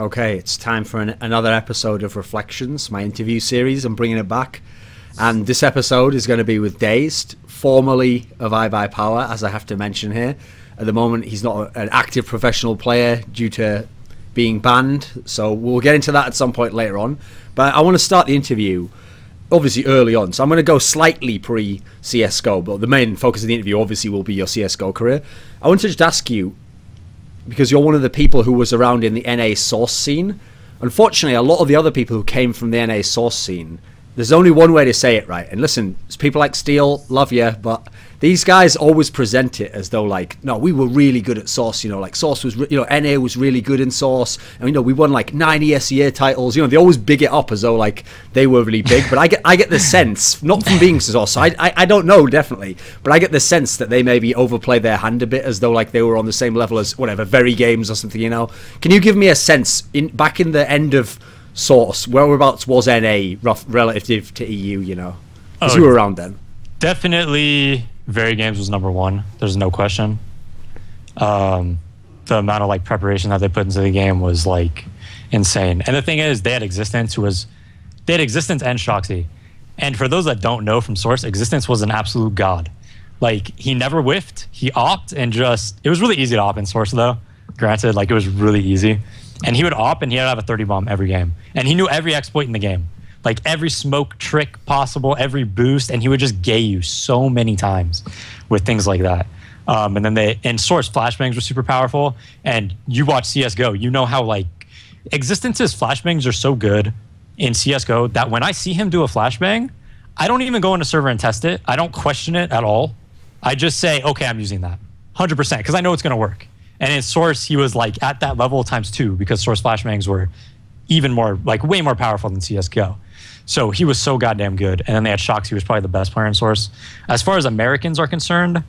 Okay, it's time for another episode of Reflections, my interview series. I'm bringing it back. And this episode is going to be with DaZeD, formerly of iBUYPOWER, as I have to mention here. At the moment, he's not an active professional player due to being banned. So we'll get into that at some point later on. But I want to start the interview, obviously, early on. So I'm going to go slightly pre-CSGO. But the main focus of the interview, obviously, will be your CSGO career. I want to just ask you, because you're one of the people who was around in the NA source scene. Unfortunately, a lot of the other people who came from the NA source scene, there's only one way to say it, right? And listen, people like Steel, love you, but these guys always present it as though, like, no, we were really good at source, you know, like source was, NA was really good in source, and we won like 9 ESEA titles, they always big it up as though like they were really big. But I get the sense, not from being source, I don't know definitely, but I get the sense that they maybe overplay their hand a bit, as though like they were on the same level as whatever Very Games or something, Can you give me a sense back in the end of source, whereabouts was NA relative to EU, because you were around then? Definitely Very Games was #1. There's no question. The amount of like preparation that they put into the game was like insane. And the thing is, they had Existence, they had Existence and Shoxy. And for those that don't know from source, Existence was an absolute god. Like, he never whiffed, he opt, and it was really easy to op in source though. Granted, like, it was really easy. And he would op and he would have a 30 bomb every game. And he knew every exploit in the game. Like every smoke trick possible, every boost, and he would just gay you so many times with things like that. And then in source, flashbangs were super powerful. And you watch CSGO, you know how like Existence's flashbangs are so good in CSGO that when I see him do a flashbang, I don't even go into server and test it. I don't question it at all. I just say, okay, I'm using that 100% because I know it's going to work. And in source, he was like at that level ×2 because source flashbangs were even more, like way more powerful than CSGO. So he was so goddamn good. And then they had Shoxy, who was probably the best player in source. As far as Americans are concerned,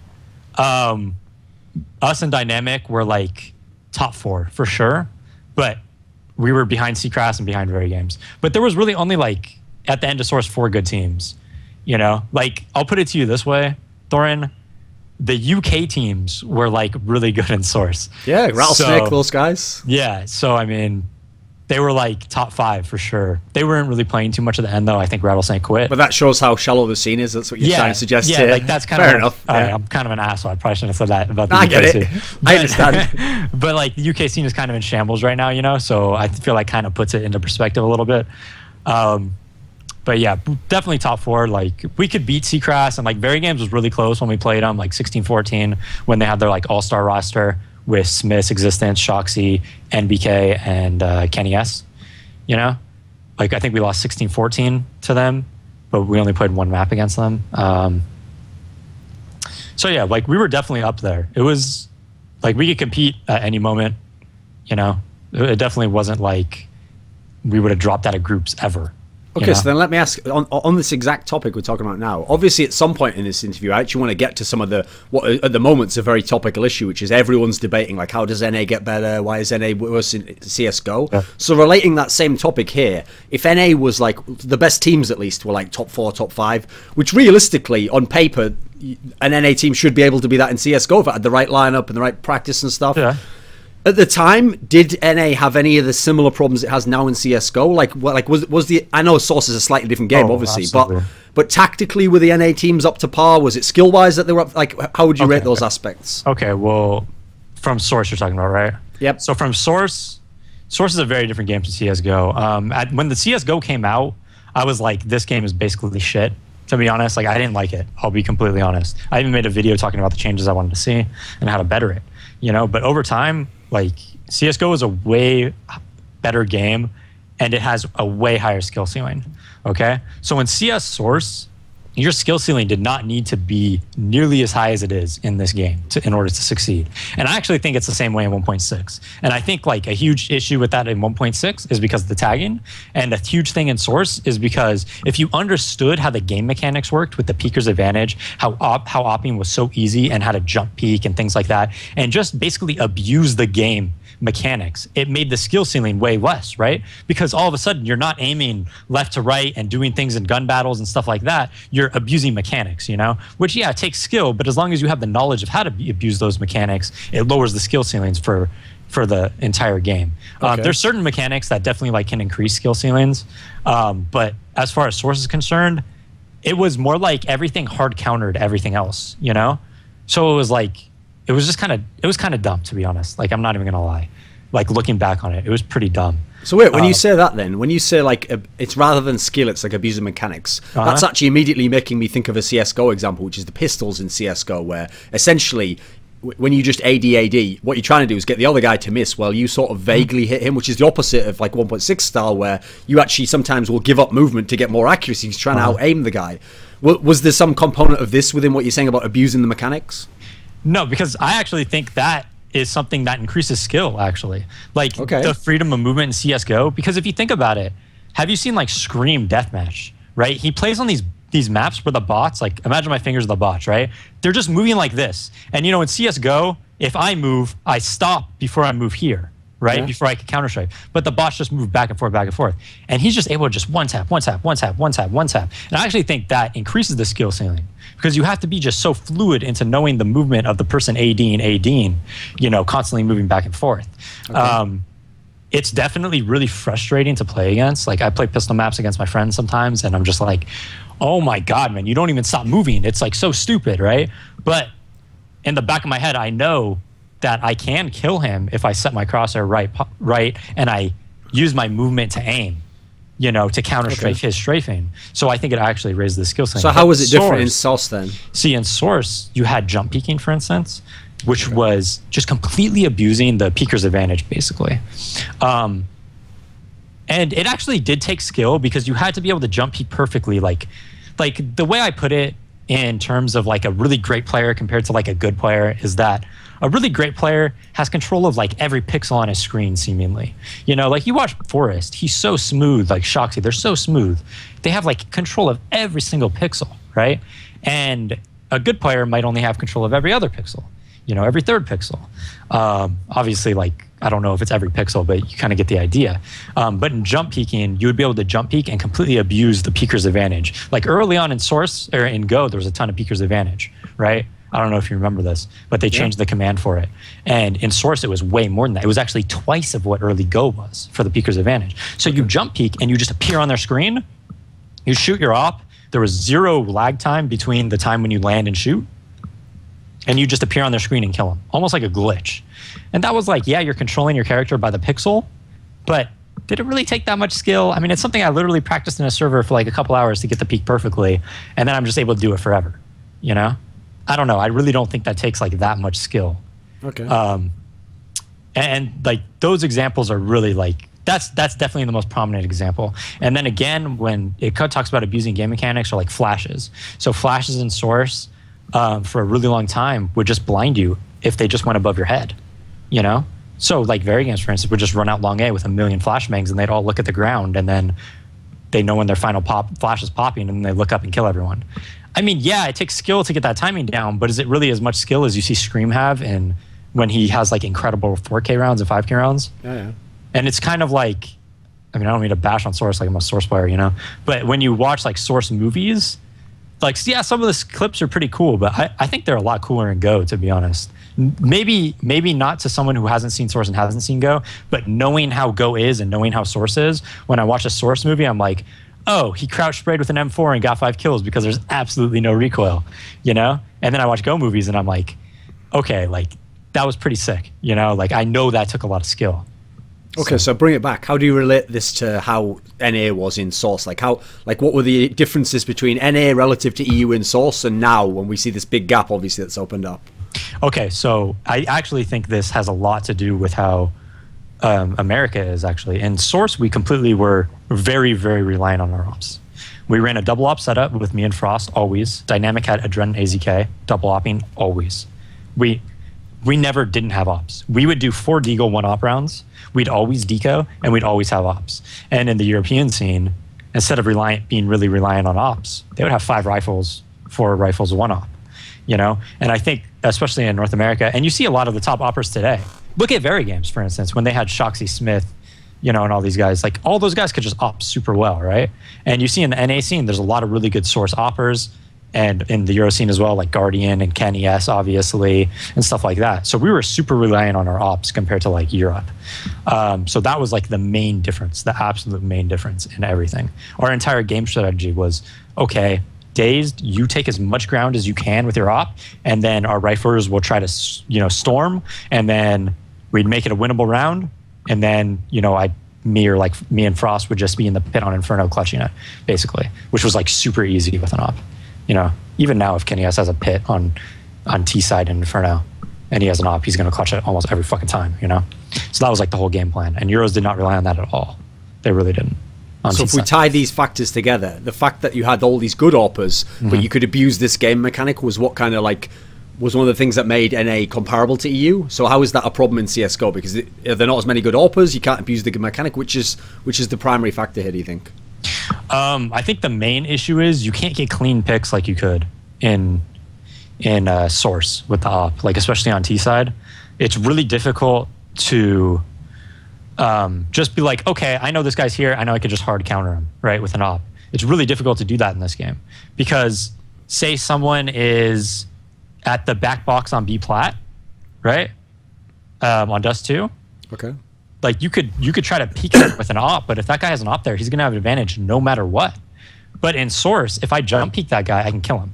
us and Dynamic were like top 4 for sure. But we were behind Seacrass and behind Very Games. But there was really only like, at the end of source, 4 good teams. Like, I'll put it to you this way, Thorin. The UK teams were like really good in source. Yeah, Rattlesnake, those guys. Yeah, so I mean, they were like top 5 for sure. They weren't really playing too much at the end though. I think Rattlesnake quit. But that shows how shallow the scene is. That's what you're trying to suggest here. Yeah, like that's kind fair of enough. I'm kind of an asshole. I probably shouldn't have said that about the I UK get it. scene. I understand. But like the UK scene is kind of in shambles right now, so I feel like kind of puts it into perspective a little bit. But yeah, definitely top 4. Like, we could beat Seacrass, and like Very Games was really close when we played them, like 16-14, when they had their like all-star roster with Smiths, Existence, Shoxy, NBK, and Kenny S. Like I think we lost 16-14 to them, but we only played 1 map against them. So yeah, like we were definitely up there. It was like we could compete at any moment. It definitely wasn't like we would have dropped out of groups ever. Okay, so then let me ask, on this exact topic we're talking about now, obviously at some point in this interview, I actually want to get to some of what at the moment is a very topical issue, which is everyone's debating, like, how does NA get better? Why is NA worse in CSGO? Yeah. So relating that same topic here, if NA was like, the best teams at least were like top 4, top 5, which realistically, on paper, an NA team should be able to be that in CSGO if it had the right lineup and the right practice and stuff. Yeah. At the time, did NA have any of the similar problems it has now in CSGO? Like was the, I know Source is a slightly different game, obviously, but tactically were the NA teams up to par? Was it skill wise that they were up? Like, how would you rate those aspects? Okay, well, from Source you're talking about, right? Yep. So from Source is a very different game from CSGO. When the CSGO came out, I was like, this game is basically shit. To be honest, like I didn't like it. I'll be completely honest. I even made a video talking about the changes I wanted to see and how to better it. But over time, like CSGO is a way better game and it has a way higher skill ceiling. Okay, so in CS Source, your skill ceiling did not need to be nearly as high as it is in this game in order to succeed. And I actually think it's the same way in 1.6. And I think like a huge issue with that in 1.6 is because of the tagging. And a huge thing in Source is because if you understood how the game mechanics worked with the peeker's advantage, how opping was so easy and how to jump peek and things like that, and just basically abuse the game mechanics, it made the skill ceiling way less, right? Because all of a sudden you're not aiming left to right and doing things in gun battles and stuff like that. You're abusing mechanics, which, yeah, it takes skill, but as long as you have the knowledge of how to abuse those mechanics, it lowers the skill ceilings for for the entire game. Okay. There's certain mechanics that definitely like can increase skill ceilings, but as far as Source is concerned, it was more like everything hard countered everything else, you know? So it was like, it was kind of dumb, to be honest. Like, I'm not even gonna lie. Like, looking back on it, it was pretty dumb. So wait, when you say that then, when you say like, it's rather than skill, it's like abusing mechanics, that's actually immediately making me think of a CSGO example, which is the pistols in CSGO, where essentially, when you just AD, what you're trying to do is get the other guy to miss while you sort of vaguely hit him, which is the opposite of like 1.6 style, where you actually sometimes will give up movement to get more accuracy. He's trying to out-aim the guy. Was there some component of this within what you're saying about abusing the mechanics? No, because I actually think that is something that increases skill, actually. Like, the freedom of movement in CSGO. Because if you think about it, have you seen, like, Scream Deathmatch, right? He plays on these maps where the bots, like, imagine my fingers are the bots, right? They're just moving like this. And, you know, in CSGO, if I move, I stop before I move here, right? Yeah. Before I can counter-strike. But the bots just move back and forth, back and forth. And he's just able to just one tap, one tap, one tap, one tap, one tap. And I actually think that increases the skill ceiling. Because you have to be just so fluid into knowing the movement of the person ADing, you know, constantly moving back and forth. Okay. It's definitely really frustrating to play against. Like, I play pistol maps against my friends sometimes, and I'm just like, oh my God, man, you don't even stop moving. It's like so stupid, right? But in the back of my head, I know that I can kill him if I set my crosshair right, and I use my movement to aim, you know, to counter-strafe his strafing. So I think it actually raised the skill set. So how was it different in Source then? See, in Source, you had jump peeking, for instance, which was just completely abusing the peeker's advantage, basically. And it actually did take skill because you had to be able to jump peek perfectly. Like the way I put it in terms of like a really great player compared to like a good player is that a really great player has control of like every pixel on his screen, seemingly. You know, like you watch Forrest, he's so smooth, like Shoxy, they're so smooth. They have like control of every single pixel, right? And a good player might only have control of every other pixel, you know, every third pixel. Obviously, like, I don't know if it's every pixel, but you kind of get the idea. But in jump peeking, you would be able to jump peek and completely abuse the peeker's advantage. Like early on in Source, or in Go, there was a ton of peeker's advantage, right? I don't know if you remember this, but they changed the command for it. And in Source, it was way more than that. It was actually twice of what early Go was for the peeker's advantage. So you jump peek and you just appear on their screen, you shoot your op, there was 0 lag time between the time when you land and shoot, and you just appear on their screen and kill them, almost like a glitch. And that was like, yeah, you're controlling your character by the pixel, but did it really take that much skill? I mean, it's something I literally practiced in a server for like a couple hours to get the peek perfectly, and then I'm just able to do it forever, you know? I don't know. I really don't think that takes like that much skill. Okay. And like those examples are really like, that's definitely the most prominent example. And then again, when it talks about abusing game mechanics, or like flashes. So flashes in Source for a really long time would just blind you if they just went above your head, you know? So like Varigames, for instance, would just run out long A with 1,000,000 flashbangs, and they'd all look at the ground, and then they know when their final flash is popping, and then they look up and kill everyone. I mean, yeah, it takes skill to get that timing down, but is it really as much skill as you see Scream have in when he has like incredible 4K rounds and 5K rounds? Yeah. And it's kind of like, I mean, I don't mean to bash on Source, like I'm a Source player, you know? But when you watch like Source movies, like, yeah, some of the clips are pretty cool, but I think they're a lot cooler in Go, to be honest. Maybe not to someone who hasn't seen Source and hasn't seen Go, but knowing how Go is and knowing how Source is, when I watch a Source movie, I'm like, oh, he crouch sprayed with an M4 and got 5 kills because there's absolutely no recoil, you know? And then I watch Go movies and I'm like, okay, like, that was pretty sick, you know? Like, I know that took a lot of skill. Okay, so bring it back. How do you relate this to how NA was in Source? Like, what were the differences between NA relative to EU in Source and now when we see this big gap, obviously, that's opened up? Okay, so I actually think this has a lot to do with how America is actually. In Source, we completely were very, very reliant on our ops. We ran a double op setup with me and Frost, always. Dynamic had AdreN AZK, double opping, always. We never didn't have ops. We would do 4 Deagle 1 op rounds. We'd always deco, and we'd always have ops. And in the European scene, instead of being really reliant on ops, they would have 5 rifles, 4 rifles, 1 op, you know? And I think, especially in North America, and you see a lot of the top oppers today. Look at Varigames, for instance, when they had Shoxy Smith, you know, and all these guys. Like, all those guys could just op super well, right? And you see in the NA scene, there's a lot of really good Source oppers. and in the Euro scene as well, like Guardian and Kenny S, obviously, and stuff like that. So we were super reliant on our ops compared to like Europe. So that was like the main difference, the absolute main difference in everything. Our entire game strategy was, okay, DaZeD, you take as much ground as you can with your op, and then our riflers will try to, storm, and then we'd make it a winnable round, and then, me and Frost would just be in the pit on Inferno clutching it, basically, which was like super easy with an op. Even now, if Kenny S has a pit on T side in Inferno, and he has an op, he's going to clutch it almost every fucking time. So that was like the whole game plan, and Euros did not rely on that at all. They really didn't. So if we tie these factors together, the fact that you had all these good AWPers, but you could abuse this game mechanic was what kind of like was one of the things that made NA comparable to EU. So how is that a problem in CSGO? Because there are not as many good AWPers, you can't abuse the mechanic, which is the primary factor here, do you think? I think the main issue is you can't get clean picks like you could in Source with the op, like especially on T side. It's really difficult to just be like, okay, I know this guy's here, I know I could just hard counter him, right, with an op. It's really difficult to do that in this game because say someone is at the back box on B plat, right, on Dust 2. Okay. Like you could try to peek it with an op, but if that guy has an op there, he's gonna have an advantage no matter what. But in Source, if I jump peek that guy, I can kill him.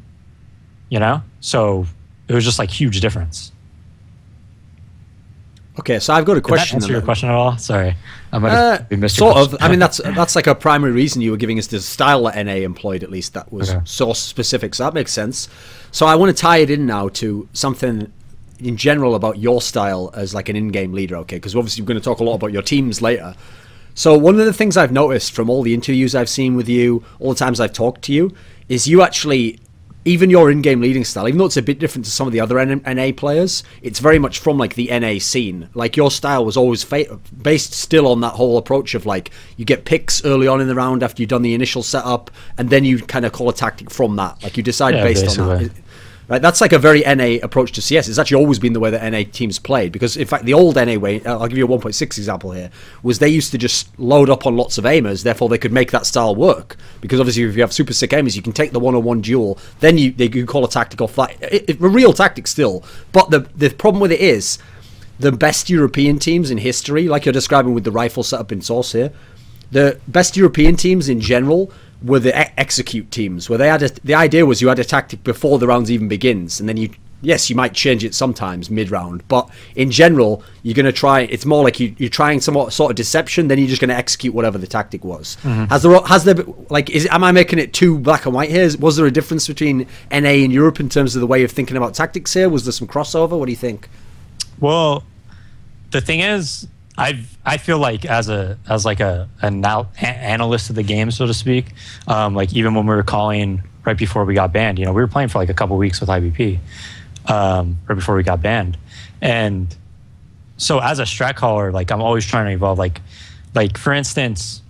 So it was just like huge difference. Okay, so I've got a question. Did that answer your question at all? Sorry, I might have missed sort of. I mean, that's like a primary reason you were giving us the style that NA employed. At least that was Source specific, so that makes sense. So I want to tie it in now to something in general about your style as like an in-game leader, okay? Because obviously we're going to talk a lot about your teams later. So one of the things I've noticed from all the interviews I've seen with you, all the times I've talked to you, is you actually, even your in-game leading style, even though it's a bit different to some of the other NA players, it's very much from like the NA scene. Like your style was always based still on that whole approach of like you get picks early on in the round after you've done the initial setup, and then you kind of call a tactic from that. Like you decide based on that. Right, that's like a very NA approach to CS. It's actually always been the way that NA teams played. Because, in fact, the old NA way, I'll give you a 1.6 example here, was they used to just load up on lots of aimers, therefore they could make that style work. Because, obviously, if you have super sick aimers, you can take the one-on-one duel, then they can call a tactic off that. A real tactic still. But the problem with it is, the best European teams in history, like you're describing with the rifle setup in Source here, the best European teams in general were the execute teams, where they had the idea was you had a tactic before the rounds even begins, and then you might change it sometimes mid-round, but in general you're going to try, it's more like you're trying some sort of deception, then you're just going to execute whatever the tactic was. Am I making it too black and white here? Was there a difference between NA and Europe in terms of the way of thinking about tactics here? Was there some crossover? What do you think? Well, the thing is, I feel like as an analyst of the game, so to speak, like even when we were calling right before we got banned, we were playing for like a couple weeks with IBP right before we got banned, and so as a strat caller, like I'm always trying to evolve. Like for instance,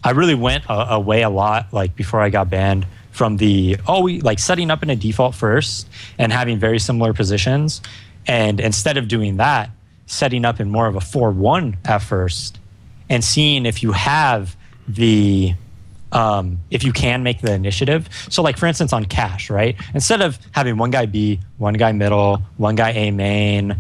I really went away a lot like before I got banned from setting up in a default first and having very similar positions, and instead of doing that, setting up in more of a 4-1 at first and seeing if you have the if you can make the initiative. So like for instance on Cash, right, instead of having one guy B, one guy middle, one guy A main,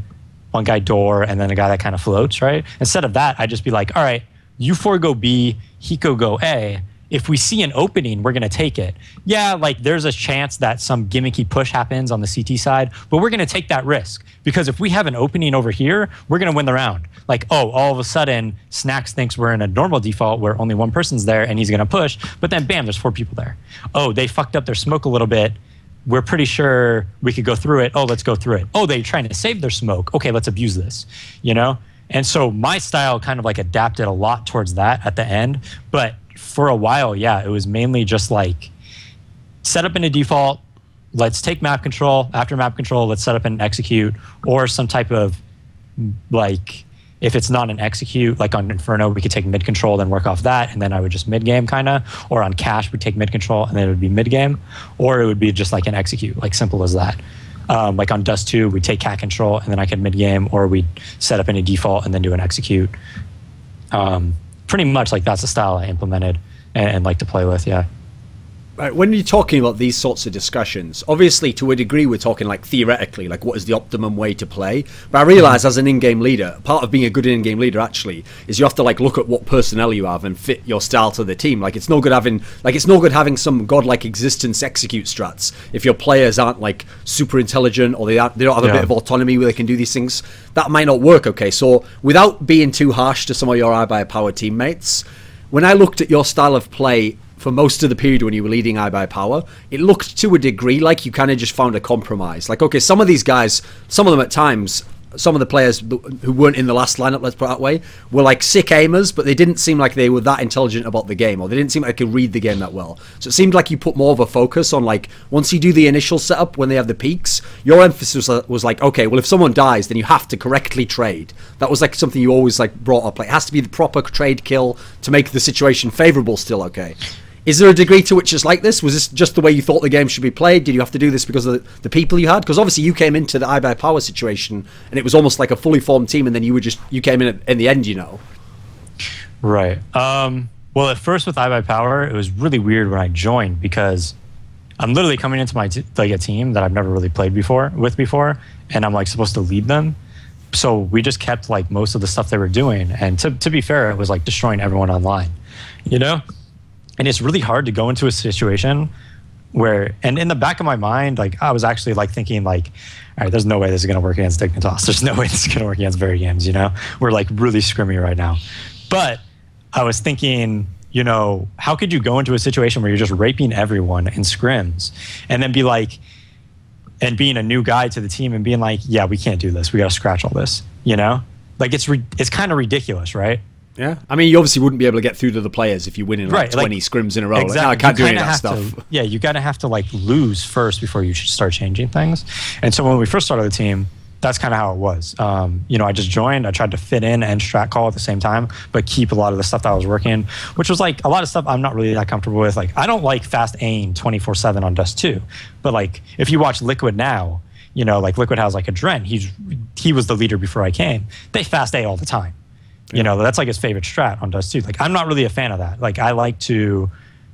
one guy door, and then a guy that kind of floats, right, instead of that I'd just be like, all right, you 4 go B, Hiko go A. If we see an opening, we're going to take it. Yeah, like there's a chance that some gimmicky push happens on the CT side, but we're going to take that risk because if we have an opening over here, we're going to win the round. Like, oh, all of a sudden, Snacks thinks we're in a normal default where only one person's there and he's going to push, but then bam, there's 4 people there. Oh, they fucked up their smoke a little bit. We're pretty sure we could go through it. Oh, let's go through it. Oh, they're trying to save their smoke. Okay, let's abuse this, And so my style kind of like adapted a lot towards that at the end, but for a while, yeah, it was mainly just like set up in a default, let's take map control. After map control, let's set up and execute, or some type of like, if it's not an execute, like on Inferno, we could take mid control, then work off that, and then I would just mid game kind of, or on Cash, we'd take mid control, and then it would be mid game, or it would be just like an execute, like simple as that. Like on Dust 2, we'd take cat control, and then I could mid game, or we'd set up in a default and then do an execute. Pretty much like that's the style I implemented and like to play with, yeah. Right, when you're talking about these sorts of discussions, obviously to a degree we're talking like theoretically, like what is the optimum way to play. But I realise as an in-game leader, part of being a good in-game leader actually is you have to like look at what personnel you have and fit your style to the team. Like it's no good having some godlike existence execute strats if your players aren't like super intelligent or they don't have a bit of autonomy where they can do these things. That might not work. Okay, so without being too harsh to some of your iBUYPOWER teammates, when I looked at your style of play for most of the period when you were leading iBUYPOWER, it looked to a degree like you kind of just found a compromise. Like, okay, some of these guys, some of them at times, some of the players who weren't in the last lineup, let's put it that way, were like sick aimers, but they didn't seem like they were that intelligent about the game, or they didn't seem like they could read the game that well. So it seemed like you put more of a focus on like, once you do the initial setup when they have the peaks, your emphasis was like, okay, well if someone dies, then you have to correctly trade. That was like something you always like brought up. Like it has to be the proper trade kill to make the situation favorable still, okay? Is there a degree to which it's like this? Was this just the way you thought the game should be played? Did you have to do this because of the people you had? Because obviously you came into the iBUYPOWER situation and it was almost like a fully formed team, and then you came in the end, you know. Right. Well, at first with iBUYPOWER, it was really weird when I joined because I'm literally coming into my like a team that I've never really played before, and I'm like supposed to lead them. So we just kept like most of the stuff they were doing, and to be fair, it was like destroying everyone online, you know. And it's really hard to go into a situation where, and in the back of my mind, like I was actually like thinking like, all right, there's no way this is going to work against Dignitas. There's no way this is going to work against Very Games, you know? We're like really scrimmy right now. But I was thinking, you know, how could you go into a situation where you're just raping everyone in scrims and then be like, and being a new guy to the team and being like, yeah, we can't do this. We got to scratch all this, you know? Like it's kind of ridiculous, right? Yeah, I mean, you obviously wouldn't be able to get through to the players if you win in like 20 scrims in a row. Exactly. Like, no, I can't do any of that stuff. Yeah, you gotta have to like lose first before you should start changing things. And so when we first started the team, that's kind of how it was. You know, I just joined. I tried to fit in and strat call at the same time, but keep a lot of the stuff that I was working, which was like a lot of stuff I'm not really that comfortable with. Like, I don't like fast aim 24/7 on Dust 2, but like if you watch Liquid now, you know, like Liquid has like AdreN. He was the leader before I came. They fast A all the time. You know, that's like his favorite strat on Dust 2. Like, I'm not really a fan of that. Like, I like to,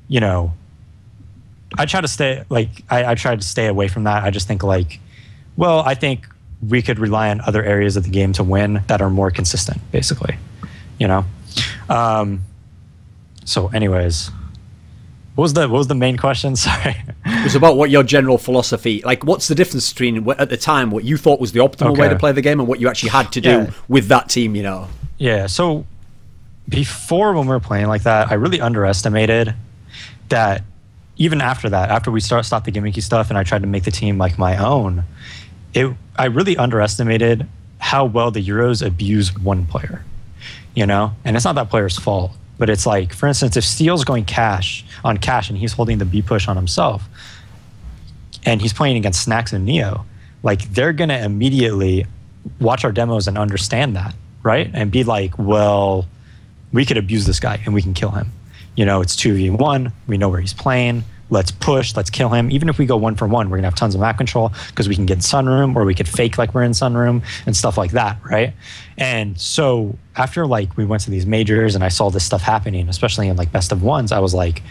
you know, I try to stay, like, I try to stay away from that. I just think, like, well, I think we could rely on other areas of the game to win that are more consistent, basically, you know? So anyways, what was the main question? Sorry. It was about what your general philosophy, like what's the difference between at the time what you thought was the optimal way to play the game and what you actually had to do with that team, you know? Yeah, so before when we were playing like that, I really underestimated that even after that, after we stopped the gimmicky stuff and I tried to make the team like my own, I really underestimated how well the Euros abuse one player, you know? And it's not that player's fault, but it's like, for instance, if Steel's going cash and he's holding the B push on himself and he's playing against Snacks and Neo, like they're gonna immediately watch our demos and understand that. Right? And be like, well, we could abuse this guy and we can kill him. You know, it's 2v1. We know where he's playing. Let's push. Let's kill him. Even if we go 1 for 1, we're going to have tons of map control because we can get Sunroom or we could fake like we're in Sunroom and stuff like that, right? And so after like we went to these majors and I saw this stuff happening, especially in like best of ones, I was like,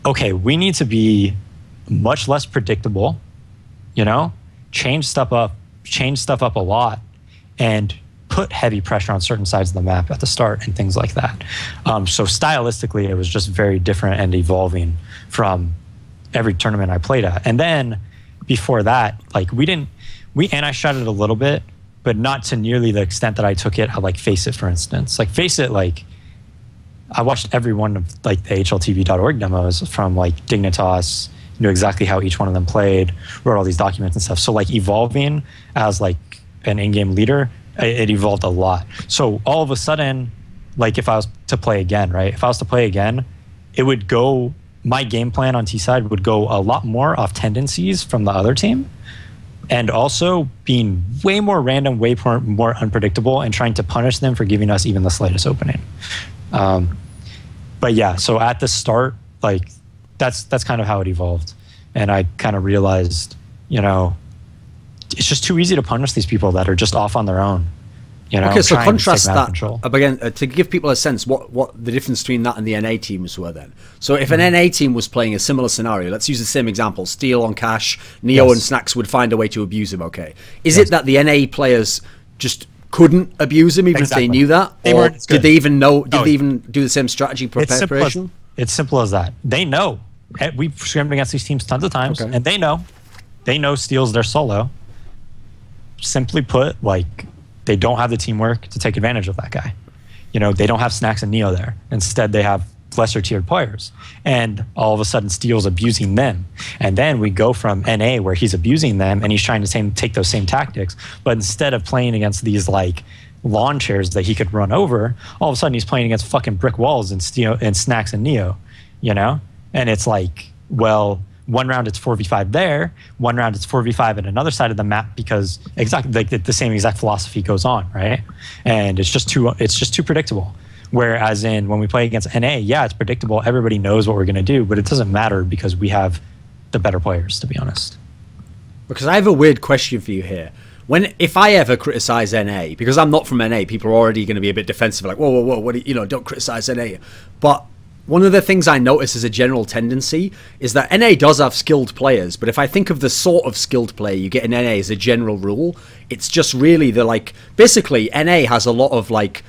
okay, we need to be much less predictable, you know, change stuff up a lot, and put heavy pressure on certain sides of the map at the start and things like that. So stylistically, it was just very different and evolving from every tournament I played at. And then before that, like we anti-shot it a little bit, but not to nearly the extent that I took it at like FACEIT, for instance. Like FACEIT, like I watched every one of like the HLTV.org demos from like Dignitas, knew exactly how each one of them played, wrote all these documents and stuff. So like evolving as like an in-game leader, it evolved a lot. So all of a sudden, like if I was to play again, right? If I was to play again, it would go, my game plan on T side would go a lot more off tendencies from the other team, and also being way more random, way more unpredictable, and trying to punish them for giving us even the slightest opening. But yeah, so at the start, like that's kind of how it evolved. And I kind of realized, you know, it's just too easy to punish these people that are just off on their own. You know, okay, so trying to contrast take that control. again to give people a sense what the difference between that and the NA teams were then. So if an NA team was playing a similar scenario, let's use the same example: Steal on Cash, Neo and Snacks would find a way to abuse him. Okay, is it that the NA players just couldn't abuse him even if they knew that, or did they even know? Did they even do the same strategy preparation? It's simple as that. They know. We've scrimmed against these teams tons of times, and they know Steel's their solo. Simply put, like, they don't have the teamwork to take advantage of that guy. You know, they don't have Snacks and Neo there. Instead, they have lesser tiered players. And all of a sudden, Steel's abusing them. And then we go from NA, where he's abusing them, and he's trying to take those same tactics. But instead of playing against these, like, lawn chairs that he could run over, all of a sudden he's playing against fucking brick walls and Snacks and Neo, you know? And it's like, well, one round it's 4v5 there, one round it's 4v5 at another side of the map, because exactly like the same exact philosophy goes on, right? And it's just too predictable. Whereas when we play against NA, yeah, it's predictable. Everybody knows what we're gonna do, but it doesn't matter because we have the better players, to be honest. Because I have a weird question for you here. If I ever criticize NA, because I'm not from NA, people are already going to be a bit defensive, like, whoa, what don't criticize NA. But one of the things I notice as a general tendency is that NA does have skilled players, but if I think of the sort of skilled player you get in NA as a general rule, it's just really basically NA has a lot of like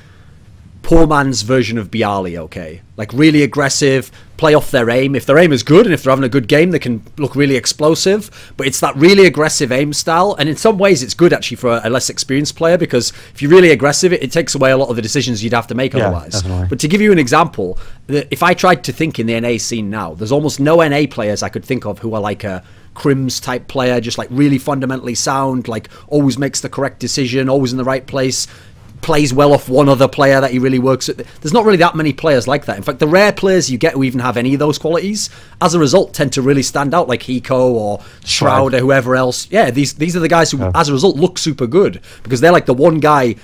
poor man's version of Bialy, okay? Like really aggressive, play off their aim. If their aim is good and if they're having a good game, they can look really explosive, but it's that really aggressive aim style. And in some ways it's good actually for a less experienced player, because if you're really aggressive, it takes away a lot of the decisions you'd have to make otherwise. Definitely. But to give you an example, if I tried to think in the NA scene now, there's almost no NA players I could think of who are like a Crims type player, just like really fundamentally sound, like always makes the correct decision, always in the right place, plays well off one other player that he really works at. There's not really that many players like that. In fact, the rare players you get who even have any of those qualities, as a result, tend to really stand out, like Hiko or Shroud or whoever else. Yeah, these are the guys who, as a result, look super good, because they're like the one guy,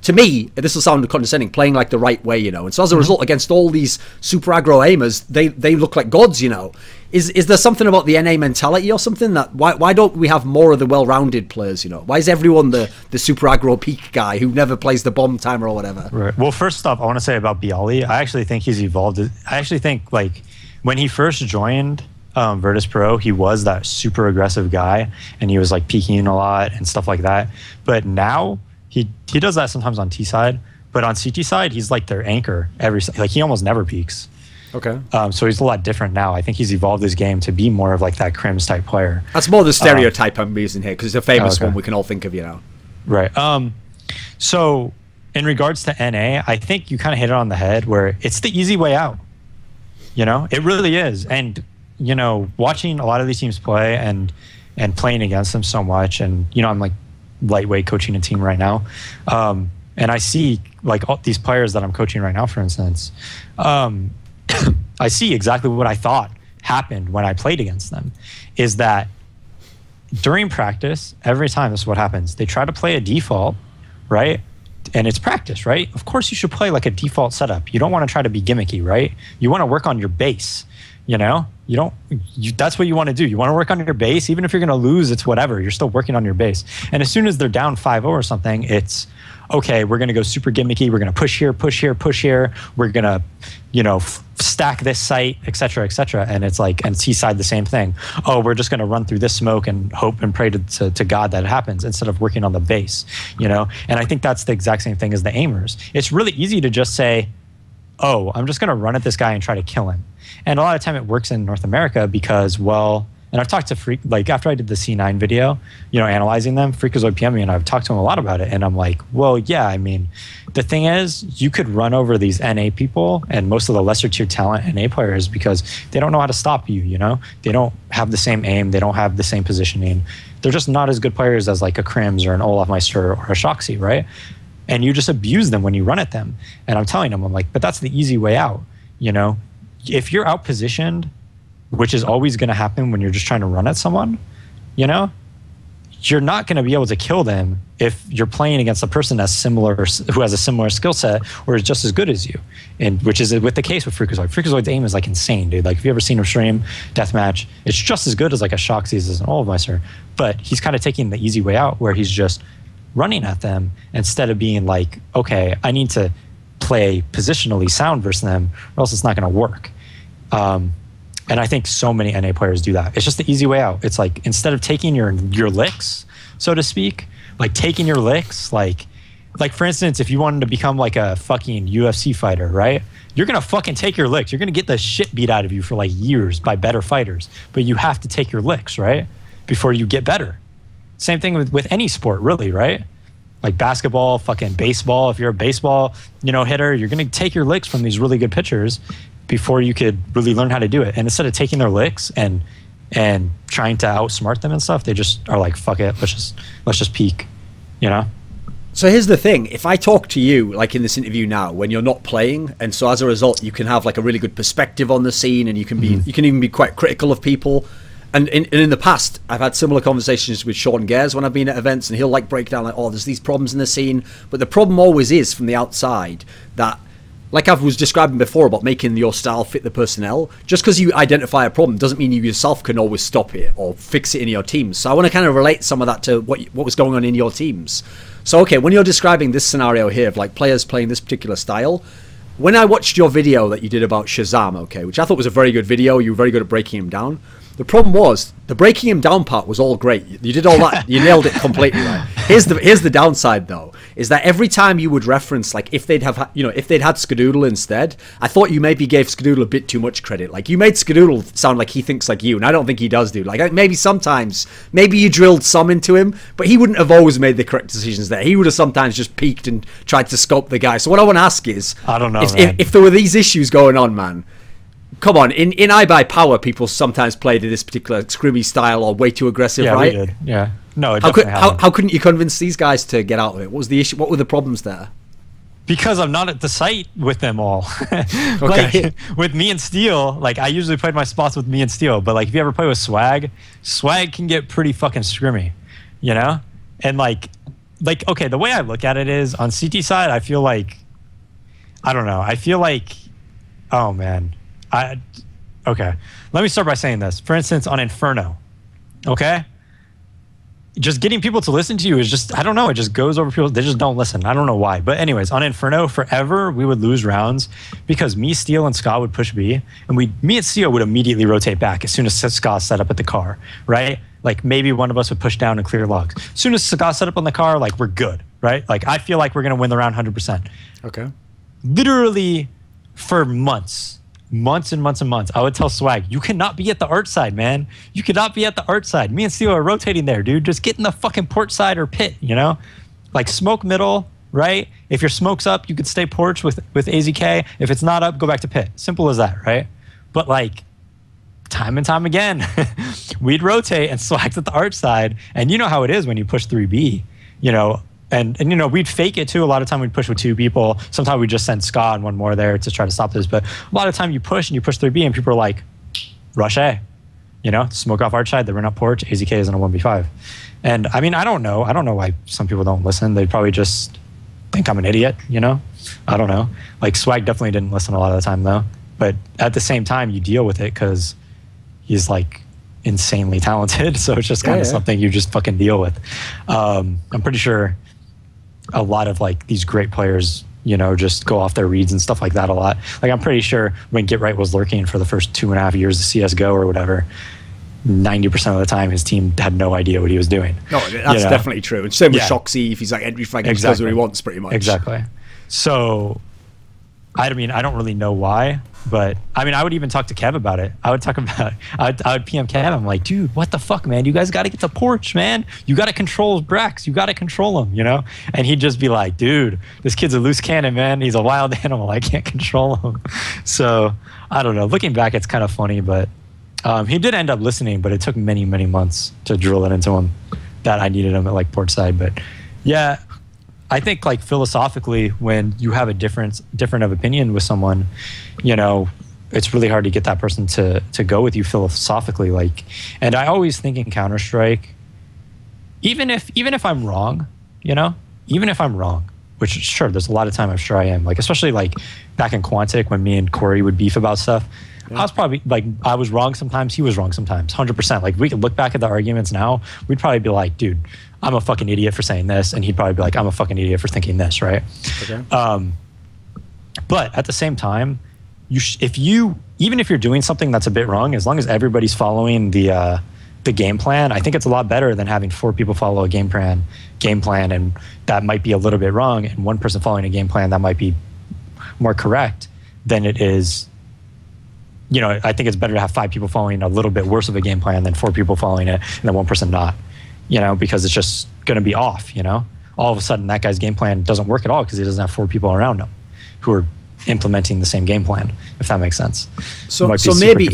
to me, this will sound condescending, playing like the right way, you know. And so as a result, against all these super aggro aimers, they look like gods, you know. Is there something about the NA mentality or something that why don't we have more of the well-rounded players, you know? Why is everyone the super aggro peak guy who never plays the bomb timer or whatever? Right. Well, first off, I want to say about Bialy, I actually think he's evolved. I actually think, like, when he first joined Virtus Pro, he was that super aggressive guy, and he was like peeking a lot and stuff like that. But now he does that sometimes on T side, but on CT side, he's like their anchor like he almost never peaks. Okay. So he's a lot different now. I think he's evolved his game to be more of like that Crims type player. That's more the stereotype I'm using here, because it's a famous one we can all think of, you know. Right. So in regards to NA, I think you kind of hit it on the head, where it's the easy way out. You know, it really is. And, you know, watching a lot of these teams play and playing against them so much, and, you know, I'm like lightweight coaching a team right now. And I see like all these players that I'm coaching right now, for instance, I see exactly what I thought happened when I played against them, is that during practice, every time this is what happens. They try to play a default, right? And it's practice, right? Of course you should play like a default setup. You don't want to try to be gimmicky, right? You want to work on your base, you know? That's what you want to do. You want to work on your base. Even if you're going to lose, it's whatever. You're still working on your base. And as soon as they're down 5-0 or something, it's, okay, we're going to go super gimmicky. We're going to push here, push here, push here. We're going to, you know, stack this site, et cetera, et cetera. And it's like, and T-side the same thing. Oh, we're just going to run through this smoke and hope and pray to God that it happens, instead of working on the base, you know? And I think that's the exact same thing as the aimers. It's really easy to just say, oh, I'm just going to run at this guy and try to kill him. And a lot of time it works in North America because, well, and I've talked to Freak, like after I did the C9 video, you know, analyzing them, Freakazoid PM me, and I've talked to him a lot about it. And I'm like, well, yeah, I mean, the thing is, you could run over these NA people and most of the lesser tier talent NA players, because they don't know how to stop you, you know? They don't have the same aim. They don't have the same positioning. They're just not as good players as like a Crims or an Olaf Meister or a Shoxy, right? And you just abuse them when you run at them. And I'm telling them, I'm like, but that's the easy way out, you know? If you're out positioned, which is always going to happen when you're just trying to run at someone, you know, you're not going to be able to kill them if you're playing against a person that's similar, who has a similar skill set or is just as good as you. And which is with the case with Freakazoid. Freakazoid's aim is like insane, dude. Like if you ever seen him stream deathmatch, it's just as good as like a Shoxy's as an Olaf Meister. But he's kind of taking the easy way out, where he's just running at them instead of being like, okay, I need to play positionally sound versus them or else it's not going to work. And I think so many NA players do that. It's just the easy way out. It's like, instead of taking your licks, so to speak, like taking your licks, like for instance, if you wanted to become like a fucking UFC fighter, right? You're going to fucking take your licks. You're going to get the shit beat out of you for like years by better fighters, but you have to take your licks, right? Before you get better. Same thing with any sport, really, right? Like basketball, fucking baseball. If you're a baseball, hitter, you're going to take your licks from these really good pitchers before you could really learn how to do it. And instead of taking their licks and trying to outsmart them and stuff, they just are like, fuck it, let's just peak, So here's the thing. If I talk to you, like in this interview now, when you're not playing, and so as a result, you can have like a really good perspective on the scene, and you can be, you can even be quite critical of people. And in the past, I've had similar conversations with Seangares when I've been at events, and he'll like break down like, oh, there's these problems in the scene. But the problem always is from the outside that, like I was describing before about making your style fit the personnel, just because you identify a problem doesn't mean you yourself can always stop it or fix it in your teams. So I want to kind of relate some of that to what was going on in your teams. So, okay, when you're describing this scenario here of like players playing this particular style, when I watched your video that you did about Shahzam, okay, which I thought was a very good video, you were very good at breaking him down. The problem was, the breaking him down part was all great. You did all that. You nailed it completely right. Here's the downside though, is that every time you would reference, like if they'd had Skadoodle instead, I thought you maybe gave Skadoodle a bit too much credit. Like you made Skadoodle sound like he thinks like you, and I don't think he does, dude. Like maybe sometimes, maybe you drilled some into him, but he wouldn't have always made the correct decisions there. He would have sometimes just peeked and tried to scope the guy. So what I want to ask is, I don't know, if there were these issues going on, man. Come on, in iBUYPOWER, people sometimes played this particular scrimmy style or way too aggressive, right? Yeah, we did. Yeah. No, how couldn't you convince these guys to get out of it? What was the issue? What were the problems there? Because I'm not at the site with them all. Okay. Like, with me and Steel, like I usually played my spots with me and Steel, but like if you ever play with Swag can get pretty fucking scrimmy, And like okay, the way I look at it is on CT side, I feel like, I don't know, I feel like, oh man. Okay, let me start by saying this. For instance, on Inferno, okay? Just getting people to listen to you is just, I don't know, it just goes over people. They just don't listen. I don't know why. But anyways, on Inferno, forever, we would lose rounds because me, Steel, and Scott would push B, and me and Steel would immediately rotate back as soon as Scott set up at the car, right? Like maybe one of us would push down and clear logs. As soon as Scott set up on the car, like we're good, right? Like I feel like we're going to win the round 100%. Okay. Literally for months and months, I would tell Swag, you cannot be at the art side, man. You cannot be at the art side. Me and Steel are rotating there, dude. Just get in the fucking port side or pit, Like smoke middle, right? If your smoke's up, you could stay porch with AZK. If it's not up, go back to pit. Simple as that, right? But like, time and time again, we'd rotate and Swag's at the art side. And you know how it is when you push 3B, And we'd fake it too. A lot of time we'd push with 2 people. Sometimes we'd just send Scott and one more there to try to stop this. But a lot of time you push 3B and people are like, rush A. Smoke off arch side, they run up porch, AZK is in a 1v5. And I mean, I don't know why some people don't listen. They probably just think I'm an idiot, I don't know. Like Swag definitely didn't listen a lot of the time though. But at the same time, you deal with it because he's like insanely talented. So it's just kind of something you just fucking deal with. I'm pretty sure a lot of like these great players, just go off their reads and stuff like that a lot. Like I'm pretty sure when Get Right was lurking for the first 2.5 years of CSGO or whatever, 90% of the time his team had no idea what he was doing. No, that's definitely true. And same with Shoxy, if he's like entry fragging, he does what he wants pretty much. Exactly. So, I mean, I don't really know why, but I mean, I would even talk to Kev about it. I would PM Kev. I'm like, dude, what the fuck, man? You guys got to get the porch, man. You got to control Brax. You got to control him, And he'd just be like, dude, this kid's a loose cannon, man. He's a wild animal. I can't control him. So I don't know. Looking back, it's kind of funny, but he did end up listening, but it took many, many months to drill it into him that I needed him at like port side. But yeah, I think like philosophically, when you have a different of opinion with someone, it's really hard to get that person to go with you philosophically. Like, and I always think in Counter-Strike, even if I'm wrong, even if I'm wrong, which sure, there's a lot of time I'm sure I am. Like especially like back in Quantic when me and Corey would beef about stuff. I was probably like, I was wrong sometimes, he was wrong sometimes, 100%. Like we could look back at the arguments now, we'd probably be like, dude, I'm a fucking idiot for saying this, and he'd probably be like, I'm a fucking idiot for thinking this, right? Okay. But at the same time, even if you're doing something that's a bit wrong, as long as everybody's following the game plan, I think it's a lot better than having 4 people follow a game plan, and that might be a little bit wrong, and 1 person following a game plan that might be more correct than it is. You know, I think it's better to have 5 people following a little bit worse of a game plan than 4 people following it and then 1 person not. You know, because it's just going to be off. You know, all of a sudden that guy's game plan doesn't work at all because he doesn't have 4 people around him who are implementing the same game plan, if that makes sense. So maybe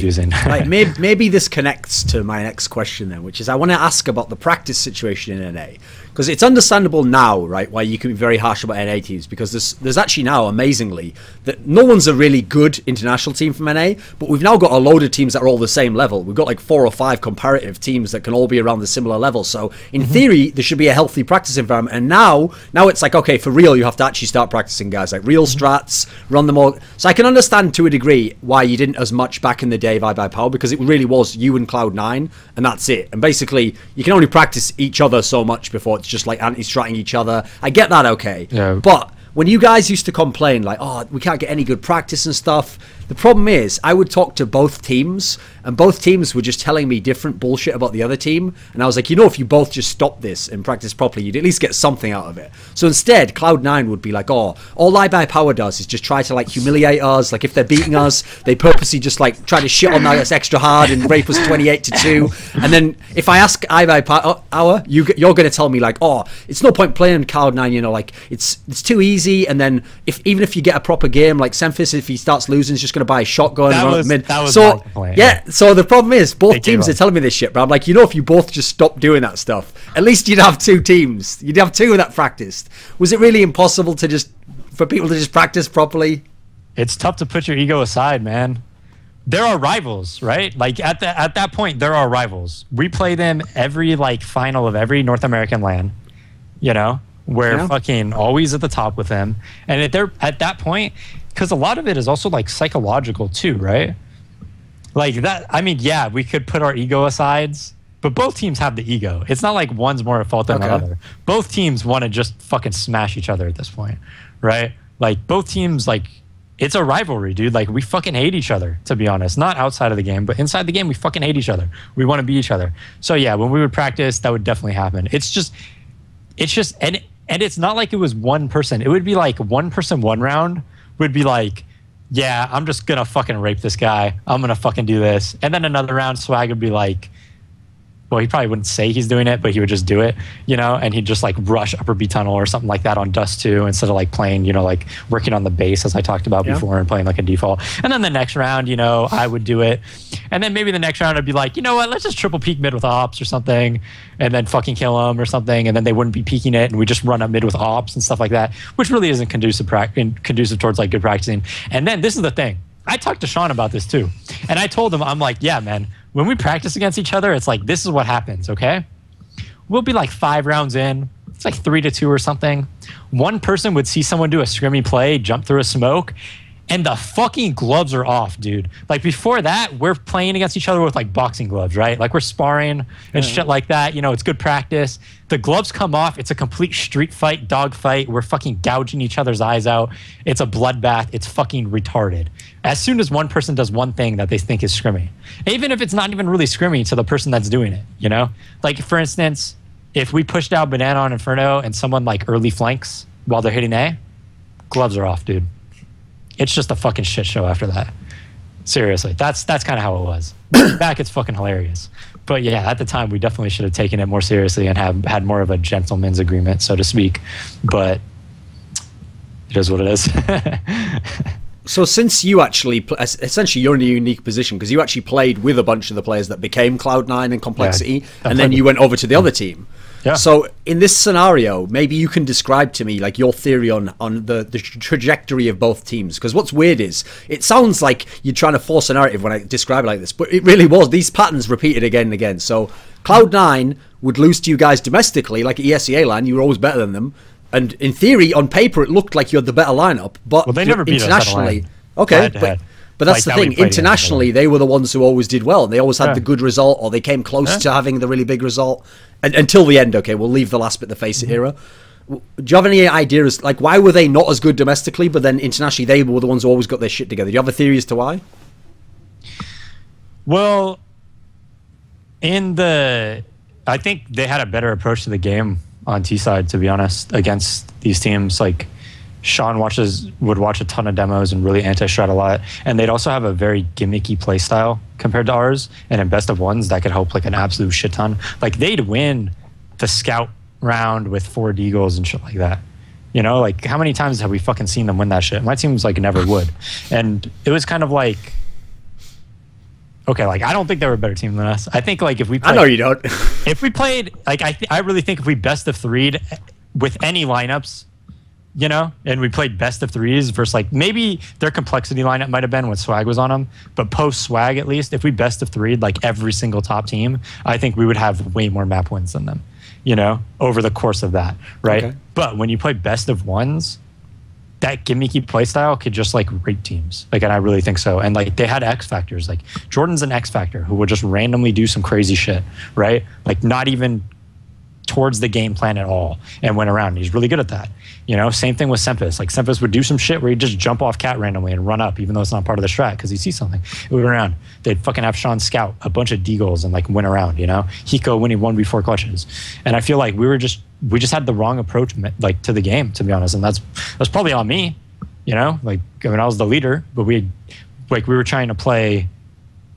like maybe this connects to my next question then, which is I want to ask about the practice situation in NA, because it's understandable now, right, why you can be very harsh about NA teams, because there's actually now, amazingly, that no one's a really good international team from NA, but we've now got a load of teams that are all the same level. We've got like 4 or 5 comparative teams that can all be around the similar level. So in theory, there should be a healthy practice environment. And now it's like, okay, for real, you have to actually start practicing, guys, like real strats, run them all. So I can understand to a degree why you didn't as much back in the day of iBUYPOWER, because it really was you and Cloud9, and that's it. And basically, you can only practice each other so much before it's just like anti-stratting each other. I get that, okay. Yeah. But when you guys used to complain like, oh, we can't get any good practice and stuff, the problem is I would talk to both teams, and both teams were just telling me different bullshit about the other team. And I was like, you know, if you both just stop this and practice properly, you'd at least get something out of it. So instead, Cloud9 would be like, oh, all iBUYPOWER does is just try to like humiliate us. Like if they're beating us, they purposely just like try to shit on us extra hard and rape us 28-2. And then if I ask iBUYPOWER, you're going to tell me like, oh, it's no point playing Cloud9, you know, like it's too easy. And then even if you get a proper game, like Semphis, if he starts losing, is just going to buy a shotgun. That was so point, yeah. So the problem is both teams are telling me this shit, but I'm like, you know, if you both just stopped doing that stuff, at least you'd have 2 teams. You'd have 2 that practiced. Was it really impossible for people to just practice properly? It's tough to put your ego aside, man. There are rivals, right? Like at that point, there are rivals. We play them every like final of every North American LAN. You know, we're fucking always at the top with them, and at that point, because a lot of it is also like psychological too, right? Like that, I mean, yeah, we could put our ego aside, but both teams have the ego. It's not like one's more at fault than the other. Both teams want to just fucking smash each other at this point, right? Like both teams, like it's a rivalry, dude. Like we fucking hate each other, to be honest. Not outside of the game, but inside the game, we fucking hate each other. We want to beat each other. So yeah, when we would practice, that would definitely happen. It's just, and it's not like it was one person. It would be like one person one round would be like, yeah, I'm just gonna fucking rape this guy. I'm gonna fucking do this. And then another round, Swag would be like, well, he probably wouldn't say he's doing it, but he would just do it, you know, and he'd just like rush upper B tunnel or something like that on Dust 2 instead of like playing, you know, like working on the base as I talked about before and playing like a default. And then the next round, you know, I would do it. And then maybe the next round I'd be like, you know what, let's just triple peek mid with ops or something and then fucking kill him or something. And then they wouldn't be peeking it and we just run up mid with ops and stuff like that, which really isn't conducive towards like good practicing. And then this is the thing. I talked to Sean about this too. And I told him, I'm like, yeah, man, when we practice against each other, it's like, this is what happens, okay? We'll be like 5 rounds in. It's like 3-2 or something. One person would see someone do a scrimmy play, jump through a smoke, and the fucking gloves are off, dude. Like before that, we're playing against each other with like boxing gloves, right? Like we're sparring and shit like that. You know, it's good practice. The gloves come off. It's a complete street fight, dog fight. We're fucking gouging each other's eyes out. It's a bloodbath. It's fucking retarded. As soon as one person does one thing that they think is scrimmy, even if it's not even really scrimmy to the person that's doing it, you know? Like for instance, if we pushed out Banana on Inferno and someone like early flanks while they're hitting A, gloves are off, dude. It's just a fucking shit show after that. Seriously, that's kind of how it was. Back, it's fucking hilarious. But yeah, at the time, we definitely should have taken it more seriously and have had more of a gentleman's agreement, so to speak. But it is what it is. So since you actually, essentially you're in a unique position because you actually played with a bunch of the players that became Cloud9 and Complexity, and then you went over to the other team. Yeah. So in this scenario, maybe you can describe to me like your theory on the trajectory of both teams. Because what's weird is it sounds like you're trying to force a narrative when I describe it like this, but it really was. These patterns repeated again and again. So Cloud9 would lose to you guys domestically, like at ESEA LAN, you were always better than them. And in theory, on paper, it looked like you had the better lineup. But well, they never beat internationally, us okay, But that's the thing. Internationally, they were the ones who always did well. They always had the good result, or they came close to having the really big result. And until the end, okay, we'll leave the last bit, the FACEIT era. Do you have any ideas, like, why were they not as good domestically, but then internationally they were the ones who always got their shit together? Do you have a theory as to why? Well, I think they had a better approach to the game on T side, to be honest, against these teams. Like, Sean would watch a ton of demos and really anti-strat a lot, and they'd also have a very gimmicky play style compared to ours, and in best of ones that could help like an absolute shit ton. Like, they'd win the scout round with 4 deagles and shit like that. You know, like, how many times have we fucking seen them win that shit? My team was like never would, and it was kind of like, okay, like, I don't think they were a better team than us. I think, like, if we played, I know you don't. If we played, like, I really think if we best of 3'd with any lineups, you know, and we played best of 3s versus, like, maybe their complexity lineup might have been when swag was on them, but post swag, at least, if we best of 3'd like every single top team, I think we would have way more map wins than them, you know, over the course of that, right? Okay. But when you play best of 1s, that gimmicky play style could just like rate teams. Like, and I really think so. And like, they had X factors. Like, Jordan's an X factor who would just randomly do some crazy shit, right? Like, not even towards the game plan at all, and went around. He's really good at that. You know, same thing with Sempus. Like, Sempus would do some shit where he'd just jump off cat randomly and run up, even though it's not part of the strat, because he'd see something. It would around. They'd fucking have Sean scout a bunch of deagles and like win around, you know? Hiko winning 1v4 clutches. And I feel like we just had the wrong approach, like, to the game, to be honest. And that's probably on me, you know? Like, I mean, I was the leader, but we were trying to play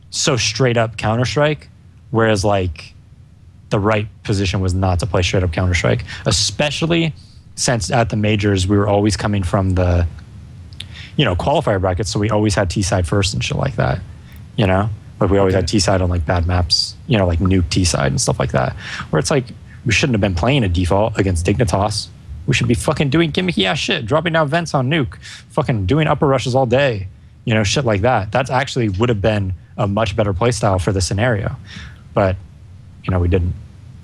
so straight up Counter-Strike, whereas like the right position was not to play straight up Counter-Strike, especially since at the majors we were always coming from the, you know, qualifier brackets, so we always had T-side first and shit like that, you know? Like, we always had T-side on like bad maps, you know, like nuke T-side and stuff like that, where it's like, we shouldn't have been playing a default against Dignitas. We should be fucking doing gimmicky ass shit, dropping down vents on nuke, fucking doing upper rushes all day, you know, shit like that. That's actually would have been a much better play style for the scenario, but, you know, we didn't.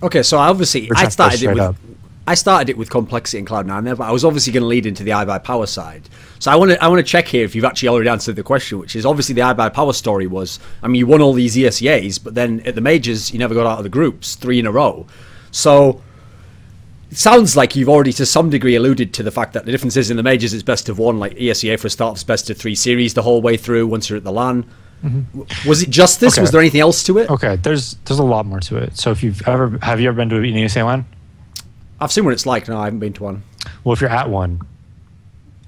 Okay, so obviously I started it with complexity in Cloud9 there, but I was obviously going to lead into the iBUYPOWER side. So I want to check here if you've actually already answered the question, which is obviously the iBUYPOWER story was, I mean, you won all these ESEAs, but then at the majors you never got out of the groups, 3 in a row. So it sounds like you've already to some degree alluded to the fact that the difference is in the majors it's best of 1, like ESEA for a start, it's best of 3 series the whole way through once you're at the LAN. Was it just this? Okay. Was there anything else to it? Okay, there's a lot more to it. So if have you ever been to an ESEA LAN? I've seen what it's like. No, I haven't been to one. Well, if you're at one,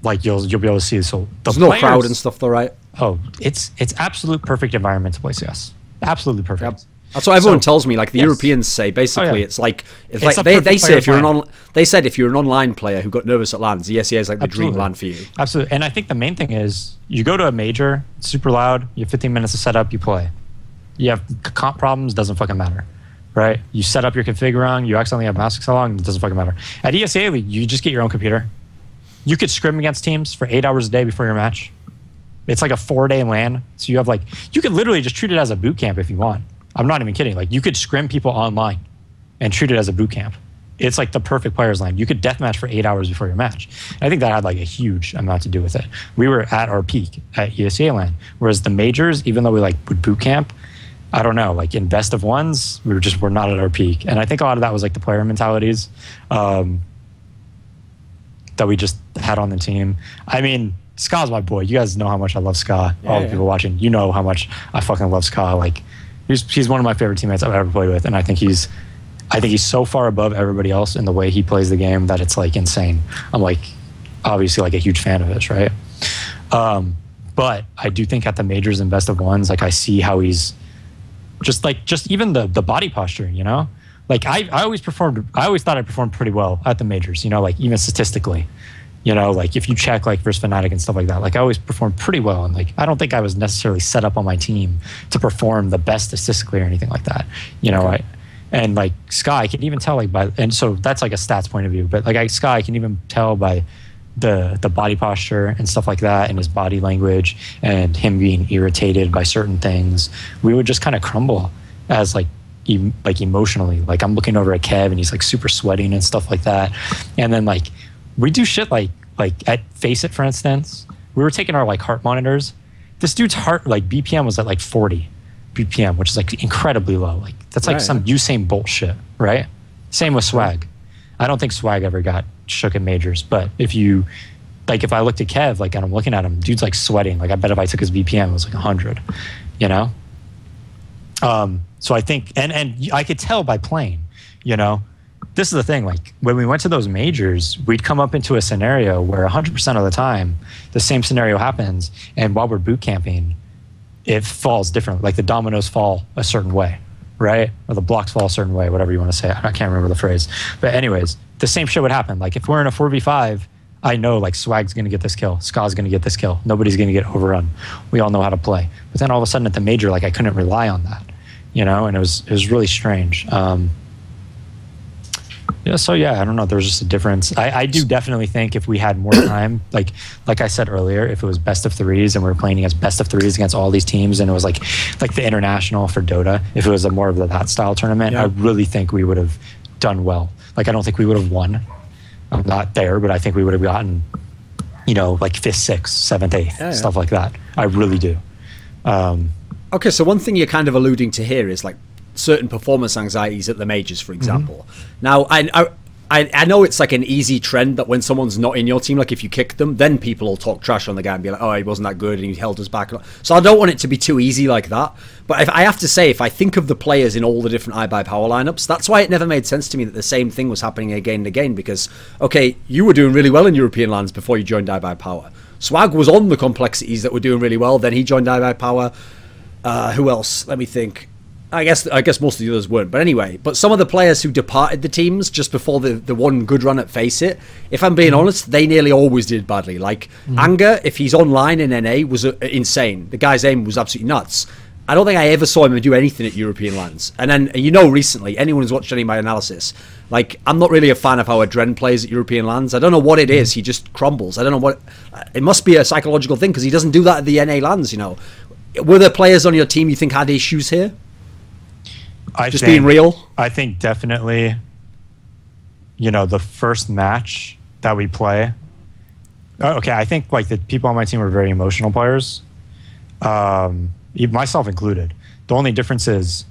like you'll be able to see. So there's no crowd and stuff, though, right? Oh, it's absolute perfect environment to play CS. Absolutely perfect. Yep. That's what everyone tells me. Like the Europeans say, basically, it's like they say if you're an online player who got nervous at LANs, ESEA is like the dream LAN for you. Absolutely. And I think the main thing is you go to a major, it's super loud. You have 15 minutes to set up, you play. You have comp problems, doesn't fucking matter. Right? You set up your config wrong, you accidentally have mouse so long, it doesn't fucking matter. At ESEA League, you just get your own computer. You could scrim against teams for 8 hours a day before your match. It's like a 4-day LAN. So you have like, you could literally just treat it as a boot camp if you want. I'm not even kidding. Like, you could scrim people online and treat it as a boot camp. It's like the perfect players LAN. You could deathmatch for 8 hours before your match. And I think that had like a huge amount to do with it. We were at our peak at ESEA LAN, whereas the majors, even though we like would boot camp, I don't know, like in best of 1s, we're not at our peak. And I think a lot of that was like the player mentalities that we just had on the team. I mean, Ska's my boy. You guys know how much I love Ska. All the people watching, you know how much I fucking love Ska. Like, he's one of my favorite teammates I've ever played with, and I think he's so far above everybody else in the way he plays the game that it's like insane. I'm like obviously like a huge fan of his, right? But I do think at the majors and best of 1s, like I see how he's just even the body posture, you know? Like I always thought I performed pretty well at the majors, you know, like even statistically. You know, like if you check like versus Fnatic and stuff like that, like I always performed pretty well. And like, I don't think I was necessarily set up on my team to perform the best statistically or anything like that. You know, and like Ska, I can even tell like and so that's like a stats point of view, but like Ska, I can even tell by the body posture and stuff like that and his body language and him being irritated by certain things. We would just kind of crumble as like emotionally. Like I'm looking over at Kev and he's like super sweating and stuff like that. And then like, we do shit like at FACEIT, for instance, we were taking our like heart monitors this dude's heart, like BPM was at like 40 BPM, which is like incredibly low. Like that's like some Usain Bolt shit, right? Same with Swag. I don't think Swag ever got shook at majors, but if you, like if I looked at Kev, like and I'm looking at him, dude's like sweating. Like I bet if I took his BPM, it was like 100, you know? So I think, and I could tell by playing, you know, this is the thing, like when we went to those majors, we'd come up into a scenario where 100% of the time, the same scenario happens. And while we're boot camping, it falls different. Like the dominoes fall a certain way, right? Or the blocks fall a certain way, whatever you want to say. I can't remember the phrase. But anyways, the same shit would happen. Like if we're in a 4v5, I know like Swag's going to get this kill. Ska's going to get this kill. Nobody's going to get overrun. We all know how to play. But then all of a sudden at the major, like I couldn't rely on that, you know? And it was really strange. Yeah, so yeah, I don't know. There was just a difference. I do definitely think if we had more time, like I said earlier, if it was best of threes and we were playing against best of threes against all these teams, and it was like the international for Dota, if it was a more of that style tournament, I really think we would have done well. Like I don't think we would have won. I'm not there, but I think we would have gotten, you know, like 5th, 6th, 7th, 8th, stuff like that. I really do. Okay, so one thing you're kind of alluding to here is like certain performance anxieties at the majors, for example. Now, I know it's like an easy trend that when someone's not in your team, like if you kick them, then people will talk trash on the guy and be like, oh, he wasn't that good and he held us back. So I don't want it to be too easy like that. But if I have to say, if I think of the players in all the different iBUYPOWER lineups, that's why it never made sense to me that the same thing was happening again and again. Because, okay, you were doing really well in European lands before you joined iBUYPOWER. Swag was on the complexities that were doing really well. Then he joined iBUYPOWER. Who else? Let me think. I guess most of the others weren't. But anyway, but some of the players who departed the teams just before the one good run at FACEIT, if I'm being honest, they nearly always did badly. Like Anger, if he's online in NA, was insane. The guy's aim was absolutely nuts. I don't think I ever saw him do anything at European lands. And then, you know, recently, anyone who's watched any of my analysis, like, I'm not really a fan of how AdreN plays at European lands. I don't know what it is. He just crumbles. I don't know what... It must be a psychological thing because he doesn't do that at the NA lands, you know. Were there players on your team you think had issues here? Being real? I think definitely, you know, the first match that we play. Okay, I think like the people on my team were very emotional players, myself included. The only difference is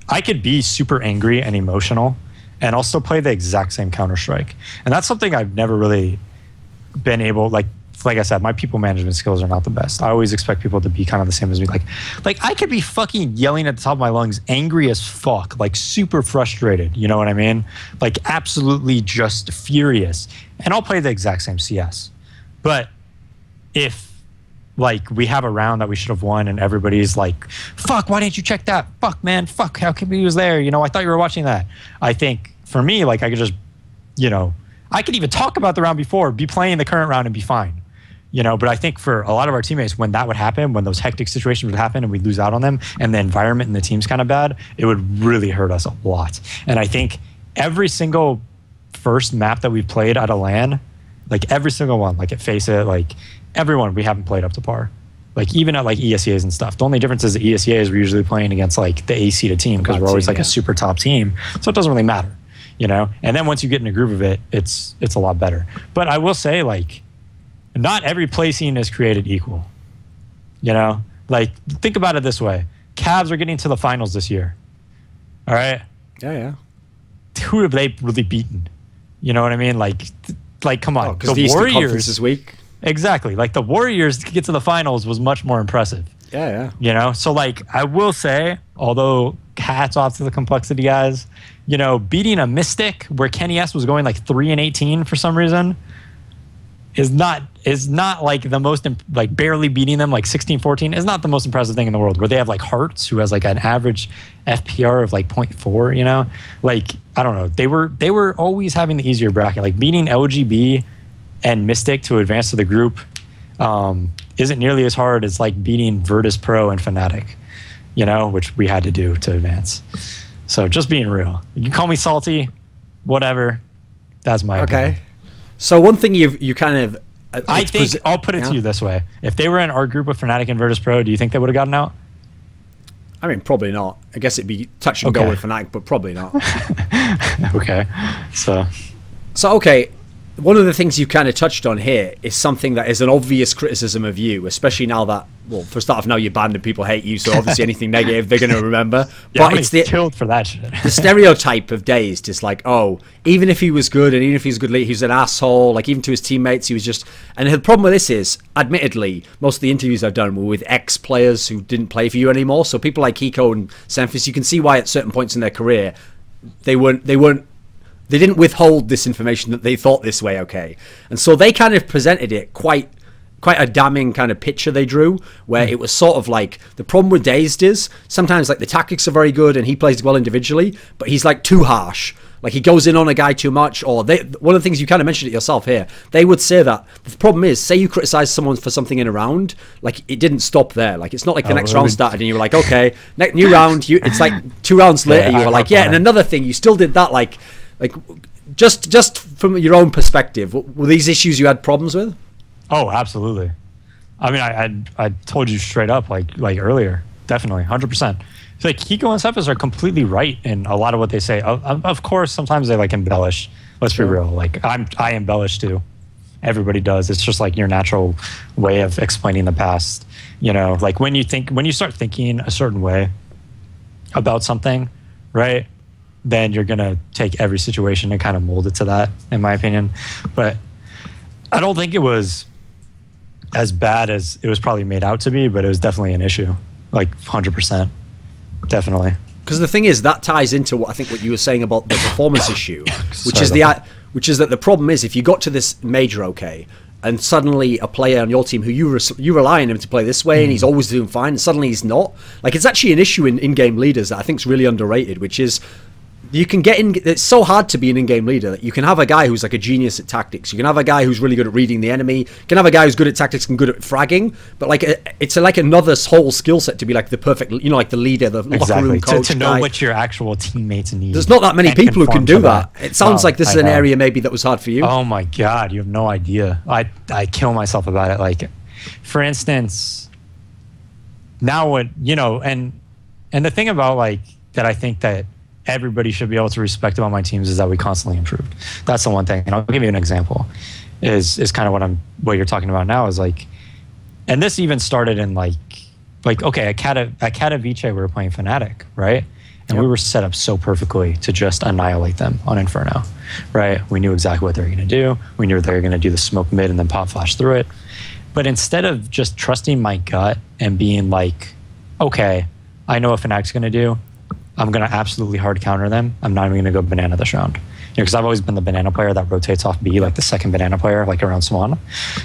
I could be super angry and emotional and I'll still play the exact same Counter-Strike. And that's something I've never really been able, like I said, my people management skills are not the best. I always expect people to be kind of the same as me. Like I could be fucking yelling at the top of my lungs, angry as fuck, like super frustrated. You know what I mean? Like absolutely just furious. And I'll play the exact same CS. But if like we have a round that we should have won and everybody's like, fuck, why didn't you check that? Fuck, man, fuck, how come he was there? You know, I thought you were watching that. I think for me, like I could just, you know, I could even talk about the round before, be playing the current round and be fine. You know, but I think for a lot of our teammates, when that would happen, when those hectic situations would happen and we'd lose out on them and the environment and the team's kind of bad, it would really hurt us a lot. And I think every single first map that we've played at a LAN, like every single one, like at FACEIT, like everyone, we haven't played up to par. Like even at like ESEAs and stuff. The only difference is the ESEAs we're usually playing against like the A-seeded team because we're always like a super top team. So it doesn't really matter, you know? And then once you get in a groove of it, it's a lot better. But I will say like, not every play scene is created equal. You know? Like, think about it this way. Cavs are getting to the finals this year. All right? Yeah. Who have they really beaten? You know what I mean? Like come on. Because the Warriors this week. Exactly. Like, the Warriors to get to the finals was much more impressive. Yeah. You know? So, like, I will say, although hats off to the complexity guys, you know, beating a Mystic where Kenny S was going like 3-18 for some reason is not like the most like barely beating them like 16-14 is not the most impressive thing in the world, where they have like Hearts who has like an average FPR of like 0.4, you know, like I don't know, they were always having the easier bracket. Like beating LGB and Mystic to advance to the group isn't nearly as hard as like beating Virtus Pro and Fnatic, you know, which we had to do to advance. So just being real, you can call me salty, whatever, that's my opinion. So one thing you kind of... I think, I'll put it to you this way. If they were in our group with Fnatic and Virtus Pro, do you think they would have gotten out? I mean, probably not. I guess it'd be touch and go with Fnatic, but probably not. Okay. So, okay. one of the things you kind of touched on here is something that is an obvious criticism of you, especially now that, well, for start off, now you're banned and people hate you, so obviously anything negative they're going to remember. Yeah, but it's the killed for that shit. The stereotype of DaZeD is like, oh, even if he was good and even if he was good leader, he was an asshole. Like, even to his teammates, he was just. And the problem with this is, admittedly, most of the interviews I've done were with ex-players who didn't play for you anymore. So people like Hiko and Skadoodle, you can see why at certain points in their career they didn't withhold this information that they thought this way, okay. And so they kind of presented it quite a damning kind of picture they drew, where it was sort of like, the problem with DaZeD is sometimes like the tactics are very good and he plays well individually, but he's like too harsh. Like, he goes in on a guy too much, or one of the things you kind of mentioned it yourself here, they would say that the problem is, say you criticize someone for something in a round, like, it didn't stop there. Like, it's not like the next round started and you were like, okay, new round, it's like 2 rounds later, you were like, yeah, and another thing, you still did that, like just from your own perspective, were these issues you had problems with? Oh, absolutely. I mean, I told you straight up, like earlier, definitely, 100%. So like, Hiko and Skadoodle are completely right in a lot of what they say. Of course, sometimes they like embellish. Let's be real. Like, I embellish too. Everybody does. It's just like your natural way of explaining the past. You know, like when you start thinking a certain way about something, right? Then you're gonna take every situation and kind of mold it to that, in my opinion. But I don't think it was as bad as it was probably made out to be, but it was definitely an issue, like 100%, definitely. Because the thing is, that ties into what I think what you were saying about the performance issue, which is that the problem is, if you got to this major, okay, and suddenly a player on your team who you rely on him to play this way, and he's always doing fine, and suddenly he's not. Like, it's actually an issue in in-game leaders that I think is really underrated, which is, you can get in. It's so hard to be an in-game leader. You can have a guy who's like a genius at tactics. You can have a guy who's really good at reading the enemy. You can have a guy who's good at tactics and good at fragging. But like, it's like another whole skill set to be like the perfect, you know, like the leader, the locker room coach. To know what your actual teammates need. There's not that many people who can do that. It sounds like this is an area maybe that was hard for you. Oh my God, you have no idea. I kill myself about it. Like, for instance, now what, you know, and the thing about like that, I think that everybody should be able to respect about my teams is that we constantly improved. That's the one thing. And I'll give you an example. Is kind of what you're talking about now, is like, and this even started in like okay, at Katowice we were playing Fnatic, right? And we were set up so perfectly to just annihilate them on Inferno, right? We knew exactly what they were going to do. We knew they were going to do the smoke mid and then pop flash through it. But instead of just trusting my gut and being like, okay, I know what Fnatic's going to do, I'm going to absolutely hard counter them. I'm not even going to go banana this round. Because I've always been the banana player that rotates off B, like the second banana player, like around Swan.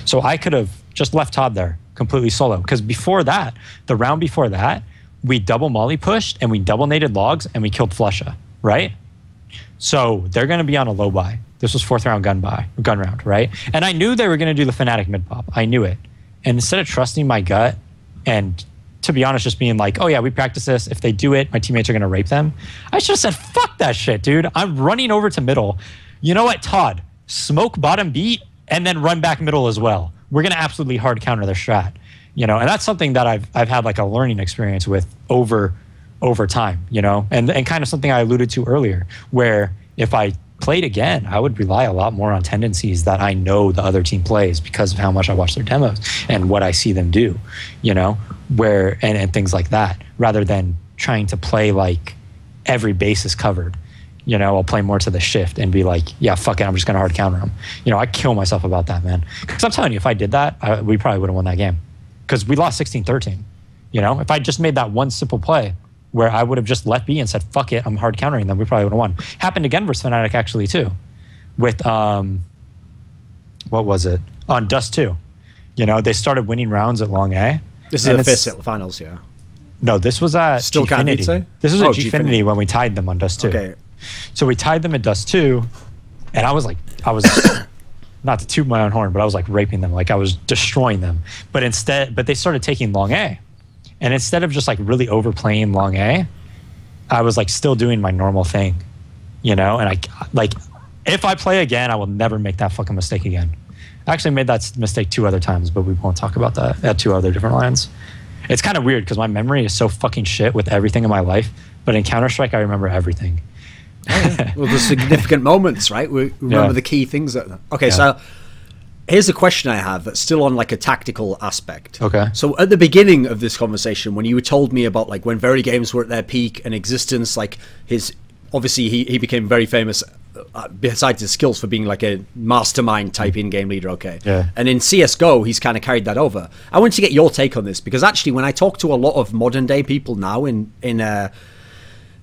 So I could have just left Todd there completely solo. Because before that, the round before that, we double molly pushed and we double naded logs and we killed Flusha, right? So they're going to be on a low buy. This was 4th round gun round, right? And I knew they were going to do the Fnatic mid pop. I knew it. And instead of trusting my gut and, to be honest, just being like, oh yeah, we practice this. If they do it, my teammates are going to rape them. I should have said, fuck that shit, dude. I'm running over to middle. You know what, Todd? Smoke bottom beat and then run back middle as well. We're going to absolutely hard counter their strat. You know, and that's something that I've had like a learning experience with over time, you know, and kind of something I alluded to earlier, where if I played again, I would rely a lot more on tendencies that I know the other team plays because of how much I watch their demos and what I see them do, you know, and things like that, rather than trying to play like every base is covered. You know, I'll play more to the shift and be like, yeah, fuck it, I'm just going to hard counter them. You know, I kill myself about that, man. Because I'm telling you, if I did that, we probably would have won that game. Because we lost 16-13. You know, if I just made that one simple play where I would have just left B and said, fuck it, I'm hard countering them, we probably would have won. Happened again versus Fnatic actually too. With, what was it? On Dust 2. You know, they started winning rounds at Long A. This is the FACEIT finals, yeah. No, this was at Still Gfinity. This was at Gfinity when we tied them on Dust 2. Okay. So we tied them at Dust 2, and I was not to toot my own horn, but I was like raping them, like I was destroying them. But they started taking Long A. And instead of just like really overplaying Long A, I was like still doing my normal thing, you know? And if I play again, I will never make that fucking mistake again. I actually made that mistake 2 other times, but we won't talk about that at 2 other different lines. It's kind of weird because my memory is so fucking shit with everything in my life, but in Counter-Strike, I remember everything. Well, the significant moments, right? We remember the key things. So here's a question I have that's still on like a tactical aspect. Okay. So at the beginning of this conversation, when you told me about like when Very Games were at their peak and existence, like obviously he became very famous besides his skills for being like a mastermind type in-game leader. Okay. Yeah. And in CSGO, he's kind of carried that over. I want to get your take on this because actually when I talk to a lot of modern day people now in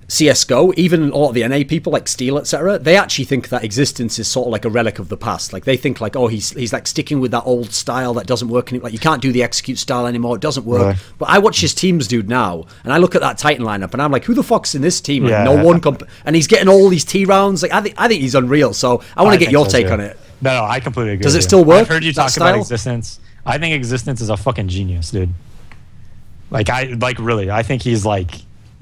CSGO, even a lot of the NA people like Steel, etc., they actually think that existence is sort of like a relic of the past. Like they think like, oh, he's like sticking with that old style that doesn't work. Like you can't do the execute style anymore. It doesn't work. Right. But I watch his teams dude now, and I look at that Titan lineup, and I'm like, who the fuck's in this team? Like, no one and he's getting all these T rounds. Like I think he's unreal. So I want to get your take on it. No, I completely agree. Does it still work? I've heard you talk about existence. I think existence is a fucking genius, dude. Like really, I think he's like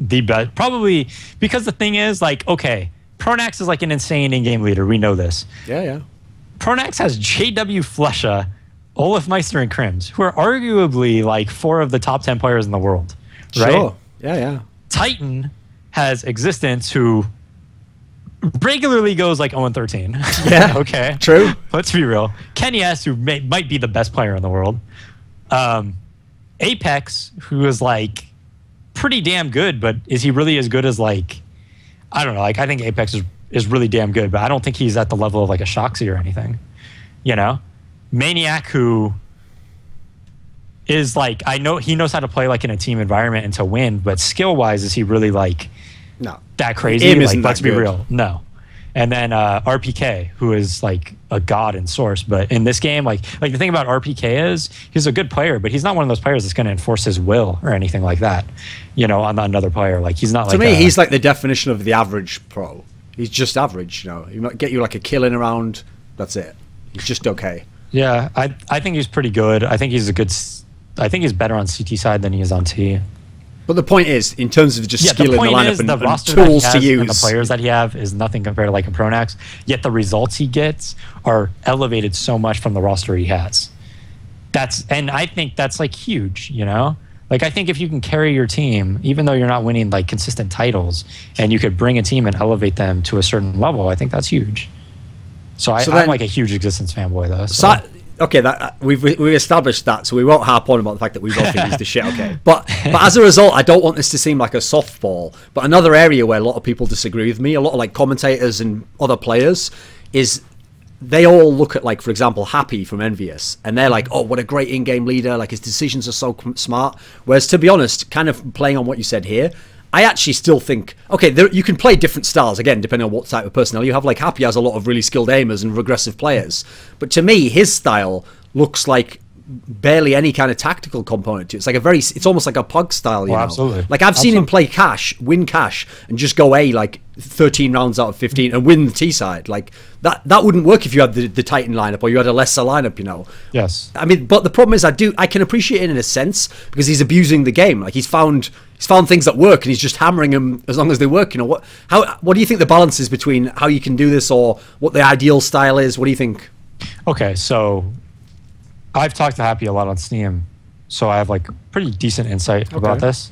the best, probably, because the thing is, like, okay, Pronax is like an insane in-game leader. We know this. Yeah. Pronax has JW Flesha, Olaf Meister, and Crims, who are arguably like 4 of the top 10 players in the world. Right? Sure. Yeah. Titan has existence, who regularly goes like 0-13. Yeah. Okay. True. Let's be real. Kenny S, who might be the best player in the world. Apex, who is like pretty damn good, but is he really as good as like, I don't know, like I think Apex is really damn good, but I don't think he's at the level of like a Shoxy or anything, you know? Maniac, who is like, I know he knows how to play like in a team environment and to win, but skill wise, is he really like that crazy? Like, let's be real. No. And then RPK, who is like a god in Source, but in this game, like the thing about RPK is he's a good player, but he's not one of those players that's going to enforce his will or anything like that, you know, on another player. Like he's not. To me, he's like the definition of the average pro. He's just average, you know. He might get you like a kill in a round. That's it. He's just okay. Yeah, I think he's pretty good. I think he's I think he's better on CT side than he is on T. But the point is, in terms of just skill in the lineup and tools to use, and the players that he have is nothing compared to like a Pronax. Yet the results he gets are elevated so much from the roster he has. And I think that's like huge, you know. Like I think if you can carry your team, even though you're not winning like consistent titles, and you could bring a team and elevate them to a certain level, I think that's huge. So I'm like a huge existence fanboy though. So. Okay, we've established that, so we won't harp on about the fact that we both think he's the shit. Okay, but as a result, I don't want this to seem like a softball. But another area where a lot of people disagree with me, a lot of like commentators and other players, is they all look at, like, for example, Happy from Envious, and they're like, oh, what a great in-game leader, like his decisions are so smart. Whereas, to be honest, kind of playing on what you said here, I actually still think, okay, you can play different styles, again, depending on what type of personnel you have. Like, Happy has a lot of really skilled aimers and regressive players. But to me, his style looks like barely any kind of tactical component to it. It's like it's almost like a pug style, you know? Absolutely. Like, I've seen him play win cash, and just go A, like, 13 rounds out of 15 and win the T side. Like, that wouldn't work if you had the Titan lineup or you had a lesser lineup, you know? Yes. I mean, but the problem is I can appreciate it in a sense because he's abusing the game. Like, he's found things that work and he's just hammering them as long as they work, you know? What do you think the balance is between how you can do this or what the ideal style is? What do you think? Okay, so I've talked to Happy a lot on Steam, so I have like pretty decent insight about this.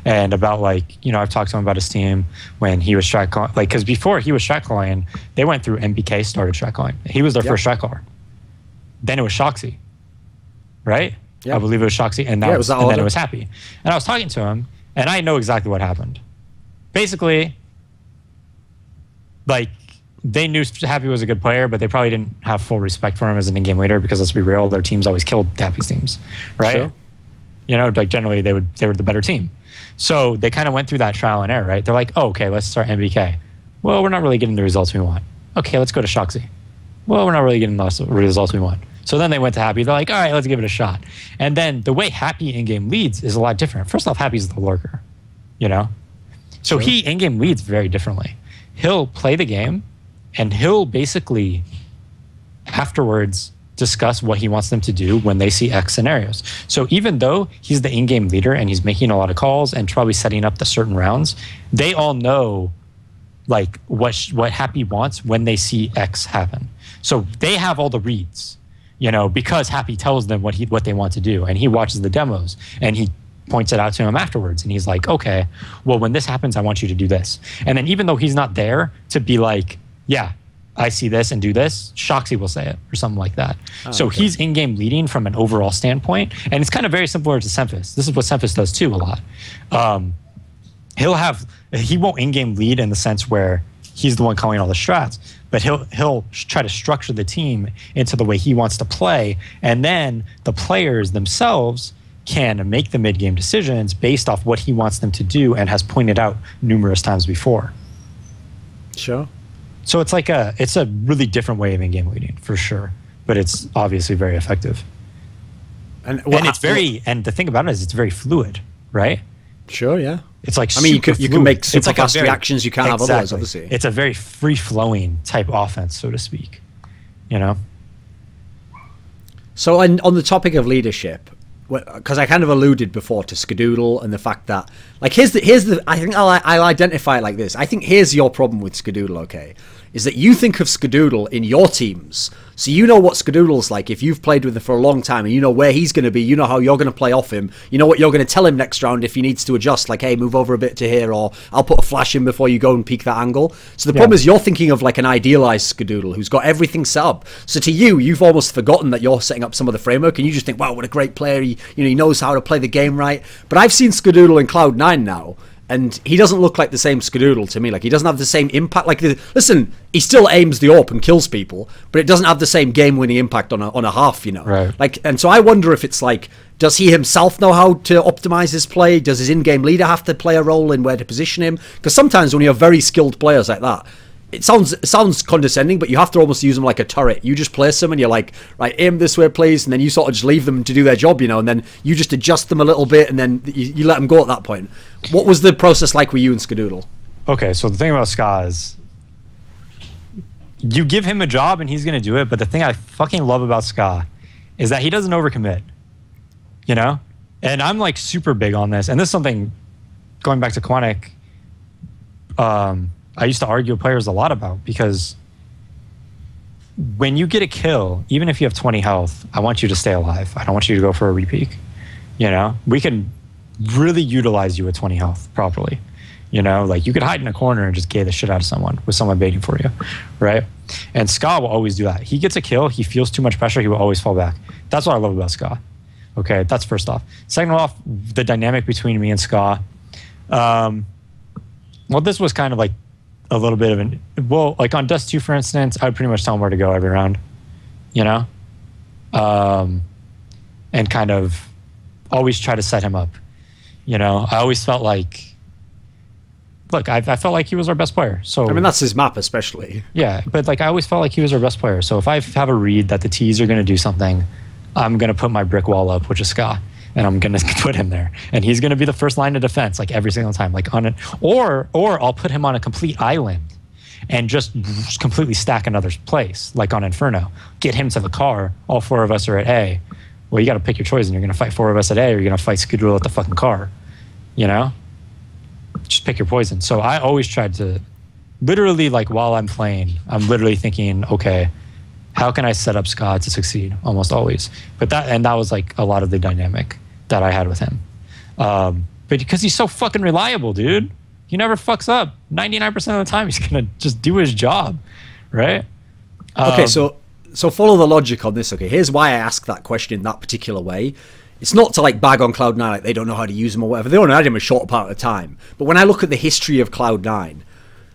And about, like, you know, I've talked to him about his team when he was strat calling, like, because before he was strat calling, they went through MBK started strat calling. He was their first strat caller. Then it was Shoxy, right? I believe it was Shoxy, and then it was Happy. And I was talking to him, and I know exactly what happened. Basically, like, they knew Happy was a good player, but they probably didn't have full respect for him as an in-game leader because, let's be real, their teams always killed Happy's teams, right? Sure. You know, like, generally they were the better team. So they kind of went through that trial and error, right? They're like, oh, okay, let's start MBK. Well, we're not really getting the results we want. Okay, let's go to Shoxy. Well, we're not really getting the results we want. So then they went to Happy. They're like, all right, let's give it a shot. And then the way Happy in-game leads is a lot different. First off, Happy's the lurker, you know? So he in-game leads very differently. He'll play the game, and he'll basically afterwards discuss what he wants them to do when they see X scenarios. So even though he's the in-game leader and he's making a lot of calls and probably setting up the certain rounds, they all know, like, what Happy wants when they see X happen. So they have all the reads, you know, because Happy tells them what they want to do, and he watches the demos, and he points it out to him afterwards. And he's like, okay, well, when this happens, I want you to do this. And then even though he's not there to be like, yeah, I see this and do this, Shoxy will say it or something like that. So he's in-game leading from an overall standpoint. And it's kind of very similar to Semphis. This is what Semphis does too a lot. He won't in-game lead in the sense where he's the one calling all the strats, but he'll try to structure the team into the way he wants to play. And then the players themselves can make the mid-game decisions based off what he wants them to do and has pointed out numerous times before. Sure. So it's like it's a really different way of in-game leading for sure, but it's obviously very effective. And the thing about it is it's very fluid, right? Sure, yeah. It's like, I mean, you can make super like fast reactions you can't have otherwise, obviously. It's a very free-flowing type offense, so to speak. You know. So on the topic of leadership, because I kind of alluded before to Skadoodle and the fact that, like, here's the I think I'll identify it like this. I think here's your problem with Skadoodle, okay, is that you think of Skadoodle in your teams. So you know what Skadoodle's like if you've played with him for a long time, and you know where he's going to be, you know how you're going to play off him, you know what you're going to tell him next round if he needs to adjust, like, hey, move over a bit to here, or I'll put a flash in before you go and peek that angle. So the problem is you're thinking of like an idealized Skadoodle who's got everything set up. So to you, you've almost forgotten that you're setting up some of the framework, and you just think, wow, what a great player, he knows how to play the game right. But I've seen Skadoodle in Cloud9 now, and he doesn't look like the same Skadoodle to me. Like, he doesn't have the same impact. Like, listen, he still aims the AWP and kills people, but it doesn't have the same game-winning impact on a half, you know. Right. Like, and so I wonder if it's like, does he himself know how to optimize his play? Does his in-game leader have to play a role in where to position him? Because sometimes when you have very skilled players like that, it sounds condescending, but you have to almost use them like a turret. You just place them and you're like, right, aim this way, please, and then you sort of just leave them to do their job, you know, and then you just adjust them a little bit, and then you let them go at that point. What was the process like with you and Skadoodle? Okay, so the thing about Ska is you give him a job and he's going to do it, but the thing I fucking love about Ska is that he doesn't overcommit, you know? And I'm like super big on this, and this is something, going back to Quantic, I used to argue with players a lot about, because when you get a kill, even if you have 20 health, I want you to stay alive. I don't want you to go for a repeak. You know, we can really utilize you at 20 health properly. You know, like, you could hide in a corner and just gay the shit out of someone with someone baiting for you, right? And Ska will always do that. He gets a kill, he feels too much pressure, he will always fall back. That's what I love about Ska. Okay, that's first off. Second off, the dynamic between me and Ska. Well, this was kind of like a little bit of like on Dust 2, for instance, I would pretty much tell him where to go every round, you know? And kind of always try to set him up, you know? I always felt like, look, I felt like he was our best player. So I mean, that's his map especially. Yeah, but like, I always felt like he was our best player. So if I have a read that the T's are going to do something, I'm going to put my brick wall up, which is Ska, and I'm going to put him there. And he's going to be the first line of defense, like, every single time. Like, on it, or I'll put him on a complete island and just completely stack another place, like on Inferno. Get him to the car. All 4 of us are at A. Well, you got to pick your choice, and you're going to fight 4 of us at A, or you're going to fight Skadoodle at the fucking car. You know? Just pick your poison. So I always tried to, literally, like, while I'm playing, I'm literally thinking, okay, how can I set up Ska to succeed? Almost always. But that was like a lot of the dynamic that I had with him. But because he's so fucking reliable, dude. He never fucks up. 99% of the time, he's going to just do his job, right? Okay, so follow the logic on this, okay? Here's why I ask that question in that particular way. It's not to, like, bag on Cloud9, like they don't know how to use him or whatever. They only had him a short part of the time. But when I look at the history of Cloud9,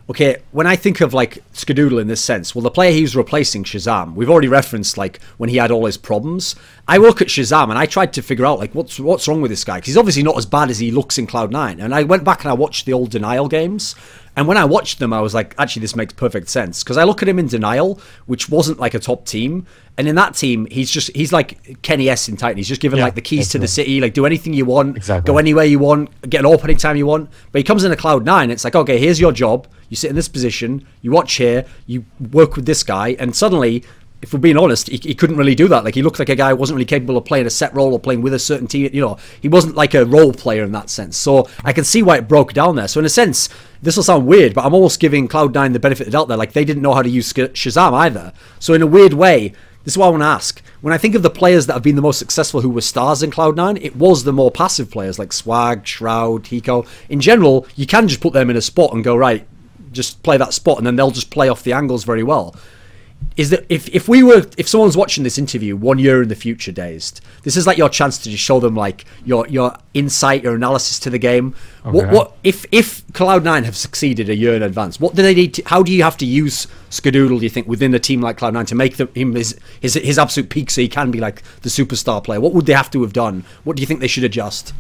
okay, when I think of, like, Skadoodle in this sense, well, the player he was replacing, Shahzam, we've already referenced, like, when he had all his problems. I look at Shahzam and I tried to figure out, like, what's wrong with this guy? Because he's obviously not as bad as he looks in Cloud9. And I went back and I watched the old Denial games. And when I watched them, I was like, actually, this makes perfect sense. Because I look at him in Denial, which wasn't, like, a top team. And in that team, he's like Kenny S in Titan. He's just given, like, the keys to the city. Like, do anything you want. Exactly. Go anywhere you want. Get an AWP anytime you want. But he comes in a Cloud9. It's like, okay, here's your job. You sit in this position. You watch here. You work with this guy. And suddenly, if we're being honest, he couldn't really do that. Like, he looked like a guy who wasn't really capable of playing a set role or playing with a certain team. You know, he wasn't like a role player in that sense. So I can see why it broke down there. So in a sense, this will sound weird, but I'm almost giving Cloud9 the benefit of the doubt there. Like, they didn't know how to use Shahzam either. So in a weird way, this is what I want to ask. When I think of the players that have been the most successful who were stars in Cloud9, it was the more passive players like Swag, Shroud, Hiko. In general, you can just put them in a spot and go, right, just play that spot, and then they'll just play off the angles very well. Is that if someone's watching this interview 1 year in the future, DaZeD, this is like your chance to just show them like your insight, your analysis to the game. Okay. What if Cloud9 have succeeded a year in advance? What do they need to, how do you have to use Skadoodle, do you think, within a team like Cloud9 to make him his absolute peak so he can be like the superstar player? What would they have to have done? What do you think they should adjust?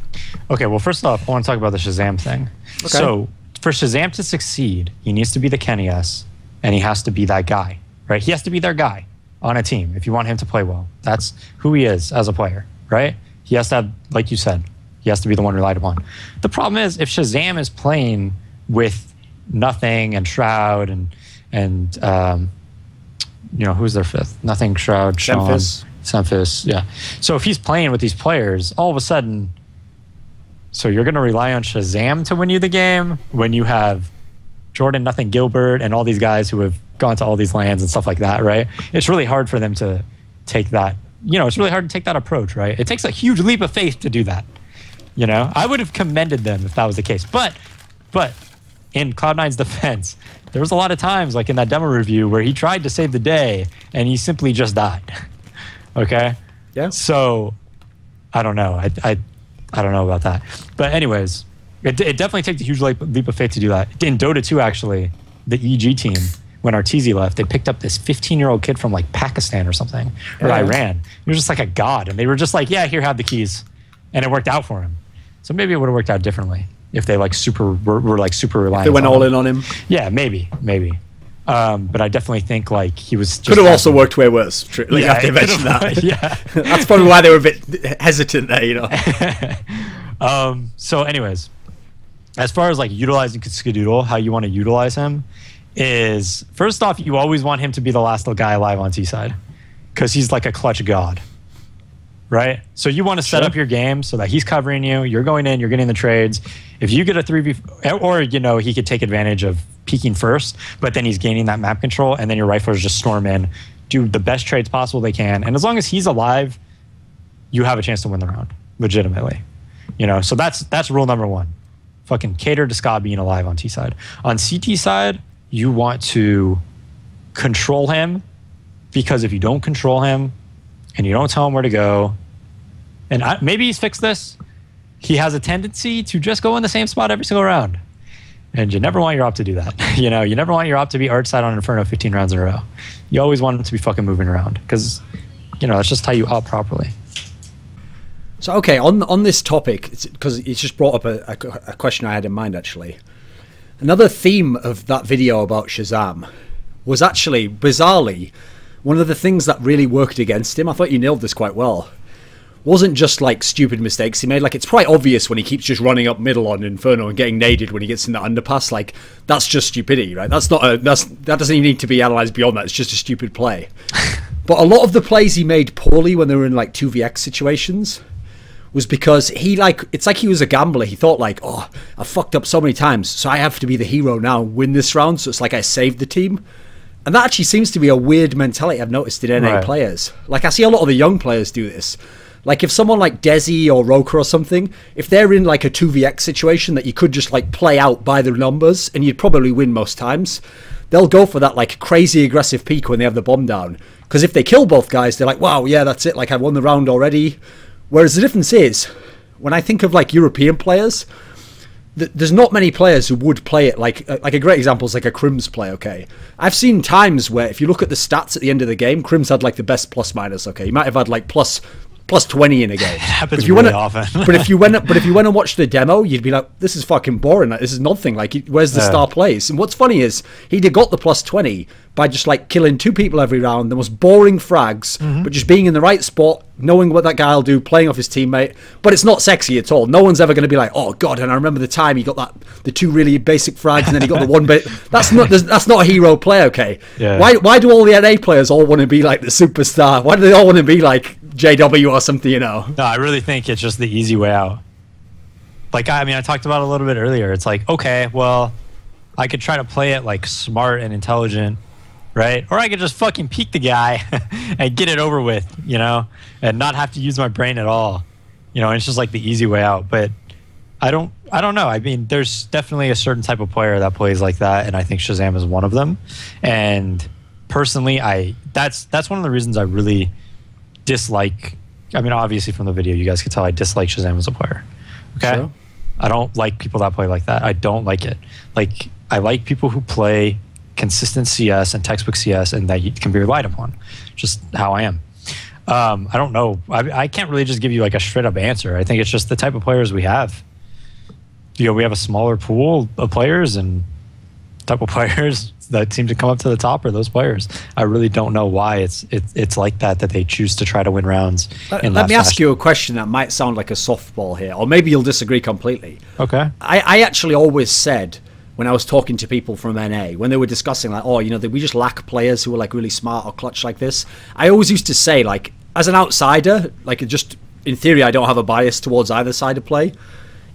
Okay, well, first off, I want to talk about the Shahzam thing. Okay. So for Shahzam to succeed, he needs to be the Kenny S, and he has to be that guy. Right, he has to be their guy on a team if you want him to play well. That's who he is as a player, right? He has to have, like you said, he has to be the one relied upon. The problem is if Shahzam is playing with Nothing and Shroud and you know, who's their fifth? Nothing, Shroud, Sean, Semphis, yeah. So if he's playing with these players, all of a sudden, so you're going to rely on Shahzam to win you the game when you have Jordan, Nothing, Gilbert, and all these guys who have gone to all these lands and stuff like that, right? It's really hard for them to take that, you know, it's really hard to take that approach, right? It takes a huge leap of faith to do that, you know? I would have commended them if that was the case. But in Cloud9's defense, there was a lot of times, like in that demo review, where he tried to save the day and he simply just died, okay? Yeah. So, I don't know. I don't know about that. But anyways, it definitely takes a huge leap of faith to do that. In Dota 2, actually, the EG team, when Arteezy left, they picked up this 15-year-old kid from like Pakistan or something, or Iran. He was just like a god, and they were just like, yeah, here, have the keys, and it worked out for him. So maybe it would have worked out differently if they like were like super reliant. They went all in on him. Yeah, maybe. But I definitely think like he was. Could have also worked way worse. Like, yeah, after you mentioned that. Yeah, that's probably why they were a bit hesitant there, you know. So, anyways, as far as like utilizing Skadoodle, how you want to utilize him is, first off, you always want him to be the last guy alive on T side because he's like a clutch god, right? So you want to set up your game so that he's covering you, you're going in, you're getting the trades. If you get a 3v, or you know, he could take advantage of peeking first, but then he's gaining that map control, and then your riflers just storm in, do the best trades possible they can, and as long as he's alive, you have a chance to win the round, legitimately. You know, so that's rule number one. Fucking cater to Scott being alive on T side. On CT side, you want to control him, because if you don't control him and you don't tell him where to go, and maybe he's fixed this, he has a tendency to just go in the same spot every single round. And you never want your op to do that. You know, you never want your op to be arch side on Inferno 15 rounds in a row. You always want him to be fucking moving around, because, you know, that's just how you op properly. So, okay, on this topic, because it's just brought up a question I had in mind, actually. Another theme of that video about Shahzam was actually, bizarrely, one of the things that really worked against him. I thought you nailed this quite well. Wasn't just like stupid mistakes he made. Like, it's quite obvious when he keeps just running up middle on Inferno and getting naded when he gets in that underpass. Like, that's just stupidity, right? That doesn't even need to be analysed beyond that. It's just a stupid play. But a lot of the plays he made poorly when they were in like 2vx situations was because it's like he was a gambler. He thought like, oh, I fucked up so many times, so I have to be the hero now and win this round, so it's like I saved the team. And that actually seems to be a weird mentality I've noticed in NA players. Like, I see a lot of the young players do this. Like, if someone like DaZeD or Roker or something, if they're in like a 2vx situation that you could just like play out by the numbers and you'd probably win most times, they'll go for that like crazy aggressive peak when they have the bomb down. Because if they kill both guys, they're like, wow, yeah, that's it, like I won the round already. Whereas the difference is, when I think of like European players, there's not many players who would play it like a great example is like a Crims play, okay? I've seen times where if you look at the stats at the end of the game, Crims had like the best plus minus, okay? He might have had like plus 20 in a game. It happens really often. but if you went and watched the demo, you'd be like, this is fucking boring. Like, this is nothing. Like, where's the star plays? And what's funny is he'd have got the plus 20 by just like killing 2 people every round, the most boring frags, but just being in the right spot, knowing what that guy will do, playing off his teammate. But it's not sexy at all. No one's ever going to be like, oh god, and I remember the time he got the 2 really basic frags and then he got the 1 bit. That's not a hero play, okay? Yeah. Why do all the NA players all want to be like the superstar? Why do they all want to be like JW or something, you know? No, I really think it's just the easy way out. Like, I mean, I talked about it a little bit earlier. It's like, okay, well, I could try to play it like smart and intelligent, right? Or I could just fucking peek the guy and get it over with, you know, and not have to use my brain at all, you know. And it's just like the easy way out. But I don't know. I mean, there's definitely a certain type of player that plays like that, and I think Shahzam is one of them. And personally, that's one of the reasons I really dislike. I mean, obviously from the video, you guys can tell I dislike Shahzam as a player. Okay, sure. I don't like people that play like that. I don't like it. Like, I like people who play consistent CS and textbook CS, and that can be relied upon. Just how I am. I don't know. I can't really just give you like a straight up answer. I think it's just the type of players we have. You know, we have a smaller pool of players, and type of players that seem to come up to the top are those players. I really don't know why it's like that they choose to try to win rounds. Let me ask you a question that might sound like a softball here, or maybe you'll disagree completely. Okay. I actually always said, when I was talking to people from NA, when they were discussing like, oh, you know, we just lack players who are like really smart or clutch like this, I always used to say, like, as an outsider, like, just in theory, I don't have a bias towards either side of play.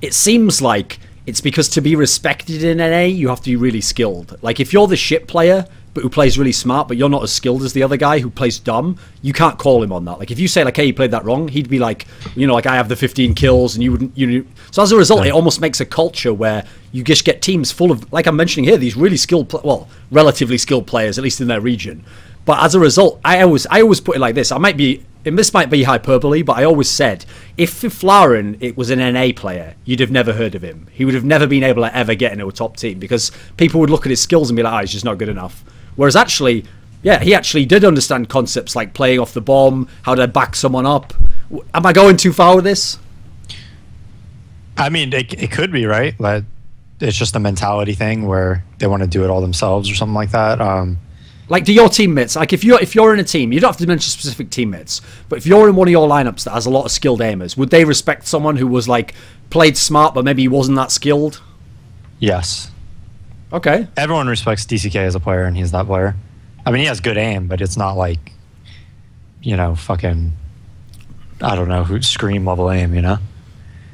It seems like it's because to be respected in NA, you have to be really skilled. Like, if you're the shit player, but who plays really smart, but you're not as skilled as the other guy who plays dumb, you can't call him on that. Like, if you say, like, hey, you played that wrong, he'd be like, you know, like, I have the 15 kills, and you wouldn't, you. So as a result, it almost makes a culture where you just get teams full of, like I'm mentioning here, these really skilled, well, relatively skilled players, at least in their region. But as a result, I always put it like this. And this might be hyperbole, but I always said, if Flaren it was an NA player, you'd have never heard of him. He would have never been able to ever get into a top team, because people would look at his skills and be like, oh, he's just not good enough. Whereas actually, yeah, he actually did understand concepts like playing off the bomb, how to back someone up. Am I going too far with this? I mean, it could be, right? Like, it's just a mentality thing where they want to do it all themselves or something like that. Like, do your teammates, like if you're in a team, you don't have to mention specific teammates, but if you're in one of your lineups that has a lot of skilled aimers, would they respect someone who was like played smart but maybe he wasn't that skilled? Yes. Okay. Everyone respects DCK as a player, and he's that player. I mean, he has good aim, but it's not like, you know, fucking, I don't know, Scream level aim, you know?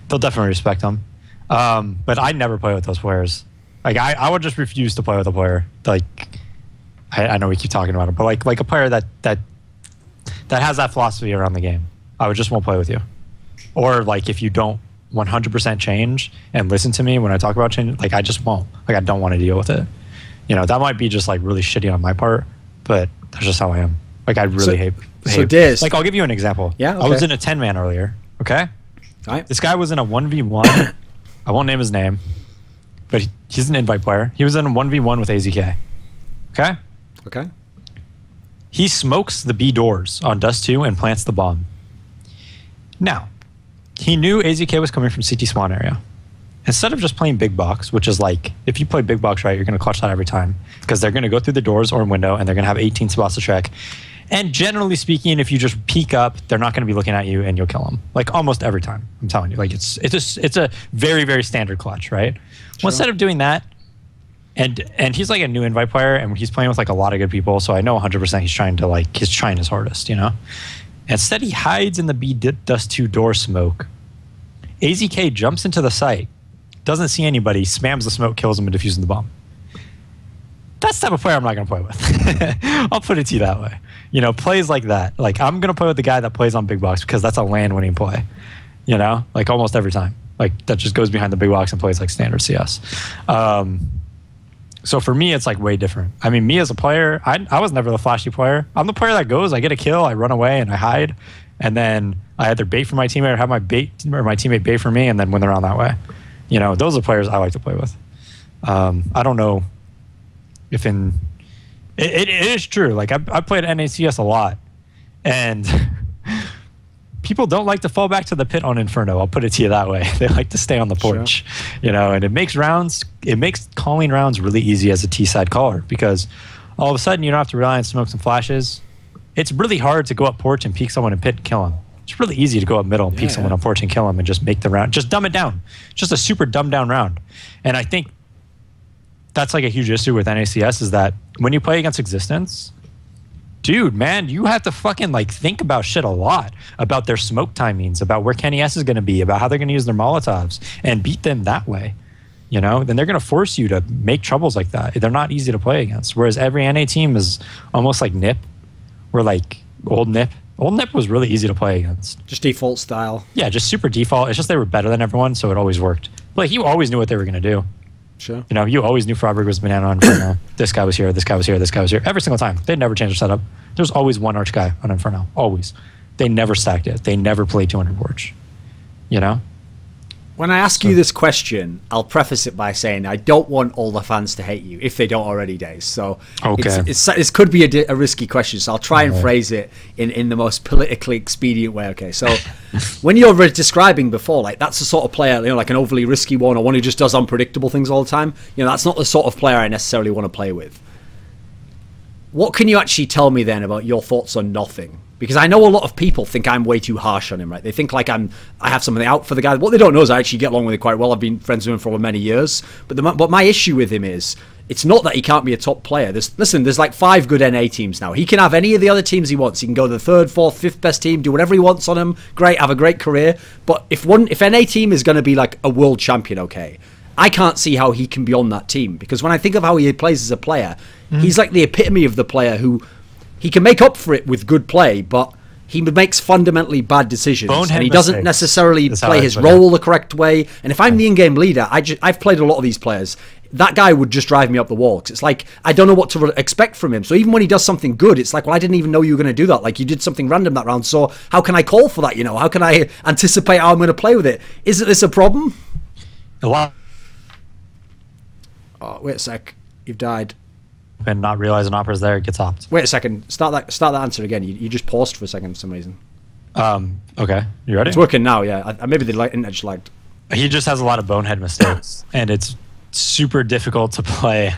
They'll definitely respect him. But I never play with those players. Like, I would just refuse to play with a player. Like, I know we keep talking about it, but like a player that has that philosophy around the game, I would just won't play with you. Or like, if you don't 100% change and listen to me when I talk about change, like, I just won't. Like, I don't want to deal with it. You know, that might be just like really shitty on my part, but that's just how I am. Like, I really hate. So DaZeD, like, I'll give you an example. Yeah. Okay. I was in a 10-man earlier. Okay. All right. This guy was in a 1v1. I won't name his name, but he's an invite player. He was in a 1v1 with AZK. Okay. Okay. He smokes the B doors on Dust 2 and plants the bomb. Now, he knew AZK was coming from CT spawn area. Instead of just playing big box, which is like, if you play big box right, you're going to clutch that every time, because they're going to go through the doors or window, and they're going to have 18 spots to check. And generally speaking, if you just peek up, they're not going to be looking at you, and you'll kill them. Like, almost every time, I'm telling you. Like, it's a very, very standard clutch, right? Sure. Well, instead of doing that, and he's like a new invite player, and he's playing with like a lot of good people, so I know 100% he's trying his hardest, you know? Instead, he hides in the B Dust 2 door smoke. AZK jumps into the site, doesn't see anybody, spams the smoke, kills him, and defuses the bomb. That's the type of player I'm not going to play with. I'll put it to you that way. You know, plays like that. Like, I'm going to play with the guy that plays on big box, because that's a LAN-winning play. You know? Like, almost every time. Like, that just goes behind the big box and plays like standard CS. So for me, it's like way different. I mean, me as a player, I was never the flashy player. I'm the player that goes, I get a kill, I run away, and I hide. And then I either bait for my teammate or have my teammate bait for me, and then win the round that way. You know, those are players I like to play with. I don't know if it is true. Like, I played NACS a lot, and people don't like to fall back to the pit on Inferno. I'll put it to you that way. They like to stay on the porch, you know, and it makes calling rounds really easy as a T-side caller, because all of a sudden you don't have to rely on smokes and flashes. It's really hard to go up porch and peek someone in pit and kill them. It's really easy to go up middle and peek someone on porch and kill them and just make the round, just dumb it down. Just a super dumbed down round. And I think that's like a huge issue with NACS, is that when you play against Existence, dude, man, you have to fucking like think about shit a lot, about their smoke timings, about where Kenny S is going to be, about how they're going to use their Molotovs, and beat them that way. you know, then they're going to force you to make troubles like that. They're not easy to play against. Whereas every NA team is almost like NIP, or like old NIP. Old NIP was really easy to play against. Just default style. Yeah, just super default. It's just they were better than everyone, so it always worked. But like, you always knew what they were going to do. Sure. You know, you always knew Freiburg was banana on Inferno. This guy was here, this guy was here, this guy was here. Every single time. They'd never change their setup. There's always one arch guy on Inferno. Always. They never stacked it. They never played 200 Borch. You know? When I ask you this question, I'll preface it by saying I don't want all the fans to hate you, if they don't already, Daze. So okay. It could be a risky question, so I'll try and phrase it in the most politically expedient way. Okay, so when you're describing before, like, that's the sort of player, you know, like an overly risky one, or one who just does unpredictable things all the time, you know, that's not the sort of player I necessarily want to play with. What can you actually tell me then about your thoughts on Nothing? Because I know a lot of people think I'm way too harsh on him, right? They think like I have something out for the guy. What they don't know is I actually get along with him quite well. I've been friends with him for many years. But my issue with him is, it's not that he can't be a top player. There's like 5 good NA teams now. He can have any of the other teams he wants. He can go to the 3rd, 4th, 5th best team, do whatever he wants on them. Great, have a great career. But if NA team is going to be like a world champion, okay, I can't see how he can be on that team. Because when I think of how he plays as a player, he's like the epitome of the player who... He can make up for it with good play, but he makes fundamentally bad decisions. And he doesn't necessarily play his role the correct way. And if I'm the in-game leader, I've played a lot of these players. That guy would just drive me up the wall. 'Cause it's like, I don't know what to expect from him. So even when he does something good, it's like, well, I didn't even know you were going to do that. Like, you did something random that round. So how can I call for that, you know? How can I anticipate how I'm going to play with it? Isn't this a problem? A lot. Oh, wait a sec. You've died. And not realizing Opera's there, gets hopped. Wait a second. Start that answer again. You just paused for a second for some reason. Okay. You ready? It's working now, yeah. Maybe the internet just lagged. He just has a lot of bonehead mistakes. And it's super difficult to play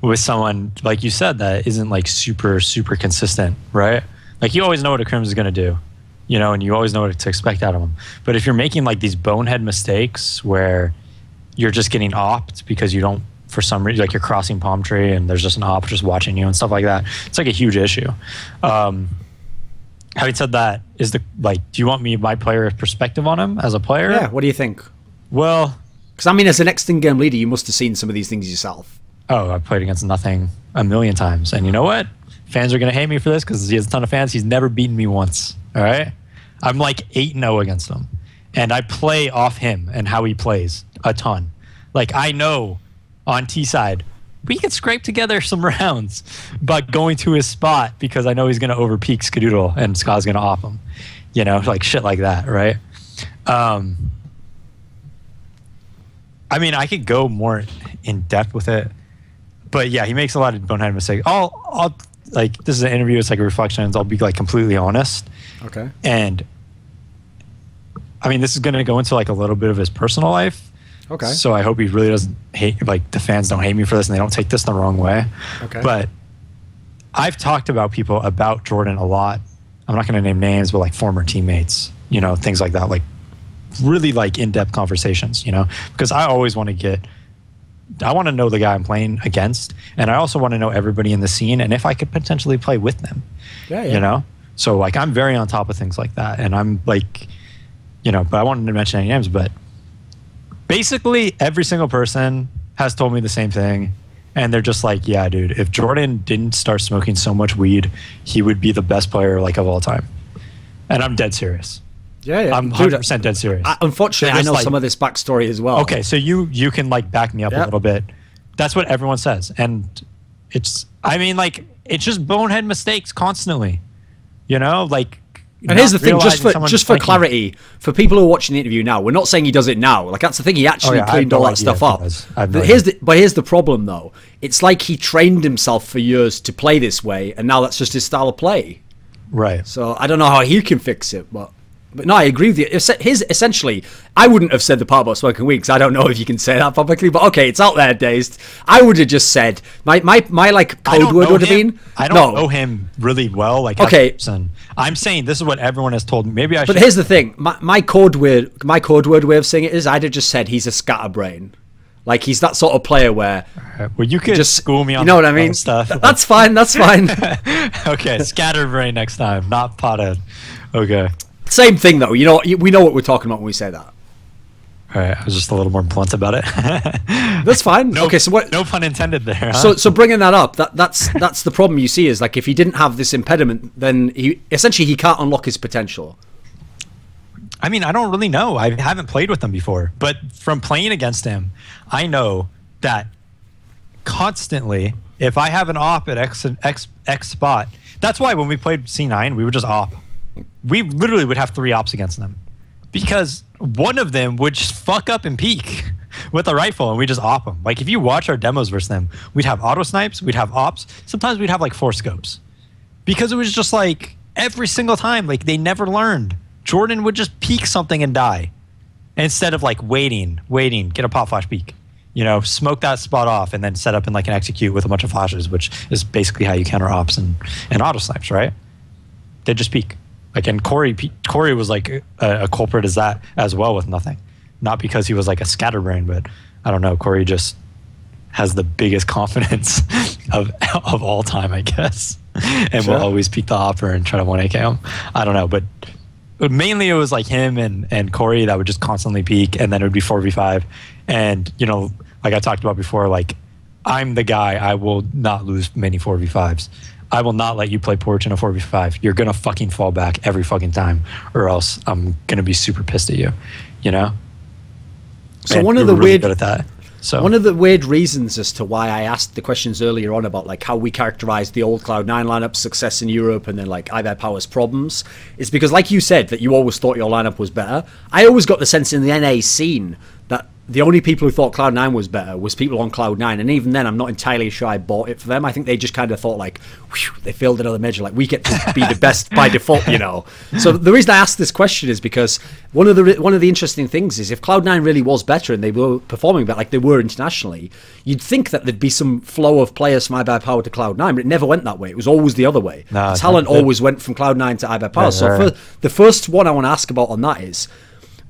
with someone, like you said, that isn't like super, super consistent, right? Like, you always know what a Crim's is going to do, you know, and you always know what to expect out of him. But if you're making like these bonehead mistakes where you're just getting opt because you don't, for some reason, like you're crossing palm tree and there's just an op just watching you and stuff like that, it's like a huge issue. Having said that, do you want my player perspective on him as a player? Yeah, what do you think? Well, because I mean, as an in-game leader, you must have seen some of these things yourself. Oh, I've played against Nothing a million times. And you know what? Fans are going to hate me for this because he has a ton of fans. He's never beaten me once. All right? I'm like 8-0 against him. And I play off him and how he plays a ton. Like, I know on T side, we could scrape together some rounds by going to his spot because I know he's going to overpeak Skadoodle and Ska's going to off him. You know, like shit like that, right? I mean, I could go more in depth with it, but yeah, he makes a lot of bonehead mistakes. I'll like, this is an interview, it's like a reflections. I'll be like completely honest. Okay. And I mean, this is going to go into like a little bit of his personal life. Okay. So I hope he really doesn't hate, like the fans don't hate me for this and they don't take this the wrong way. Okay. But I've talked about people about Jordan a lot. I'm not going to name names, but like former teammates, you know, things like that, like really like in-depth conversations, you know, because I always want to I want to know the guy I'm playing against. And I also want to know everybody in the scene and if I could potentially play with them, you know? So like, I'm very on top of things like that. And I'm like, you know, but I wanted to mention any names, but basically, every single person has told me the same thing. And they're just like, yeah, dude, if Jordan didn't start smoking so much weed, he would be the best player like of all time. And I'm dead serious. Yeah. I'm 100% dead serious. Unfortunately, I know some of this backstory as well. Okay, so you can like back me up a little bit. That's what everyone says. And I mean, like, it's just bonehead mistakes constantly. You know, like, and here's the thing, just for clarity, for people who are watching the interview now, we're not saying he does it now. Like, that's the thing, he actually cleaned all that stuff up. But here's the problem, though. It's like he trained himself for years to play this way, and now that's just his style of play. Right. So I don't know how he can fix it, but no, I agree with you. Essentially, I wouldn't have said the part about smoking weed because I don't know if you can say that publicly, but okay, it's out there, DaZeD. I would have just said, my like code word would have been... I don't know him really well, like, okay. I'm saying this is what everyone has told me. Maybe I should... But here's the thing, my code word way of saying it is, I'd have just said he's a scatterbrain. Like, he's that sort of player where... Well, you could just school me on, you know what I mean? Stuff. That's fine, that's fine. Okay, scatterbrain next time, not pothead. Okay. Same thing, though. You know, we know what we're talking about when we say that. All right, I was just a little more blunt about it. That's fine. No, okay, so what? No pun intended there. Huh? So bringing that up, that's the problem you see is like if he didn't have this impediment, then he can't unlock his potential. I mean, I don't really know. I haven't played with him before, but from playing against him, I know that constantly, if I have an op at X spot, that's why when we played C9, we would just op. We literally would have 3 ops against them because one of them would just fuck up and peek with a rifle and we just op them. Like if you watch our demos versus them, we'd have auto snipes, we'd have ops. Sometimes we'd have like 4 scopes because it was just like every single time, like they never learned. Jordan would just peek something and die instead of like waiting, get a pop flash peek. You know, smoke that spot off and then set up in like an execute with a bunch of flashes, which is basically how you counter ops and auto snipes, right? They just peek. Like, and Corey was like a culprit as that as well with nothing. Not because he was like a scatterbrain, but I don't know. Corey just has the biggest confidence of all time, I guess. And will always peek the hopper and try to 1AK him. I don't know, but mainly it was like him and Corey that would just constantly peek, and then it would be 4v5. And, you know, like I talked about before, like, I'm the guy. I will not lose many 4v5s. I will not let you play Porch in a 4v5. You're going to fucking fall back every fucking time, or else I'm going to be super pissed at you, you know? So and one of the really weird... good at that. So one of the weird reasons as to why I asked the questions earlier on about like how we characterized the old Cloud9 lineup success in Europe and then like iBUYPOWER's problems is because, like you said, that you always thought your lineup was better. I always got the sense in the NA scene that the only people who thought Cloud9 was better was people on Cloud9, and even then I'm not entirely sure I bought it for them. I think they just kind of thought like, whew, they failed another major, like we get to be the best by default, you know. So the reason I asked this question is because one of the interesting things is if Cloud9 really was better and they were performing better like they were internationally, you'd think that there'd be some flow of players from iBUYPOWER to Cloud9, but it never went that way. It was always the other way. No, talent always went from Cloud9 to iBUYPOWER. Yeah, so for the first one I want to ask about on that is,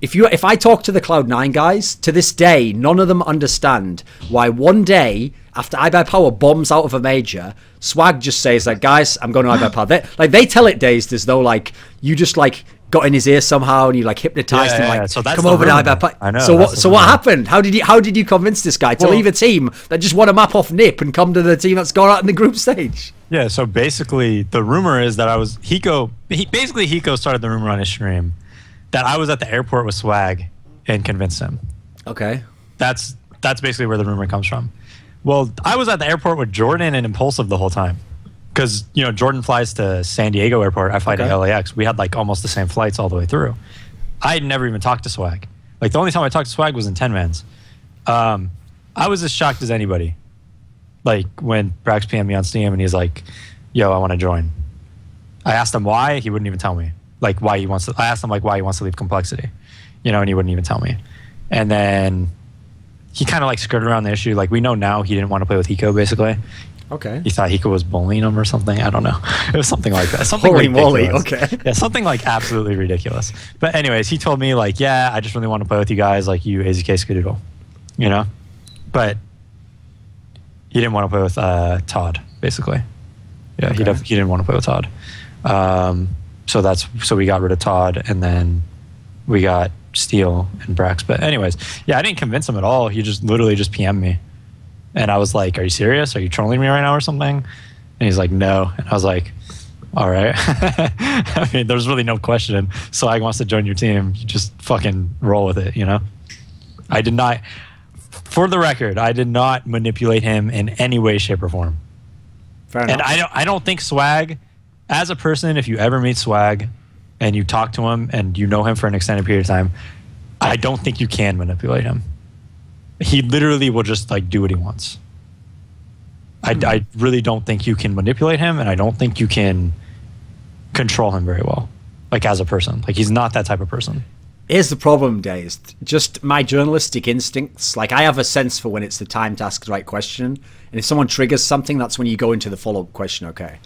if I talk to the Cloud9 guys, to this day, none of them understand why one day after iBUYPOWER bombs out of a major, Swag just says like, guys, I'm going to iBUYPOWER. They tell it DaZeD as though like you just like got in his ear somehow and you like hypnotized him like, so come over to iBUYPOWER. I know. So what happened? How did you convince this guy to leave a team that just won a map off NIP and come to the team that's gone out in the group stage? Yeah, so basically the rumor is that Hiko started the rumor on his stream that I was at the airport with Swag and convinced him. Okay. That's basically where the rumor comes from. Well, I was at the airport with Jordan and Impulsive the whole time. Because, you know, Jordan flies to San Diego airport, I fly to LAX. We had like almost the same flights all the way through. I had never even talked to Swag. Like the only time I talked to Swag was in 10-mans. I was as shocked as anybody. Like when Brax PM'd me on Steam and he's like, yo, I want to join. I asked him why, he wouldn't even tell me. Like why he wants to, I asked him like why he wants to leave Complexity, you know, and he wouldn't even tell me. And then he kind of like skirted around the issue. Like we know now he didn't want to play with Hiko basically. Okay. He thought Hiko was bullying him or something. I don't know. It was something like that. Something Holy ridiculous. moly, okay. Yeah, something like absolutely ridiculous. But anyways, he told me like, yeah, I just really want to play with you guys, like you, AZK, Skadoodle, you know? But he didn't want to play with Todd, basically. Yeah, he didn't want to play with Todd. So we got rid of Todd, and then we got Steel and Brax. But anyways, yeah, I didn't convince him at all. He just literally just PM'd me. And I was like, are you serious? Are you trolling me right now or something? And he's like, no. And I was like, all right. I mean, there's really no question. Swag wants to join your team. You just fucking roll with it, you know? I did not, for the record, I did not manipulate him in any way, shape, or form. Fair enough. And I don't think Swag, as a person, if you ever meet Swag and you talk to him and you know him for an extended period of time, I don't think you can manipulate him. He literally will just like do what he wants. I really don't think you can manipulate him, and I don't think you can control him very well, like as a person. Like he's not that type of person. Here's the problem, DaZeD. Just my journalistic instincts. Like I have a sense for when it's the time to ask the right question, and if someone triggers something, that's when you go into the follow-up question. Okay.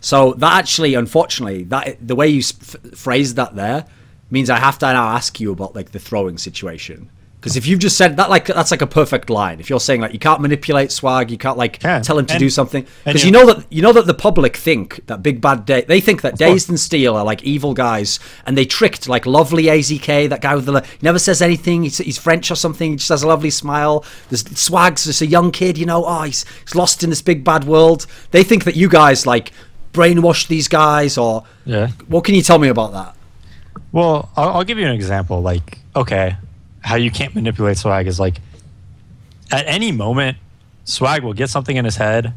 So that actually, unfortunately, the way you phrased that there means I have to now ask you about like the throwing situation. Because if you've just said that, like that's like a perfect line. If you're saying like you can't manipulate Swag, you can't like tell him to do something, because you know that the public think that Big Bad Day, they think that DaZeD and Steel are like evil guys, and they tricked like lovely AZK, that guy with the he never says anything. He's French or something. He just has a lovely smile. There's Swag's just a young kid, you know. Oh, he's lost in this big bad world. They think that you guys like brainwashed these guys, or what can you tell me about that? Well, I'll give you an example. Like, okay, how you can't manipulate Swag is like, at any moment, Swag will get something in his head,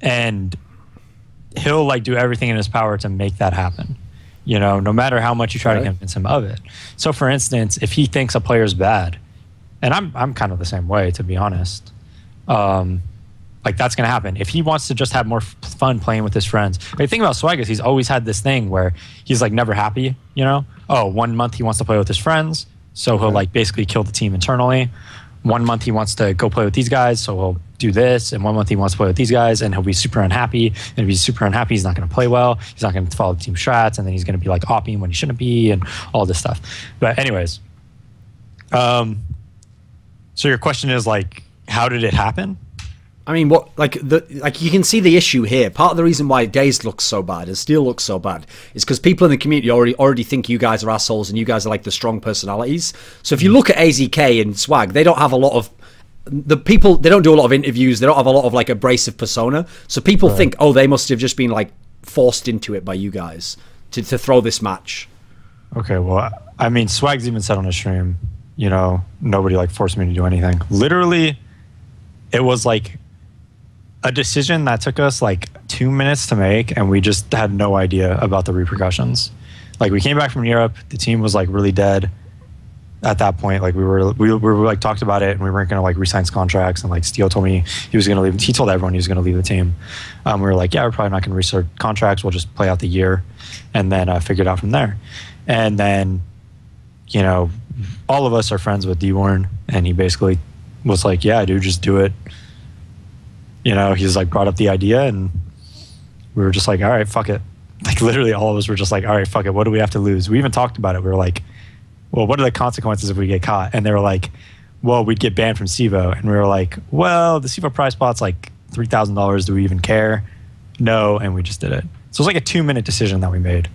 and he'll like do everything in his power to make that happen. You know, no matter how much you try to convince him of it. So, for instance, if he thinks a player's bad, and I'm kind of the same way, to be honest. Like, that's going to happen. If he wants to just have more fun playing with his friends. The thing about Swag is he's always had this thing where he's, like, never happy, you know? Oh, 1 month he wants to play with his friends, so he'll, like, basically kill the team internally. 1 month he wants to go play with these guys, so he'll do this. And 1 month he wants to play with these guys, and he'll be super unhappy. And if he's super unhappy, he's not going to play well. He's not going to follow the team strats, and then he's going to be, like, opping when he shouldn't be, and all this stuff. But anyways, so your question is, like, how did it happen? I mean, what like you can see the issue here. Part of the reason why DaZeD looks so bad and Steel looks so bad is because people in the community already think you guys are assholes and you guys are like the strong personalities. So if you look at AZK and Swag, they don't have a lot of the people. They don't do a lot of interviews. They don't have a lot of like abrasive persona. So people think, oh, they must have just been like forced into it by you guys to throw this match. Okay, well, I mean, Swag's even said on his stream, you know, nobody like forced me to do anything. Literally, it was like a decision that took us like 2 minutes to make, and we just had no idea about the repercussions. Like, we came back from Europe, the team was like really dead at that point. Like, we were like talked about it, and we weren't gonna like resign contracts, and like Steel told me he was gonna leave. He told everyone he was gonna leave the team. We were like, yeah, we're probably not gonna restart contracts, we'll just play out the year and then figure it out from there. And then, you know, all of us are friends with D-Warn, and he basically was like, yeah, dude, just do it. You know, he's like brought up the idea, and we were just like, all right, fuck it. Like, literally all of us were just like, all right, fuck it. What do we have to lose? We even talked about it. We were like, well, what are the consequences if we get caught? And they were like, well, we'd get banned from SIVO. And we were like, well, the SIVO prize spot's like $3,000. Do we even care? No. And we just did it. So it was like a 2-minute decision that we made.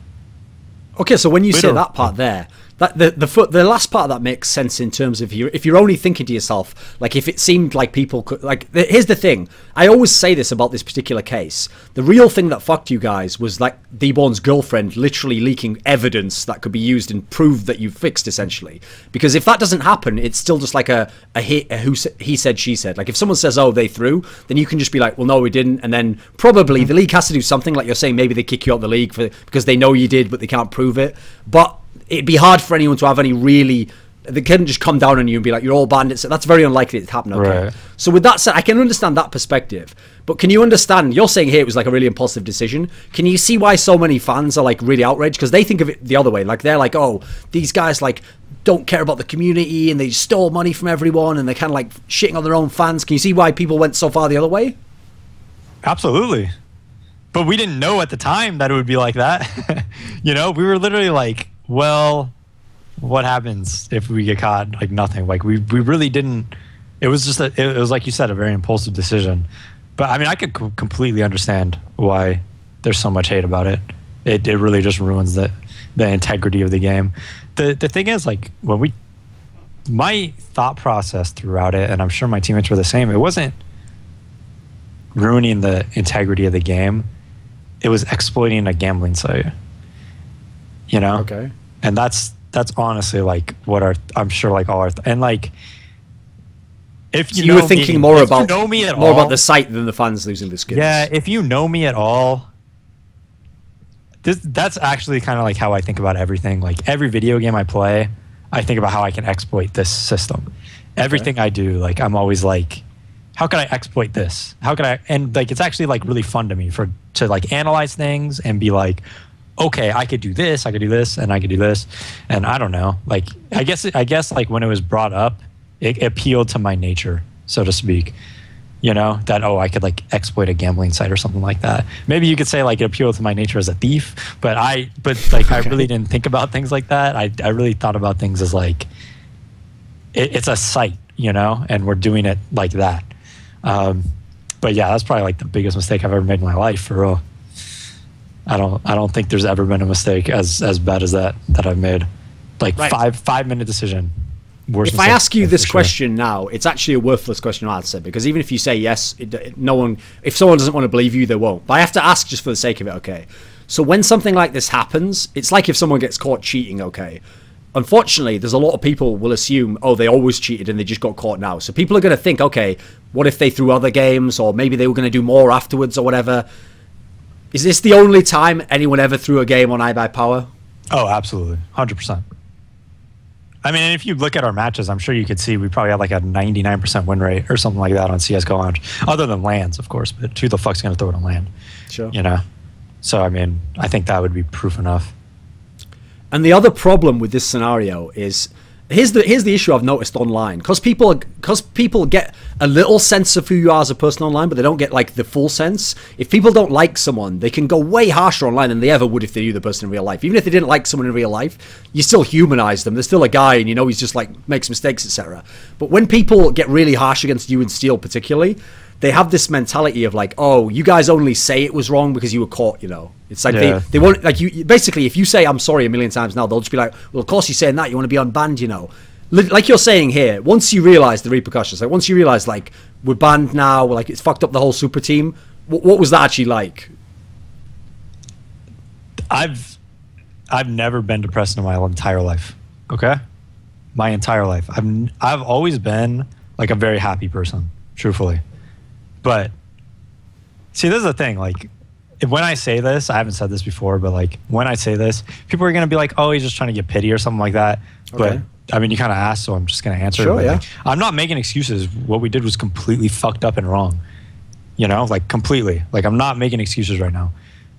Okay, so when you say that part there, that the last part of that makes sense in terms of if you're only thinking to yourself, like if it seemed like people could, like, here's the thing, I always say this about this particular case, the real thing that fucked you guys was like D-Born's girlfriend literally leaking evidence that could be used and proved that you fixed, essentially. Because if that doesn't happen, it's still just like a he said, she said. Like, if someone says, oh, they threw, then you can just be like, well, no, we didn't, and then probably the league has to do something, like you're saying, maybe they kick you out of the league because they know you did, but they can't prove it. But it'd be hard for anyone to have any really... They couldn't just come down on you and be like, you're all bandits. That's very unlikely to happen, okay? Right. So with that said, I can understand that perspective. But can you understand... You're saying here it was like a really impulsive decision. Can you see why so many fans are like really outraged? Because they think of it the other way. Like, they're like, oh, these guys like don't care about the community and they stole money from everyone and they're kind of like shitting on their own fans. Can you see why people went so far the other way? Absolutely. But we didn't know at the time that it would be like that. You know, we were literally like, well, what happens if we get caught? Like, nothing. Like, we really didn't. It was just it was like you said, a very impulsive decision. But I mean, I could completely understand why there's so much hate about it. It really just ruins the integrity of the game. The thing is, like, when my thought process throughout it, and I'm sure my teammates were the same, it wasn't ruining the integrity of the game. It was exploiting a gambling site. You know? Okay. And that's honestly like what I'm sure like all our and like if you, so you were thinking more about about the site than the fans losing the skins. Yeah, if you know me at all, that's actually kind of like how I think about everything. Like, every video game I play, I think about how I can exploit this system. Everything I do, like, I'm always like, how can I exploit this? How can I? And like, it's actually like really fun to me to like analyze things and be like, okay, I could do this, I could do this, and I could do this, and I don't know. Like, I guess like when it was brought up, it appealed to my nature, so to speak. You know, that, oh, I could like exploit a gambling site or something like that. Maybe you could say like it appealed to my nature as a thief, but like I really didn't think about things like that. I really thought about things as like, it's a site, you know, and we're doing it like that. But yeah, that's probably like the biggest mistake I've ever made in my life, for real. I don't think there's ever been a mistake as bad as that I've made. Like right. 5-minute decision. If I ask you this question now, it's actually a worthless question to answer, because even if you say yes, no one, if someone doesn't want to believe you, they won't. But I have to ask just for the sake of it, okay? So when something like this happens, it's like if someone gets caught cheating, okay? Unfortunately, there's a lot of people will assume, oh, they always cheated and they just got caught now. So people are going to think, okay, what if they threw other games, or maybe they were going to do more afterwards or whatever. Is this the only time anyone ever threw a game on iBUYPOWER? Oh, absolutely. 100%. I mean, if you look at our matches, I'm sure you could see we probably had like a 99% win rate or something like that on CSGO Lounge. Other than LANs, of course, but who the fuck's going to throw it on LAN? Sure. You know? So, I mean, I think that would be proof enough. And the other problem with this scenario is, here's the issue I've noticed online, because people get a little sense of who you are as a person online, but they don't get like the full sense. If people don't like someone, they can go way harsher online than they ever would if they knew the person in real life. Even if they didn't like someone in real life, you still humanize them. They're still a guy, and you know he's just like makes mistakes, etc. But when people get really harsh against you and Steel particularly, they have this mentality of like, oh, you guys only say it was wrong because you were caught, you know. It's like they want, like, you basically, if you say I'm sorry a million times now, they'll just be like, well, of course you're saying that, you want to be unbanned, you know. Like you're saying here, once you realize the repercussions, like once you realize like we're banned now, like it's fucked up the whole super team, what was that actually like? I've never been depressed in my entire life. Okay? My entire life. I've always been like a very happy person, truthfully. But see, this is the thing, like, when I say this, I haven't said this before, but like when I say this, people are going to be like, oh, he's just trying to get pity or something like that. Okay. But I mean, you kind of asked, so I'm just going to answer. Sure, yeah. Like, I'm not making excuses. What we did was completely fucked up and wrong, you know, like completely. Like, I'm not making excuses right now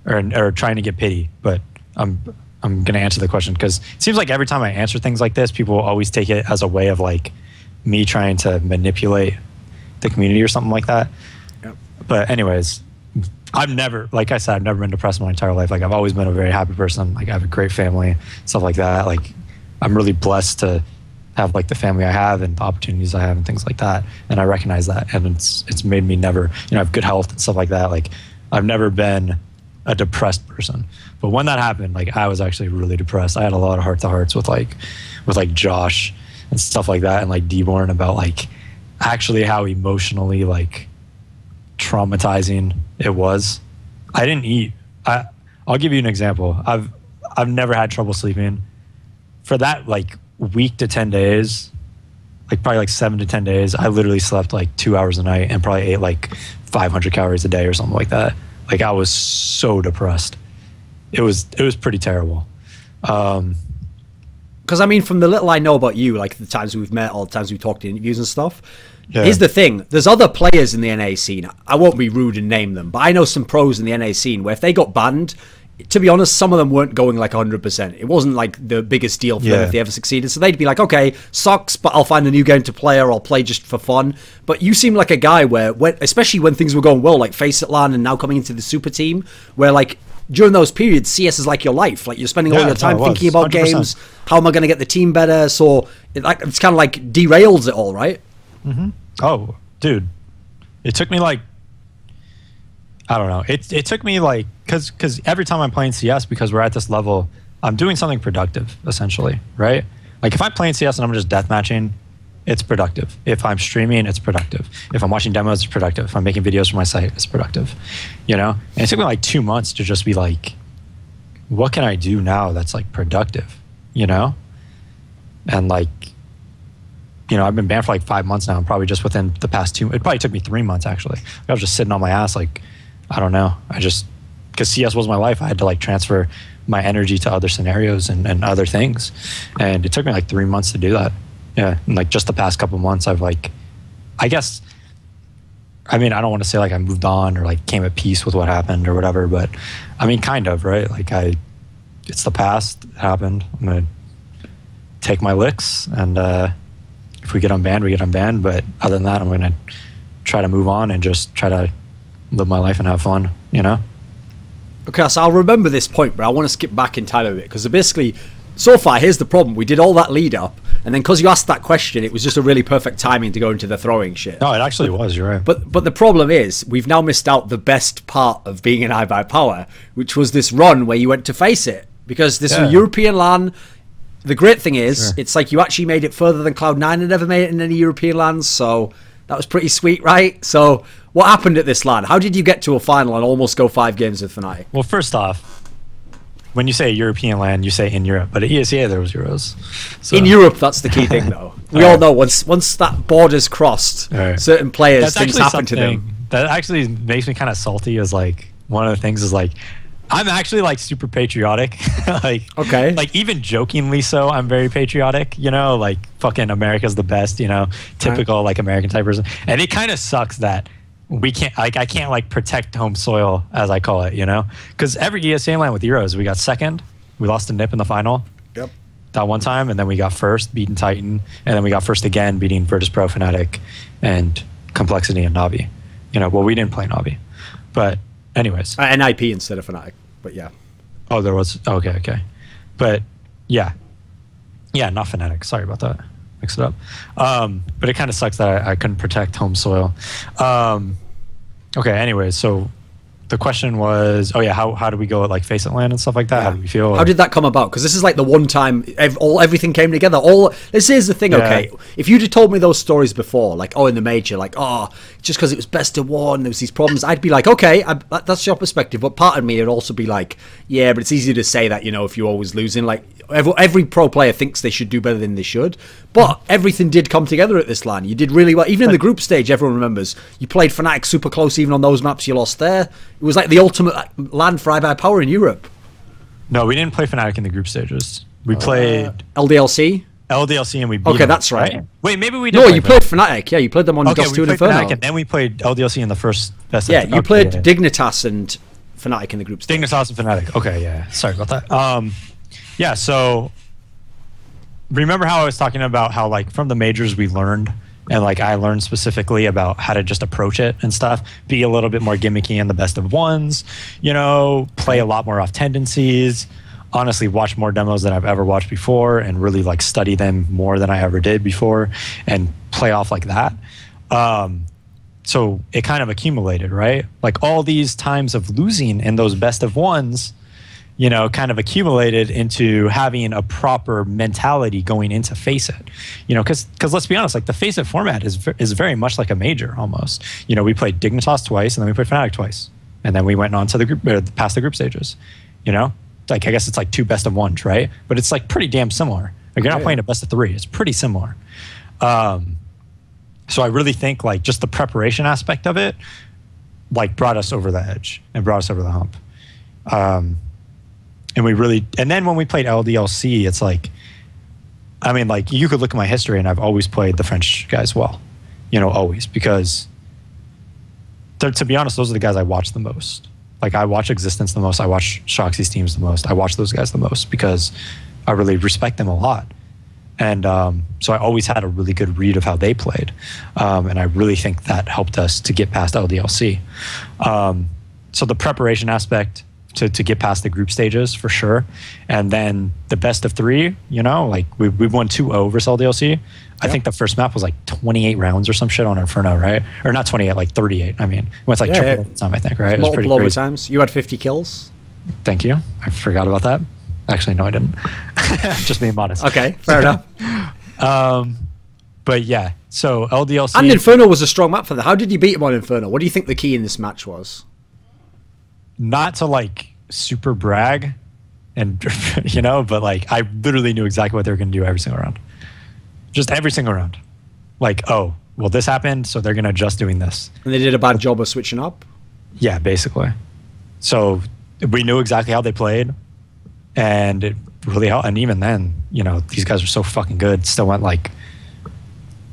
or trying to get pity, but I'm going to answer the question, because it seems like every time I answer things like this, people always take it as a way of like me trying to manipulate the community or something like that. Yep. But anyways, I've never, like I said, I've never been depressed my entire life. Like, I've always been a very happy person. Like, I have a great family, stuff like that. Like, I'm really blessed to have like the family I have and the opportunities I have and things like that. And I recognize that, and it's made me never, you know, have good health and stuff like that. Like, I've never been a depressed person. But when that happened, like, I was actually really depressed. I had a lot of heart-to-hearts with Josh and stuff like that, and like Deborn, about like actually how emotionally like traumatizing it was. I didn't eat. I'll give you an example. I've never had trouble sleeping. For that like week to 10 days, like probably like 7 to 10 days, I literally slept like 2 hours a night and probably ate like 500 calories a day or something like that. Like, I was so depressed. It was pretty terrible. Because I mean, from the little I know about you, like the times we've met, all the times we've talked in interviews and stuff, yeah. Here's the thing. There's other players in the NA scene. I won't be rude and name them, but I know some pros in the NA scene where if they got banned, to be honest, some of them weren't going like 100%. It wasn't like the biggest deal for them if they ever succeeded. So they'd be like, okay, sucks, but I'll find a new game to play, or I'll play just for fun. But you seem like a guy where, especially when things were going well, like FACEIT LAN and now coming into the super team, where like during those periods, CS is like your life. Like, you're spending all your time thinking about 100%. Games. How am I going to get the team better? So it's kind of like derails it all, right? Mm-hmm. Oh, dude, it took me like, I don't know. It took me like, because every time I'm playing CS, because we're at this level, I'm doing something productive, essentially, right? Like, if I'm playing CS and I'm just deathmatching, it's productive. If I'm streaming, it's productive. If I'm watching demos, it's productive. If I'm making videos for my site, it's productive. You know? And it took me like 2 months to just be like, what can I do now that's like productive? You know? And like, you know, I've been banned for like 5 months now, and probably just within the past 2, it probably took me 3 months actually. I was just sitting on my ass, like, I don't know. Because CS was my life, I had to like transfer my energy to other scenarios and other things. And it took me like 3 months to do that. Yeah, and like just the past couple months, I've like, I guess, I mean, I don't want to say like I moved on or like came at peace with what happened or whatever, but I mean, kind of, right? Like, it's the past, it happened. I'm going to take my licks, and if we get unbanned, we get unbanned. But other than that, I'm going to try to move on and just try to live my life and have fun, you know? Okay, so I'll remember this point, but I want to skip back in time a bit, because basically so far, here's the problem. We did all that lead up, and then because you asked that question, it was just a really perfect timing to go into the throwing shit. No, it actually was. You're right. But the problem is, we've now missed out the best part of being in iBUYPOWER, which was this run where you went to FACEIT. Because this was European LAN. The great thing is, it's like you actually made it further than Cloud9 had ever made it in any European LANs, so that was pretty sweet, right? So what happened at this LAN? How did you get to a final and almost go 5 games with Fnatic? Well, first off, when you say European LAN, you say in Europe, but at ESEA there was Euros. So. In Europe, that's the key thing, though. We all know once that border's crossed, certain players, things happen to them. That actually makes me kind of salty. Is like one of the things is like I'm actually like super patriotic. Like like even jokingly so, I'm very patriotic. You know, like fucking America's the best. You know, typical like American type person. And it kind of sucks that we can't like I can't like protect home soil, as I call it, you know, because every ESA LAN with Euros, we got second, we lost to Nip in the final that one time, and then we got first, beating Titan, and then we got first again, beating Virtus.pro, Fnatic, and Complexity and Navi. You know, well, we didn't play Navi, but anyways, NIP instead of Fnatic, but yeah. Oh, there was okay, but yeah, not Fnatic. Sorry about that. Mix it up. But it kind of sucks that I couldn't protect home soil. Okay, anyways, so the question was, how do we go at like FACEIT LAN and stuff like that? How do we feel? How did that come about? Because this is like the one time everything came together. This is the thing, okay? If you'd have told me those stories before, like, in the major, like, just because it was best of one, there was these problems, I'd be like, okay, that's your perspective. But part of me would also be like, yeah, but it's easy to say that, you know, if you're always losing. Like, every pro player thinks they should do better than they should. But everything did come together at this LAN. You did really well. Even in the group stage, everyone remembers, you played Fnatic super close even on those maps you lost there. It was like the ultimate LAN for iBUYPOWER in Europe. No, we didn't play Fnatic in the group stages. We played LDLC? LDLC and we beat them, that's right. Wait, maybe we did. No, you played Fnatic. Yeah, you played them on Dust2 and Inferno. Fnatic, and then we played LDLC in the first best. Yeah, you played Dignitas and Fnatic in the group stage. Dignitas and Fnatic. Okay, yeah. Sorry about that. Yeah, so remember how I was talking about how like from the majors we learned, and like I learned specifically about how to just approach it and stuff, be a little bit more gimmicky in the best of ones, you know, play a lot more off tendencies, honestly watch more demos than I've ever watched before and really like study them more than I ever did before and play off like that. So it kind of accumulated, right? Like all these times of losing in those best of ones, you know, kind of accumulated into having a proper mentality going into FACEIT. You know, because let's be honest, like the FACEIT format is very much like a major almost. You know, we played Dignitas twice, and then we played Fnatic twice, and then we went on to the group, past the group stages. You know, like I guess it's like 2 best of ones, right? But it's like pretty damn similar. Like you're not playing a best of 3. It's pretty similar. So I really think like just the preparation aspect of it, like brought us over the edge and brought us over the hump. And we really, and then when we played LDLC, it's like, I mean, like you could look at my history and I've always played the French guys well, you know, always, because to be honest, those are the guys I watch the most. Like I watch Existence the most. I watch Shoxy's teams the most. I watch those guys the most because I really respect them a lot. And so I always had a really good read of how they played. And I really think that helped us to get past LDLC. So the preparation aspect, to get past the group stages for sure, and then the best of 3, you know, like we won 2-0 versus LDLC. I think the first map was like 28 rounds or some shit on Inferno, right? Or not 28, like 38. I mean, it went like triple time, I think, right? It was pretty crazy. Overtimes. You had 50 kills. Thank you. I forgot about that. Actually, no, I didn't. Just being modest. Okay, fair enough. But yeah, so LDLC and Inferno was a strong map for that. How did you beat him on Inferno? What do you think the key in this match was? Not to like super brag and you know, but like I literally knew exactly what they were going to do every single round. Just every single round. Like, oh, well this happened, so they're going to adjust doing this. And they did a bad job of switching up? Yeah, basically. So we knew exactly how they played, and it really helped. And even then, you know, these guys were so fucking good, still went like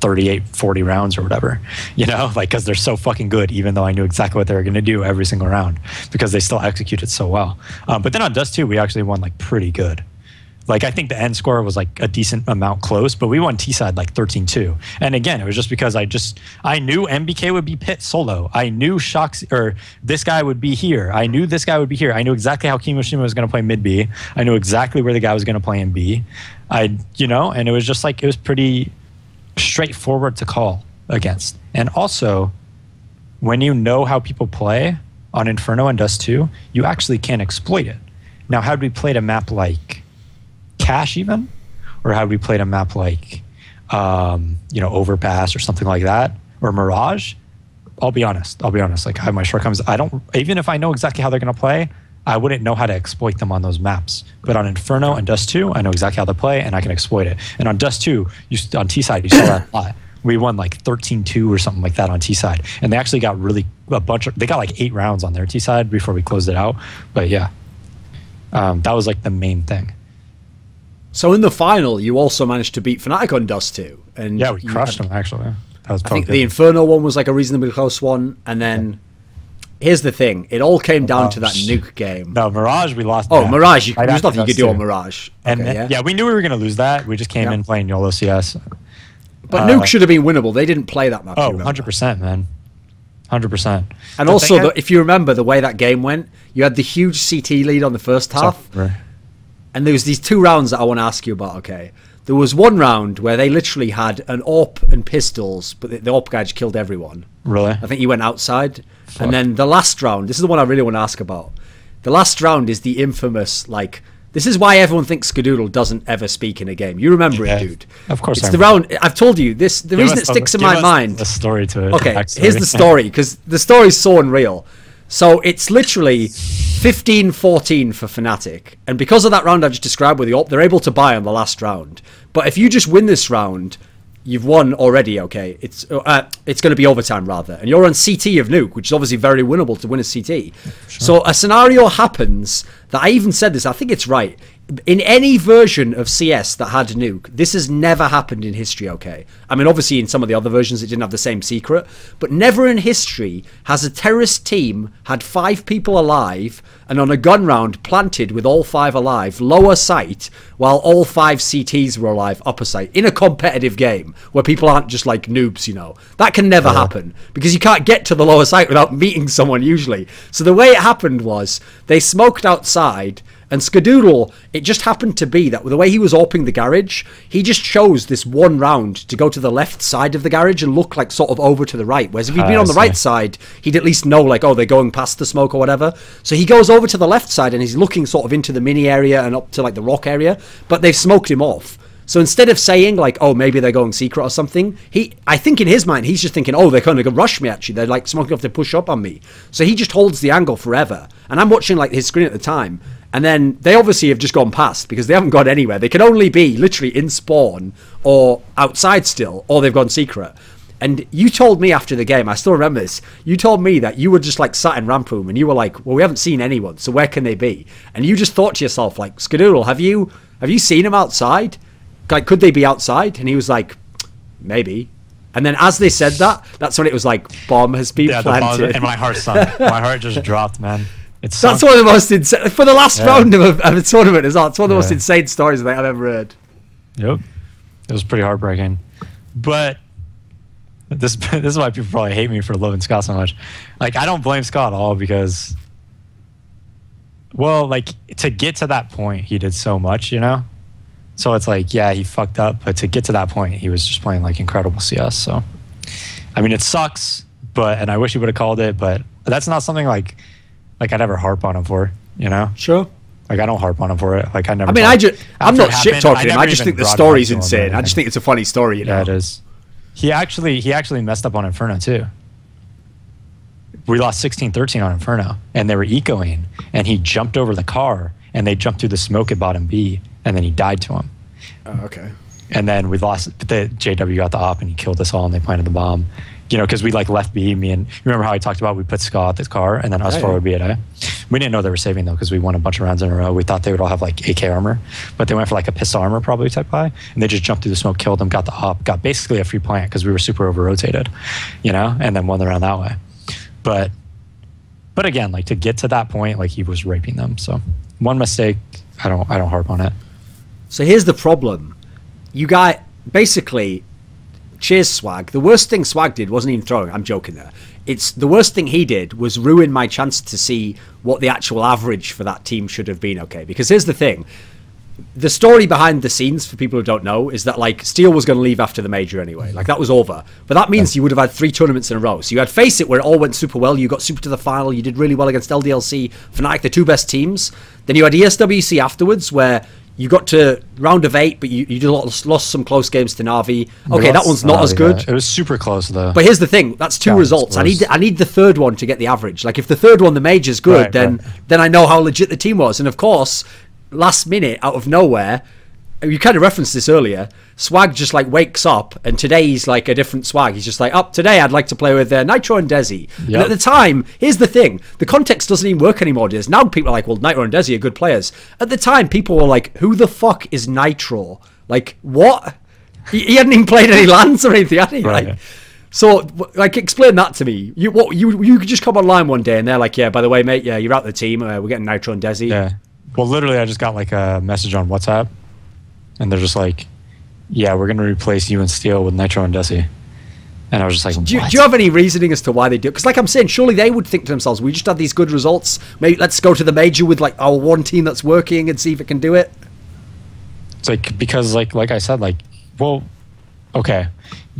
38, 40 rounds or whatever, you know, like, because they're so fucking good, even though I knew exactly what they were going to do every single round, because they still executed so well. But then on Dust 2, we actually won like pretty good. Like, I think the end score was like a decent amount close, but we won T-side like 13-2. And again, it was just because I knew MBK would be pit solo. I knew this guy would be here. I knew this guy would be here. I knew exactly how Kimoshima was going to play mid B. I knew exactly where the guy was going to play in B. And it was just like, it was pretty straightforward to call against. And also, when you know how people play on Inferno and Dust 2, you actually can exploit it. Now, had we played a map like Cash even, or had we played a map like Overpass or something like that, or Mirage, I'll be honest, like, I have my shortcomings. Even if I know exactly how they're going to play, I wouldn't know how to exploit them on those maps. But on Inferno and Dust 2, I know exactly how they play and I can exploit it. And on Dust 2, on T-side, you saw that a lot. We won like 13-2 or something like that on T-side. And they actually got they got like 8 rounds on their T-side before we closed it out. But yeah, that was like the main thing. So in the final, you also managed to beat Fnatic on Dust 2. And yeah, we crushed them, actually. That was I think the Inferno one was like a reasonably close one. And then, here's the thing. It all came down to that nuke game. No, Mirage, we lost. Oh, Mirage. There's nothing you could do on Mirage. And yeah, we knew we were going to lose that. We just came in playing YOLO CS. But nuke should have been winnable. They didn't play that map. Oh, 100%, man. 100%. And also, if you remember the way that game went, you had the huge CT lead on the first half. And there was these 2 rounds that I want to ask you about, okay? There was one round where they literally had an AWP and pistols, but the AWP guy just killed everyone. Really? I think he went outside. Fuck. And then the last round, this is the one I really want to ask about. The last round is the infamous, like, this is why everyone thinks Skadoodle doesn't ever speak in a game. You remember it, dude. Of course. It's the round, I've told you, the reason it sticks in my mind. The story to it. Okay, here's the story, because the story's so unreal. So it's literally 15-14 for Fnatic. And because of that round I've just described with the AWP, they're able to buy on the last round. But if you just win this round, you've won already, okay? It's going to be overtime, rather. And you're on CT of nuke, which is obviously very winnable to win a CT. Sure. So a scenario happens that I even said this, I think it's right. In any version of CS that had nuke, this has never happened in history, okay? I mean, obviously in some of the other versions it didn't have the same secret, but never in history has a terrorist team had 5 people alive and on a gun round planted with all 5 alive, lower sight, while all 5 CTs were alive, upper sight, in a competitive game where people aren't just like noobs, you know. That can never happen because you can't get to the lower sight without meeting someone usually. So the way it happened was they smoked outside. And Skadoodle, it just happened to be that the way he was AWPing the garage, he just chose this one round to go to the left side of the garage and look like sort of over to the right. Whereas if he'd been on the right side, he'd at least know like, oh, they're going past the smoke or whatever. So he goes over to the left side and he's looking sort of into the mini area and up to like the rock area, but they've smoked him off. So instead of saying like, oh, maybe they're going secret or something, I think in his mind, he's just thinking, oh, they're going to rush me actually. They're like smoking off to push up on me. So he just holds the angle forever. And I'm watching like his screen at the time. And then they obviously have just gone past because they haven't gone anywhere. They can only be literally in spawn or outside still, or they've gone secret. And you told me after the game, I still remember this, you told me that you were just like sat in ramp room and you were like, well, we haven't seen anyone, so where can they be? And you just thought to yourself, like, Skadoodle, have you seen them outside? Like, could they be outside? And he was like, maybe. And then as they said that, that's when it was like, bomb has been planted. And my heart sunk. My heart just dropped, man. That's one of the most insane, for the last round of a tournament as well. It's one of the most insane stories that I've ever heard. Yep, it was pretty heartbreaking. But this is why people probably hate me for loving Scott so much. Like, I don't blame Scott at all because, well, like, to get to that point, he did so much, you know. So it's like, yeah, he fucked up, but to get to that point, he was just playing like incredible CS. So, I mean, it sucks, and I wish he would have called it, but that's not something like I'd ever harp on him for, you know? Sure. Like, I don't harp on him for it. Like, I never. I mean, I'm not shit talking him. I just think the story's insane. I just think it's a funny story, you know? Yeah, it is. He actually messed up on Inferno too. We lost 16-13 on Inferno, and they were ecoing, and he jumped over the car, and they jumped through the smoke at bottom B, and then he died to him. Oh, okay. And then we lost. The JW got the op, and he killed us all, and they planted the bomb. You know, because we like left B. Me and you remember how I talked about we put Scott at this car, and then us four would be at A. We didn't know they were saving though because we won a bunch of rounds in a row. We thought they would all have like AK armor, but they went for like a pistol armor probably type buy, and they just jumped through the smoke, killed them, got the op, got basically a free plant because we were super over rotated, you know, and then won the round that way. But again, like to get to that point, like he was raping them. So one mistake, I don't harp on it. So here's the problem. You got basically, cheers Swag. The worst thing Swag did wasn't even throwing. I'm joking there. It's the worst thing he did was ruin my chance to see what the actual average for that team should have been. Okay, because here's the thing. The story behind the scenes, for people who don't know, is that like Steel was going to leave after the major anyway. Like that was over. But that means you would have had 3 tournaments in a row. So you had FACEIT where it all went super well. You got super to the final. You did really well against LDLC, Fnatic, the 2 best teams. Then you had ESWC afterwards where you got to round of 8, but you lost some close games to Na'Vi. Okay, that one's not as good. It was super close though. But here's the thing: that's 2 results. I need the third one to get the average. Like if the third one, the major's good, then I know how legit the team was. And of course, last minute out of nowhere, you kind of referenced this earlier. Swag just like wakes up, and today he's like a different Swag. He's just like, today I'd like to play with Nitro and DaZeD. Yep. And at the time, here's the thing: the context doesn't even work anymore. Now people are like, well, Nitro and DaZeD are good players. At the time, people were like, who the fuck is Nitro? Like, what? He hadn't even played any lands or anything, had he? Right. Like, so, like, explain that to me. You could just come online one day and they're like, yeah, by the way, mate, yeah, you're out the team. We're getting Nitro and DaZeD. Yeah. Well, literally, I just got like a message on WhatsApp, and they're just like, yeah, we're going to replace you and Steel with Nitro and DaZeD. And I was just like, do you have any reasoning as to why they do it? Because like I'm saying, surely they would think to themselves, we just had these good results. Maybe let's go to the major with like our one team that's working and see if it can do it. It's like, because like I said, like, well, okay.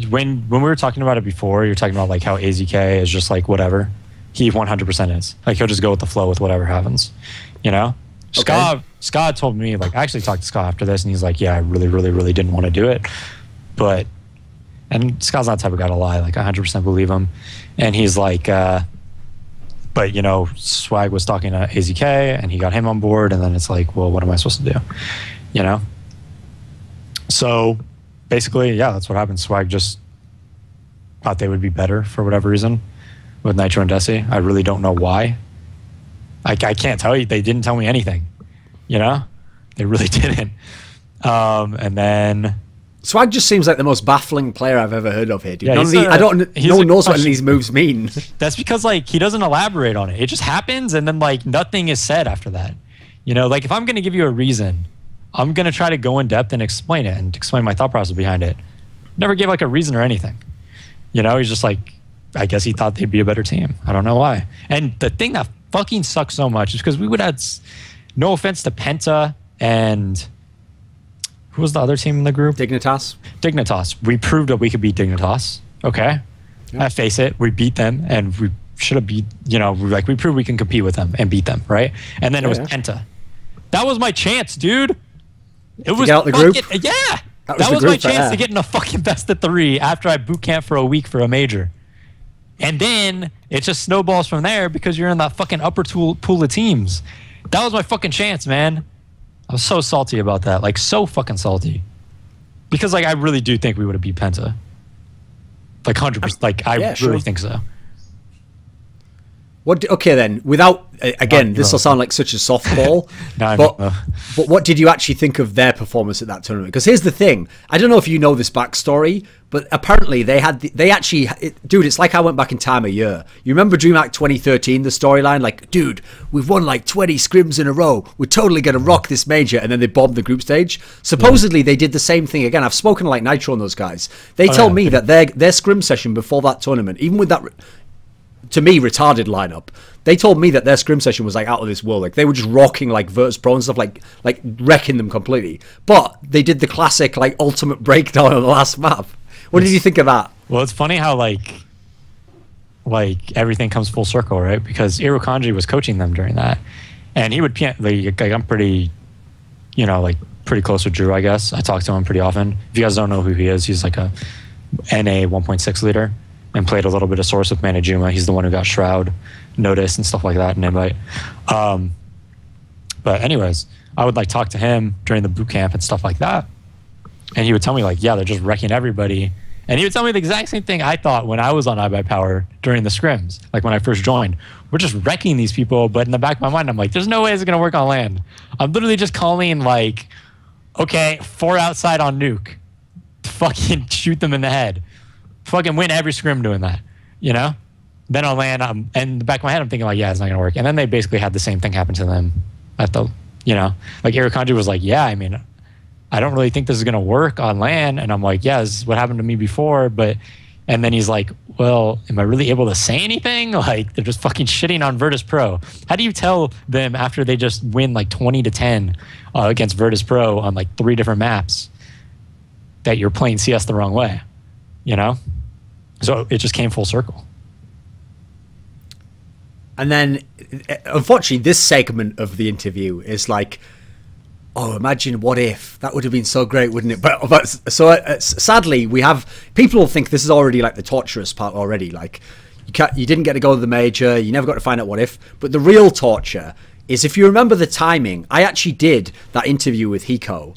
When we were talking about it before, you're talking about like how AZK is just like whatever. He 100% is. Like he'll just go with the flow with whatever happens, you know? Okay. Scott told me, like, I actually talked to Scott after this, and he's like, yeah, I really, really, really didn't want to do it. But, and Scott's not the type of guy to lie. Like, I 100% believe him. And he's like, but, you know, Swag was talking to AZK, and he got him on board, and then it's like, well, what am I supposed to do? You know? So, basically, yeah, that's what happened. Swag just thought they would be better for whatever reason with Nitro and DaZeD. I really don't know why. I can't tell you. They didn't tell me anything. You know? They really didn't. And then... Swag just seems like the most baffling player I've ever heard of here, dude. Yeah, no one knows what any of these moves mean. That's because, like, he doesn't elaborate on it. It just happens, and then, like, nothing is said after that. You know? Like, if I'm going to give you a reason, I'm going to try to go in depth and explain it and explain my thought process behind it. Never gave, like, a reason or anything. You know? He's just like, I guess he thought they'd be a better team. I don't know why. And the thing that fucking sucks so much is because we would have, no offense to Penta and who was the other team in the group? Dignitas. We proved that we could beat Dignitas. Okay. Yeah. At FACEIT, we beat them, and we should have beat, you know, we proved we can compete with them and beat them, right? And then it was Penta. That was my chance, dude. It was get out the group? Yeah. That was my chance to get in a fucking best of 3 after I boot camp for a week for a major. And then it just snowballs from there because you're in that fucking upper pool of teams. That was my fucking chance, man. I was so salty about that. Like, so fucking salty. Because, like, I really do think we would have beat Penta. Like, 100%. Like, I really think so. Okay, then. Without... Again, this will sound like such a softball. But what did you actually think of their performance at that tournament? Because here's the thing. I don't know if you know this backstory, but apparently they actually... dude, it's like I went back in time a year. You remember Dreamhack 2013, the storyline? Like, dude, we've won like 20 scrims in a row. We're totally going to rock this major. And then they bombed the group stage. Supposedly, they did the same thing again. I've spoken to like Nitro and those guys. They told me that their scrim session before that tournament, even with that... to me, retarded lineup. They told me that their scrim session was like out of this world. Like they were just rocking like Virtus Pro and stuff, like wrecking them completely. But they did the classic like ultimate breakdown on the last map. What did you think of that? Well, it's funny how like everything comes full circle, right? Because Irokanji was coaching them during that, and he would like I'm pretty, you know, like pretty close with Drew. I guess I talk to him pretty often. If you guys don't know who he is, he's like a NA 1.6 leader. And played a little bit of Source with Manajuma. He's the one who got Shroud notice and stuff like that and invite. But anyways, I would like talk to him during the boot camp and stuff like that. And he would tell me like, yeah, they're just wrecking everybody. And he would tell me the exact same thing I thought when I was on iBUYPOWER during the scrims, like when I first joined. We're just wrecking these people, but in the back of my mind, I'm like, there's no way it's gonna work on land. I'm literally just calling like, okay, 4 outside on nuke. Fucking shoot them in the head. Fucking win every scrim doing that, you know? Then I'll land, and in the back of my head, I'm thinking like, yeah, it's not gonna work. And then they basically had the same thing happen to them at the, you know? Like Irokanji was like, yeah, I mean, I don't really think this is going to work on LAN. And I'm like, yeah, this is what happened to me before. And then he's like, well, am I really able to say anything? Like, they're just fucking shitting on Virtus Pro. How do you tell them after they just win like 20-10 against Virtus Pro on like 3 different maps that you're playing CS the wrong way? You know? So it just came full circle. And then, unfortunately, this segment of the interview is like, oh, imagine what if. That would have been so great, wouldn't it? But sadly, we have... People think this is already like the torturous part already. Like, you didn't get to go to the major, you never got to find out what if. But the real torture is, if you remember the timing, I actually did that interview with Hiko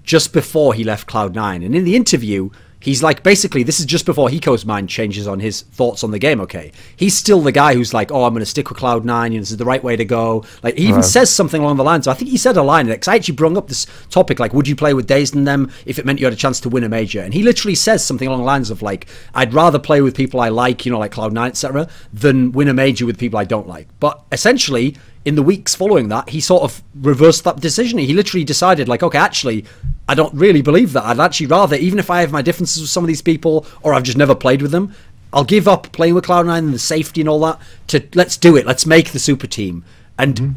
just before he left Cloud9. And in the interview, he's like, basically, this is just before Hiko's mind changes on his thoughts on the game, okay? He's still the guy who's like, oh, I'm going to stick with Cloud9, you know, this is the right way to go. Like, he even says something along the lines, I think he said a line, because I actually brought up this topic, like, would you play with DaZeD and them if it meant you had a chance to win a major? And he literally says something along the lines of, like, I'd rather play with people I like, you know, like Cloud9, etc., than win a major with people I don't like. But essentially, in the weeks following that, he sort of reversed that decision. He literally decided, like, okay, actually, I don't really believe that. I'd actually rather, even if I have my differences with some of these people, or I've just never played with them, I'll give up playing with Cloud9 and the safety and all that to, let's do it. Let's make the super team. And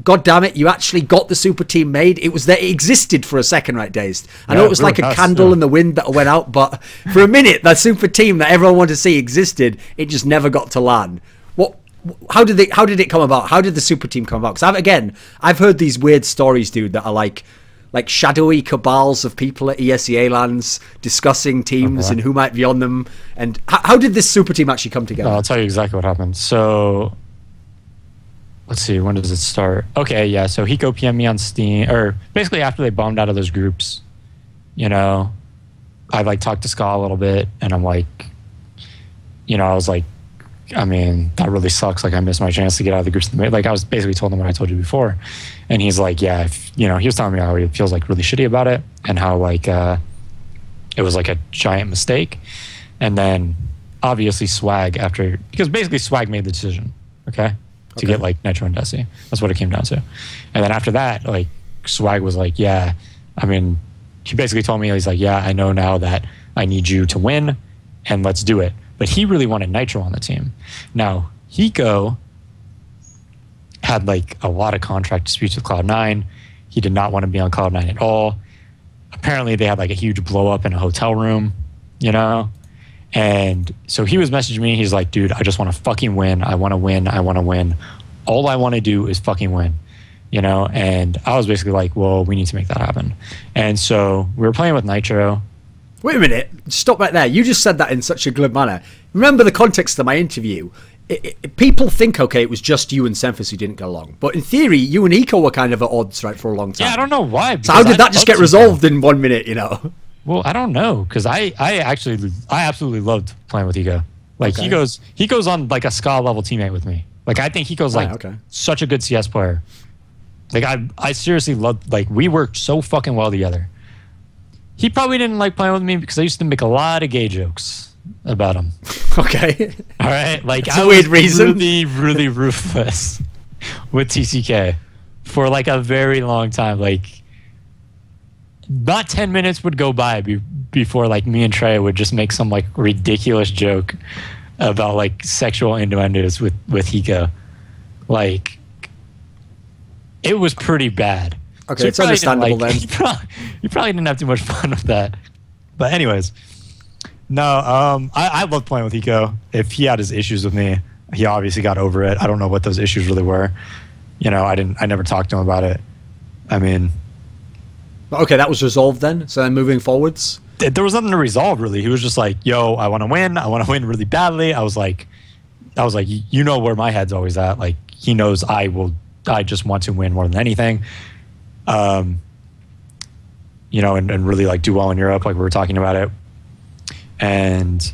God damn it, you actually got the super team made. It was there. It existed for a second, right, DaZeD? I know it was like a candle in the wind that went out, but for a minute, that super team that everyone wanted to see existed. It just never got to LAN. How did it come about? How did the super team come about? Because I've heard these weird stories, dude, that are like shadowy cabals of people at ESEA LANs discussing teams and who might be on them. And how did this super team actually come together? I'll tell you exactly what happened. So let's see, when does it start? Okay, yeah. So Hiko PM'd me on Steam, or basically after they bombed out of those groups, you know, I like talked to Ska a little bit, and I'm like, you know, I was like, I mean, that really sucks. Like, I missed my chance to get out of the groups. Like, I was basically told him what I told you before. And he's like, yeah, you know, he was telling me how he feels like really shitty about it, and how like it was like a giant mistake. And then obviously Swag, because basically Swag made the decision, okay, to get like Nitro and Desi. That's what it came down to. And then after that, like, Swag was like, yeah, I mean, he basically told me, he's like, yeah, I know now that I need you to win, and let's do it. But he really wanted Nitro on the team. Now, Hiko had like a lot of contract disputes with Cloud9. He did not want to be on Cloud9 at all. Apparently, they had like a huge blow up in a hotel room, you know? And so he was messaging me. He's like, dude, I just want to fucking win. I want to win. I want to win. All I want to do is fucking win, you know? And I was basically like, well, we need to make that happen. And so we were playing with Nitro. Wait a minute, stop right there. You just said that in such a glib manner. Remember the context of my interview. People think, okay, it was just you and Semphis who didn't get along. But in theory, you and Hiko were kind of at odds, right, for a long time. Yeah, I don't know why. So how did that just get resolved in 1 minute, you know? Well, I don't know, because I absolutely loved playing with Hiko. Like, Hiko's on like a Ska level teammate with me. Like, I think Hiko's like such a good CS player. Like, I seriously loved, like, we worked so fucking well together. He probably didn't like playing with me because I used to make a lot of gay jokes about him. Okay. All right. Like, I was really, really ruthless with TCK for like a very long time. Like, not 10 minutes would go by before like me and Trey would just make some like ridiculous joke about like sexual innuendos with Hiko. Like, it was pretty bad. Okay, so it's understandable then. You probably didn't have too much fun with that. But anyways, no, I love playing with Hiko. If he had his issues with me, he obviously got over it. I don't know what those issues really were. You know, I never talked to him about it. I mean... Okay, that was resolved then? So then moving forwards? There was nothing to resolve, really. He was just like, yo, I want to win. I want to win really badly. I was like, you know where my head's always at. Like, he knows I just want to win more than anything. You know, and really like do well in Europe, like we were talking about it. And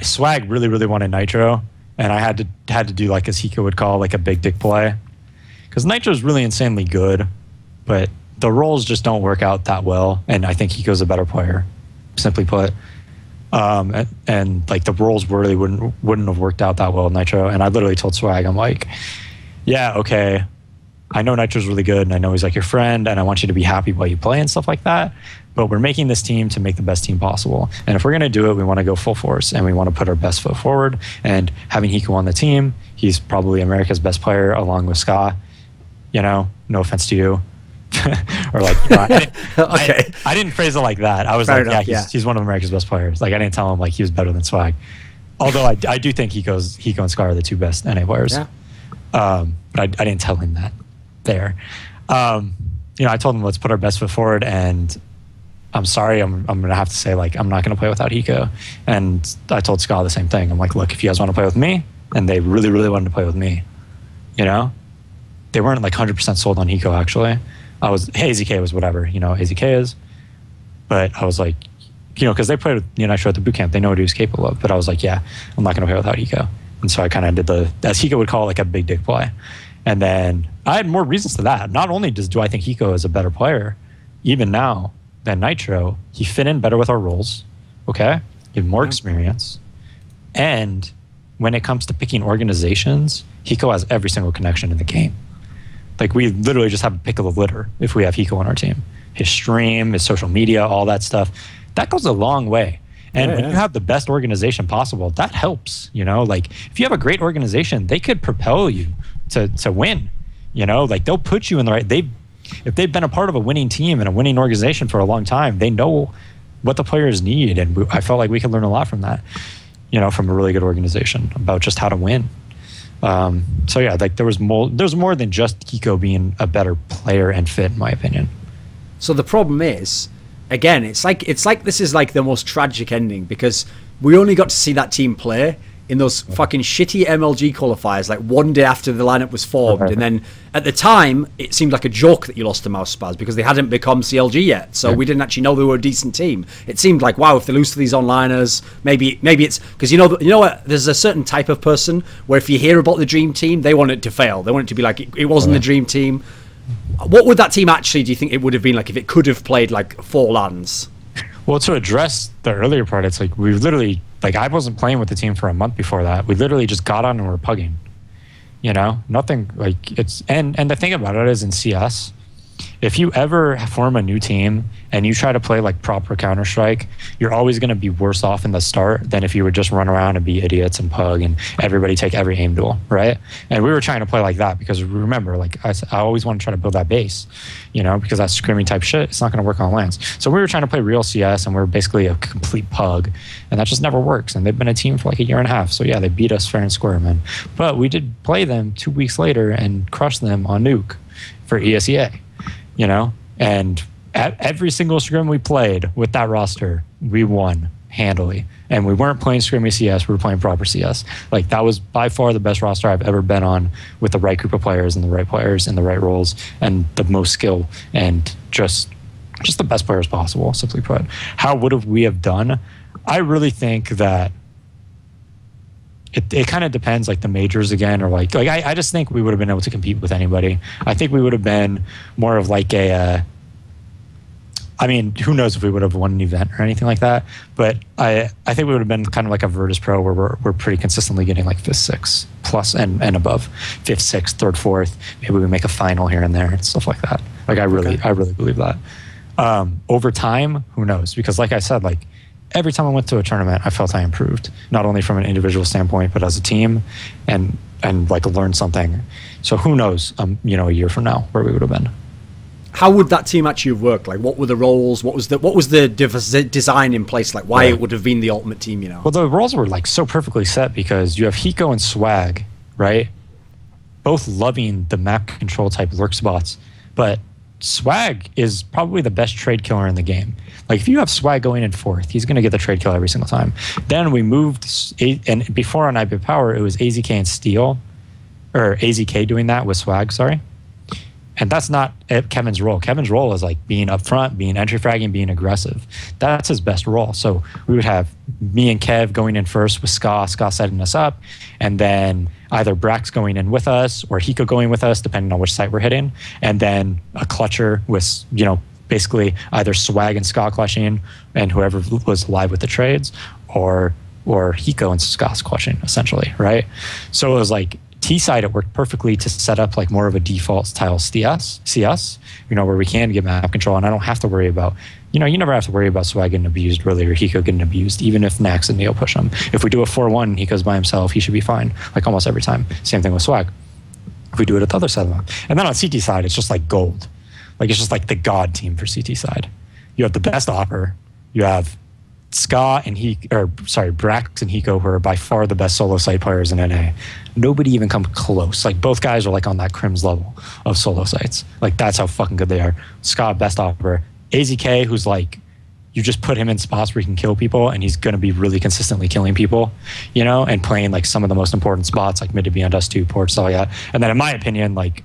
Swag really, really wanted Nitro, and I had to do like, as Hiko would call, like a big dick play, because Nitro is really insanely good, but the roles just don't work out that well. And I think Hiko's a better player, simply put. And like the roles really wouldn't have worked out that well with Nitro. And I literally told Swag, I'm like, yeah, okay, I know Nitro's really good, and I know he's like your friend, and I want you to be happy while you play and stuff like that. But we're making this team to make the best team possible. And if we're going to do it, we want to go full force, and we want to put our best foot forward. And having Hiko on the team, he's probably America's best player along with Ska. You know, no offense to you. Or like, you know, okay. I didn't phrase it like that. I was Fair like, enough, he's one of America's best players. Like, I didn't tell him like he was better than Swag. Although I do think Hiko and Ska are the two best NA players. Yeah. But I didn't tell him that there. You know, I told him let's put our best foot forward, and I'm sorry, I'm gonna have to say like I'm not gonna play without Hiko. And I told Ska the same thing. I'm like, look, if you guys want to play with me, and they really, really wanted to play with me, you know, they weren't like 100% sold on Hiko actually. I was, hey, AZK was whatever, you know, AZK is. But I was like, you know, because they played with, you know, I showed at the boot camp, they know what he was capable of. But I was like, yeah, I'm not gonna play without Hiko. And so I kind of did as Hiko would call it, like a big dick play. And then I had more reasons to that. Not only do I think Hiko is a better player, even now, than Nitro, he fit in better with our roles, okay? He had more experience. And when it comes to picking organizations, Hiko has every single connection in the game. Like, we literally just have a pick of the litter if we have Hiko on our team. His stream, his social media, all that stuff, that goes a long way. And when you have the best organization possible, that helps, you know? Like, if you have a great organization, they could propel you to win, you know? Like, they'll put you in the right... If they've been a part of a winning team and a winning organization for a long time, they know what the players need. And I felt like we could learn a lot from that, you know, from a really good organization about just how to win. So yeah, like there's more than just Hiko being a better player and fit, in my opinion. So the problem is, again, it's like this is like the most tragic ending, because we only got to see that team play in those fucking shitty MLG qualifiers, like one day after the lineup was formed. And then at the time, it seemed like a joke that you lost to Mouse Spaz because they hadn't become CLG yet. So we didn't actually know they were a decent team. It seemed like, wow, if they lose to these onliners, maybe it's because you know what? There's a certain type of person where if you hear about the dream team, they want it to fail. They want it to be like it wasn't the dream team. What would that team actually, do you think it would have been like if it could have played like 4 LANs? Well, to address the earlier part, it's like we literally, like, I wasn't playing with the team for a month before that. We literally just got on and were pugging, you know? Nothing, like, it's, and the thing about it is in CS, if you ever form a new team and you try to play like proper Counter-Strike, you're always going to be worse off in the start than if you would just run around and be idiots and pug and everybody take every aim duel, right? And we were trying to play like that because remember, like I always want to try to build that base, you know, because that scrimmy type shit, it's not going to work on LANs. So we were trying to play real CS and we were basically a complete pug, and that just never works. And they've been a team for like a year and a half. So yeah, they beat us fair and square, man. But we did play them 2 weeks later and crush them on Nuke for ESEA. You know, and at every single scrim we played with that roster, we won handily. And we weren't playing scrimmy CS, we were playing proper CS. Like, that was by far the best roster I've ever been on, with the right group of players and the right players in the right roles and the most skill and just the best players possible, simply put. How would we have done? I really think that it kind of depends, like the majors again, or like I just think we would have been able to compete with anybody. I think we would have been more of like a, I mean, who knows if we would have won an event or anything like that, but I think we would have been kind of like a Virtus Pro where we're pretty consistently getting like 5th, 6th plus and above, 5th, 6th, 3rd, 4th. Maybe we make a final here and there and stuff like that. Like I really believe that. Over time, who knows? Because like I said, like, every time I went to a tournament, I felt I improved, not only from an individual standpoint, but as a team, and like learned something. So who knows, you know, a year from now where we would have been. How would that team actually have worked? Like, what were the roles? What was the design in place? Like, why it would have been the ultimate team, you know? Well, the roles were like so perfectly set because you have Hiko and Swag, right? Both loving the map control type lurk spots, but Swag is probably the best trade killer in the game. Like, if you have Swag going in 4th, he's going to get the trade kill every single time. Then we moved, and before on iBUYPOWER, it was AZK and Steel, or AZK doing that with Swag, sorry. And that's not Kevin's role. Kevin's role is like being up front, being entry fragging, being aggressive. That's his best role. So we would have me and Kev going in first with Ska setting us up, and then either Brax going in with us or Hiko going with us, depending on which site we're hitting, and then a clutcher with, you know, basically either Swag and Ska clutching and whoever was live with the trades, or Hiko and Ska clutching, essentially, right? So it was like T side, it worked perfectly to set up like more of a default style CS, you know, where we can get map control, and I don't have to worry about, you know, you never have to worry about Swag getting abused really or Hiko getting abused, even if Nax and Neo push him. If we do a 4-1 and Hiko's by himself, he should be fine, like almost every time. Same thing with Swag. If we do it at the other side of the map. And then on CT side, it's just like gold. Like it's just like the god team for CT side. You have the best opper. You have Ska and Brax and Hiko, who are by far the best solo site players in NA. Nobody even come close. Like both guys are like on that Crims level of solo sites. Like that's how fucking good they are. Ska, best opper. AZK, who's like, you just put him in spots where he can kill people and he's going to be really consistently killing people, you know, and playing like some of the most important spots like mid to be on Dust 2, port, stuff like that. And then in my opinion, like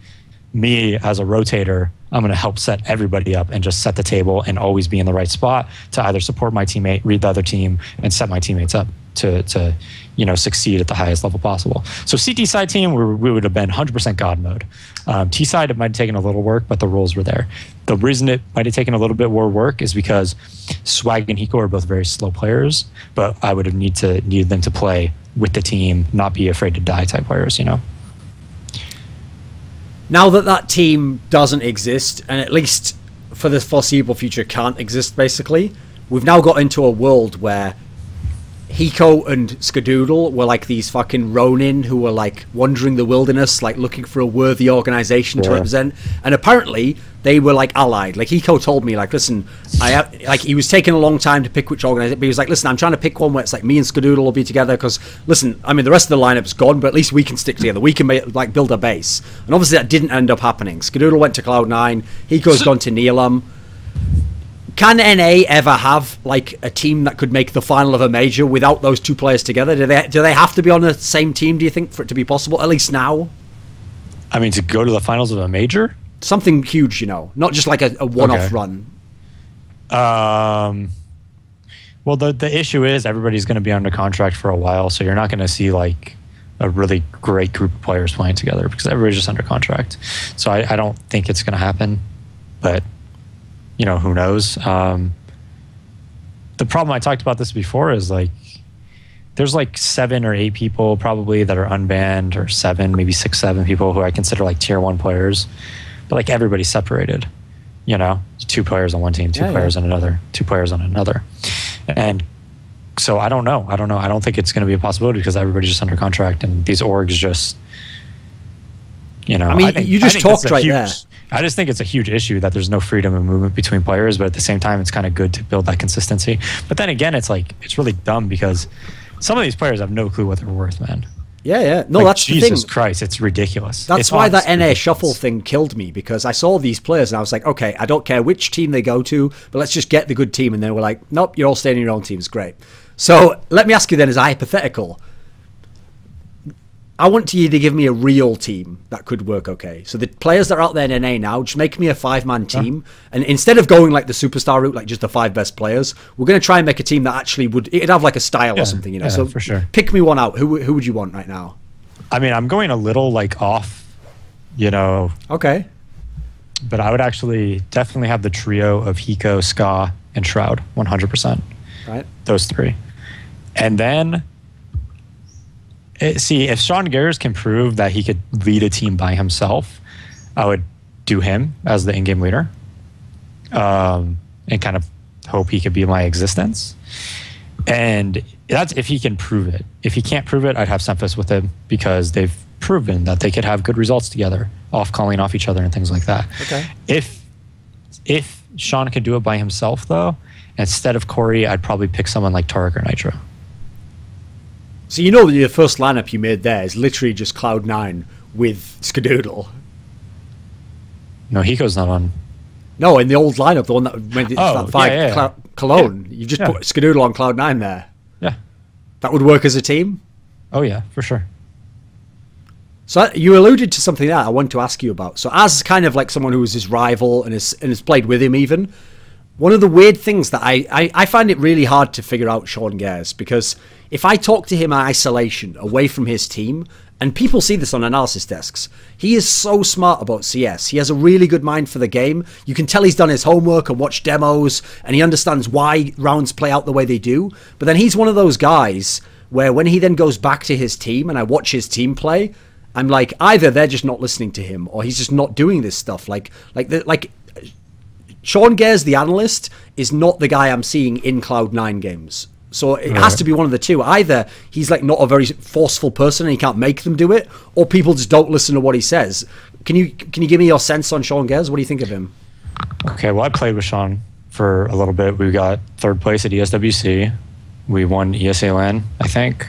me as a rotator, I'm going to help set everybody up and just set the table and always be in the right spot to either support my teammate, read the other team, and set my teammates up to you know, succeed at the highest level possible. So CT side team, we would have been 100% God mode. T side, it might have taken a little work, but the rules were there. The reason it might have taken a little bit more work is because Swag and Hiko are both very slow players, but I would have needed them to play with the team, not be afraid to die type players, you know? Now that that team doesn't exist, and at least for the foreseeable future can't exist, basically, we've now got into a world where Hiko and Skadoodle were like these fucking Ronin who were like wandering the wilderness, like looking for a worthy organization to represent. And apparently they were like allied. Like Hiko told me, like, listen, like he was taking a long time to pick which organization, but he was like, listen, I'm trying to pick one where it's like me and Skadoodle will be together because, listen, I mean, the rest of the lineup's gone, but at least we can stick together. We can like build a base. And obviously that didn't end up happening. Skadoodle went to Cloud9. Hiko's gone to Neelam. Can NA ever have like a team that could make the final of a major without those two players together? Do they have to be on the same team, do you think, for it to be possible, at least now? I mean, to go to the finals of a major? Something huge, you know, not just like a one-off run. Well, the issue is everybody's going to be under contract for a while, so you're not going to see like a really great group of players playing together because everybody's just under contract. So I don't think it's going to happen, but you know, who knows? The problem, I talked about this before, is like there's like 7 or 8 people probably that are unbanned, or 7, maybe 6, 7 people who I consider like tier 1 players, but like everybody's separated, you know, 2 players on one team, 2 players on another, 2 players on another. And so I don't know. I don't think it's going to be a possibility because everybody's just under contract and these orgs just, you know. I mean, you just talked right there. I just think it's a huge issue that there's no freedom of movement between players, but at the same time, it's kind of good to build that consistency. But then again, it's like, it's really dumb because some of these players have no clue what they're worth, man. Yeah. No, like, that's the thing. Jesus Christ, it's ridiculous. That's why that NA shuffle thing killed me, because I saw these players and I was like, okay, I don't care which team they go to, but let's just get the good team. And then we're like, nope, you're all staying in your own teams. Great. So let me ask you then, as a hypothetical, I want you to give me a real team that could work okay. So the players that are out there in NA now, just make me a 5-man team. And instead of going like the superstar route, like just the 5 best players, we're going to try and make a team that actually it'd have like a style or something, you know. So for sure. Pick me one out. Who would you want right now? I mean, I'm going a little like off, you know. Okay. But I would actually definitely have the trio of Hiko, Ska, and Shroud, 100%. Right. Those 3. And then, see, if seangares can prove that he could lead a team by himself, I would do him as the in-game leader, and kind of hope he could be my existence. And that's if he can prove it. If he can't prove it, I'd have Semphis with him because they've proven that they could have good results together, calling off each other and things like that. Okay. If Sean can do it by himself, though, instead of Corey, I'd probably pick someone like Tarek or Nitro. So you know the first lineup you made there is literally just Cloud9 with Skadoodle. No, Hiko's not on. No, in the old lineup, the one that made that 5 Cologne, you just put Skadoodle on Cloud9 there. Yeah. That would work as a team? Oh yeah, for sure. So you alluded to something that I want to ask you about. So as kind of like someone who was his rival and has played with him even, one of the weird things that I find it really hard to figure out seangares, because if I talk to him in isolation, away from his team, and people see this on analysis desks, he is so smart about CS. He has a really good mind for the game. You can tell he's done his homework and watched demos, and he understands why rounds play out the way they do. But then he's one of those guys where when he then goes back to his team, and I watch his team play, I'm like, either they're just not listening to him, or he's just not doing this stuff. Like seangares, the analyst, is not the guy I'm seeing in Cloud9 games. So it has to be one of the two. Either he's like not a very forceful person and he can't make them do it, or people just don't listen to what he says. Can you give me your sense on seangares? What do you think of him? Okay, well, I played with Sean for a little bit. We got 3rd place at ESWC. We won ESA LAN, I think.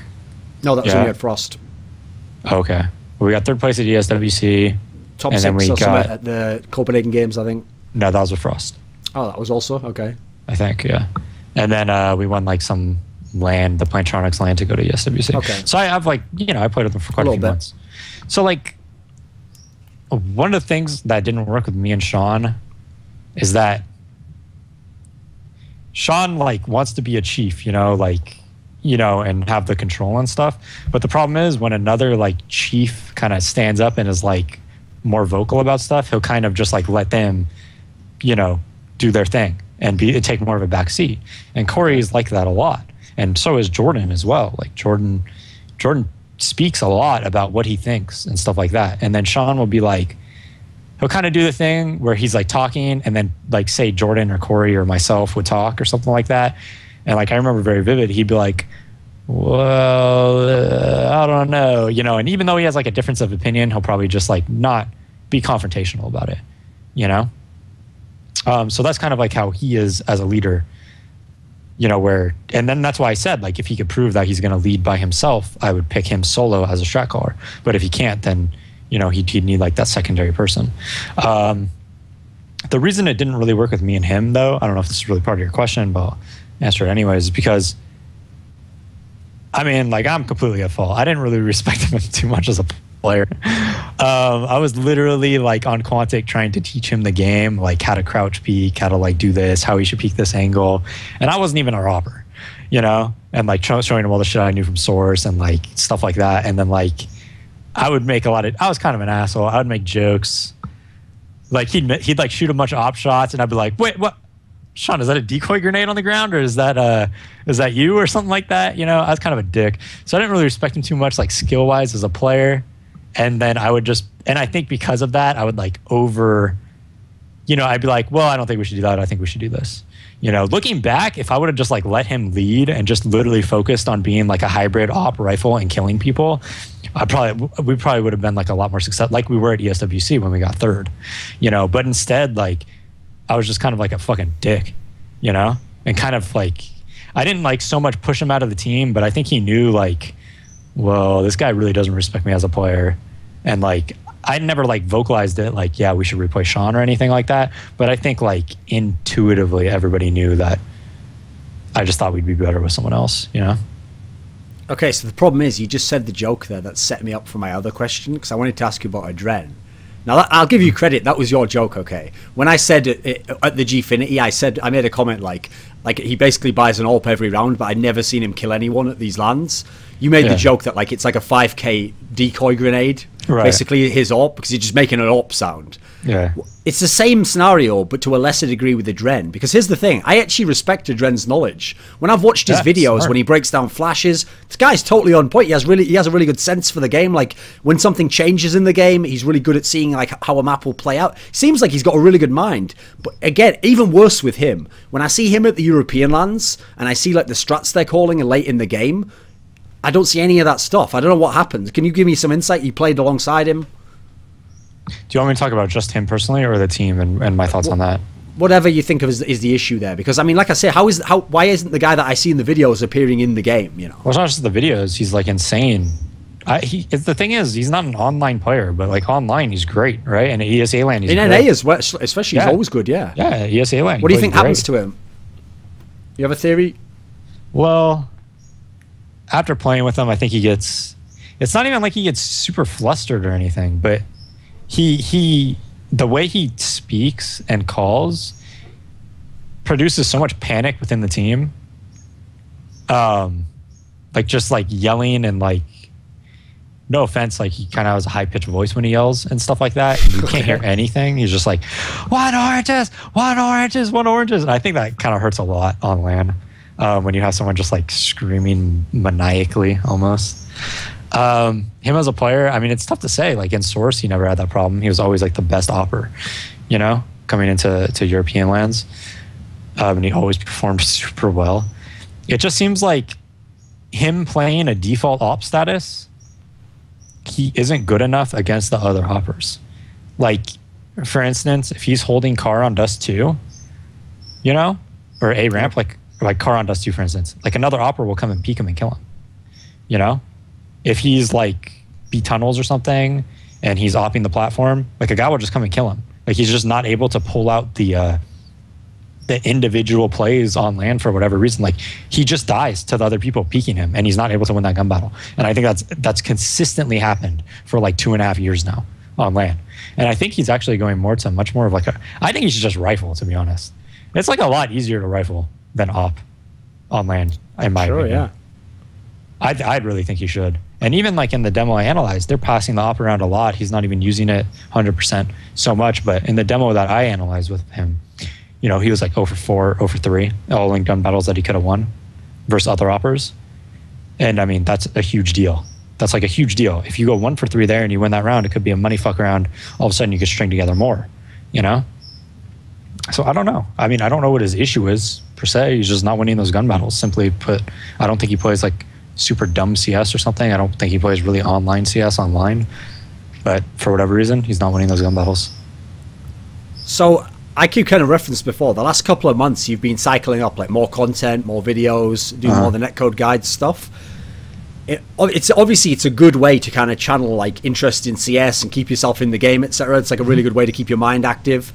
No, that was when we had Frost. Okay. Well, we got 3rd place at ESWC. Top and 6 then we got at the Copenhagen Games, I think. No, that was with Frost. Oh, that was also? Okay. I think, yeah. And then we won like some LAN, the Plantronics LAN, to go to ESWC. Okay. So I've like, I played with them for quite a few months. So like, one of the things that didn't work with me and Sean is that Sean like wants to be a chief, and have the control and stuff. But the problem is when another like chief kind of stands up and is like more vocal about stuff, he'll kind of just like let them, do their thing and take more of a back seat. And Corey is like that a lot. And so is Jordan as well. Like Jordan speaks a lot about what he thinks and stuff like that. And then Sean will be like, he'll kind of do the thing where he's like talking and then like say Jordan or Corey or myself would talk or something like that. And like, I remember very vivid, he'd be like, well, I don't know, and even though he has like a difference of opinion, he'll probably just like not be confrontational about it, So that's kind of like how he is as a leader, and then that's why I said, like, if he could prove that he's going to lead by himself, I would pick him solo as a strat caller. But if he can't, then, he'd need like that secondary person. The reason it didn't really work with me and him, though, I don't know if this is really part of your question, but I'll answer it anyways, is because, I mean, like, I'm completely at fault. I didn't really respect him too much as a player. I was literally like on Quantic trying to teach him the game, like how to crouch peek, how to like do this, how he should peek this angle. And I wasn't even a robber, and like showing him all the shit I knew from source and like stuff like that. And then like I would make I was kind of an asshole. I would make jokes. Like he'd like shoot a bunch of op shots and I'd be like, wait, what? Sean, is that a decoy grenade on the ground, or is that you or something like that? I was kind of a dick. So I didn't really respect him too much, like skill-wise as a player. And then I would just, and I think because of that, I would like I'd be like, well, I don't think we should do that. I think we should do this. Looking back, if I would have just like let him lead and just literally focused on being like a hybrid op rifle and killing people, we probably would have been like a lot more success, like we were at ESWC when we got 3rd, But instead, like, I was just kind of like a fucking dick, and kind of like, I didn't like so much push him out of the team, but I think he knew like, well, this guy really doesn't respect me as a player. And like, I never like vocalized it like, yeah, we should replace Sean or anything like that. But I think like intuitively everybody knew that I just thought we'd be better with someone else, Okay, so the problem is you just said the joke there that set me up for my other question, because I wanted to ask you about AdreN. Now, I'll give you credit. That was your joke, okay? When I said it, at the Gfinity, I made a comment like he basically buys an AWP every round, but I'd never seen him kill anyone at these LANs. You made the joke that like it's like a 5k decoy grenade, basically his AWP, because he's just making an AWP sound. Yeah. It's the same scenario, but to a lesser degree with AdreN. Because here's the thing, I actually respect AdreN's knowledge. When I've watched his videos, when he breaks down flashes, this guy's totally on point. He has a really good sense for the game. Like when something changes in the game, he's really good at seeing like how a map will play out. Seems like he's got a really good mind. But again, even worse with him, when I see him at the European lands and I see like the strats they're calling late in the game, I don't see any of that stuff. I don't know what happened. Can you give me some insight? You played alongside him. Do you want me to talk about just him personally or the team and my thoughts on that? Whatever you think of is the issue there. Because, I mean, like I say, why isn't the guy that I see in the videos appearing in the game, Well, it's not just the videos. He's, like, insane. The thing is, he's not an online player, but, like, online, he's great, right? And at ESA LAN, he's great. In NA as well, especially, he's always good, yeah. Yeah, ESA LAN. What do you think happens to him? You have a theory? Well, after playing with him, I think he gets... It's not even like he gets super flustered or anything, but... the way he speaks and calls produces so much panic within the team. Like just like yelling and like, no offense, like he kind of has a high pitched voice when he yells and stuff like that. And you can't hear anything. He's just like, one oranges, one oranges, one oranges. And I think that kind of hurts a lot on LAN when you have someone just like screaming maniacally almost. Him as a player, I mean, it's tough to say. Like in Source, he never had that problem. He was always like the best opper, you know, coming into European lands. And he always performed super well. It just seems like him playing a default op status, he isn't good enough against the other hoppers. Like, for instance, if he's holding car on Dust 2, you know, or A ramp, like car on Dust 2, for instance, like another opper will come and peek him and kill him, you know? If he's like B tunnels or something and he's opping the platform, like a guy will just come and kill him. Like he's just not able to pull out the individual plays on land for whatever reason. Like he just dies to the other people peeking him and he's not able to win that gun battle. And I think that's consistently happened for like 2.5 years now on land. And I think he's actually going more to much more of like I think he should just rifle, to be honest. It's like a lot easier to rifle than op on land, in my opinion. Yeah. I'd really think he should. And even like in the demo I analyzed, they're passing the op around a lot. He's not even using it 100% so much. But in the demo that I analyzed with him, you know, he was like 0 for 4, 0 for 3, all in gun battles that he could have won versus other oppers. And I mean, that's a huge deal. That's like a huge deal. If you go 1 for 3 there and you win that round, it could be a money fuck round. All of a sudden you could string together more, you know? So I don't know. I mean, I don't know what his issue is per se. He's just not winning those gun battles. Simply put, I don't think he plays like super dumb CS or something. I don't think he plays really online CS online. But for whatever reason, he's not winning those gun battles. So I keep kind of referenced before, the last couple of months you've been cycling up like more content, more videos, doing more of the netcode guide stuff. It's obviously it's a good way to kind of channel like interest in CS and keep yourself in the game, etc. It's like a really good way to keep your mind active.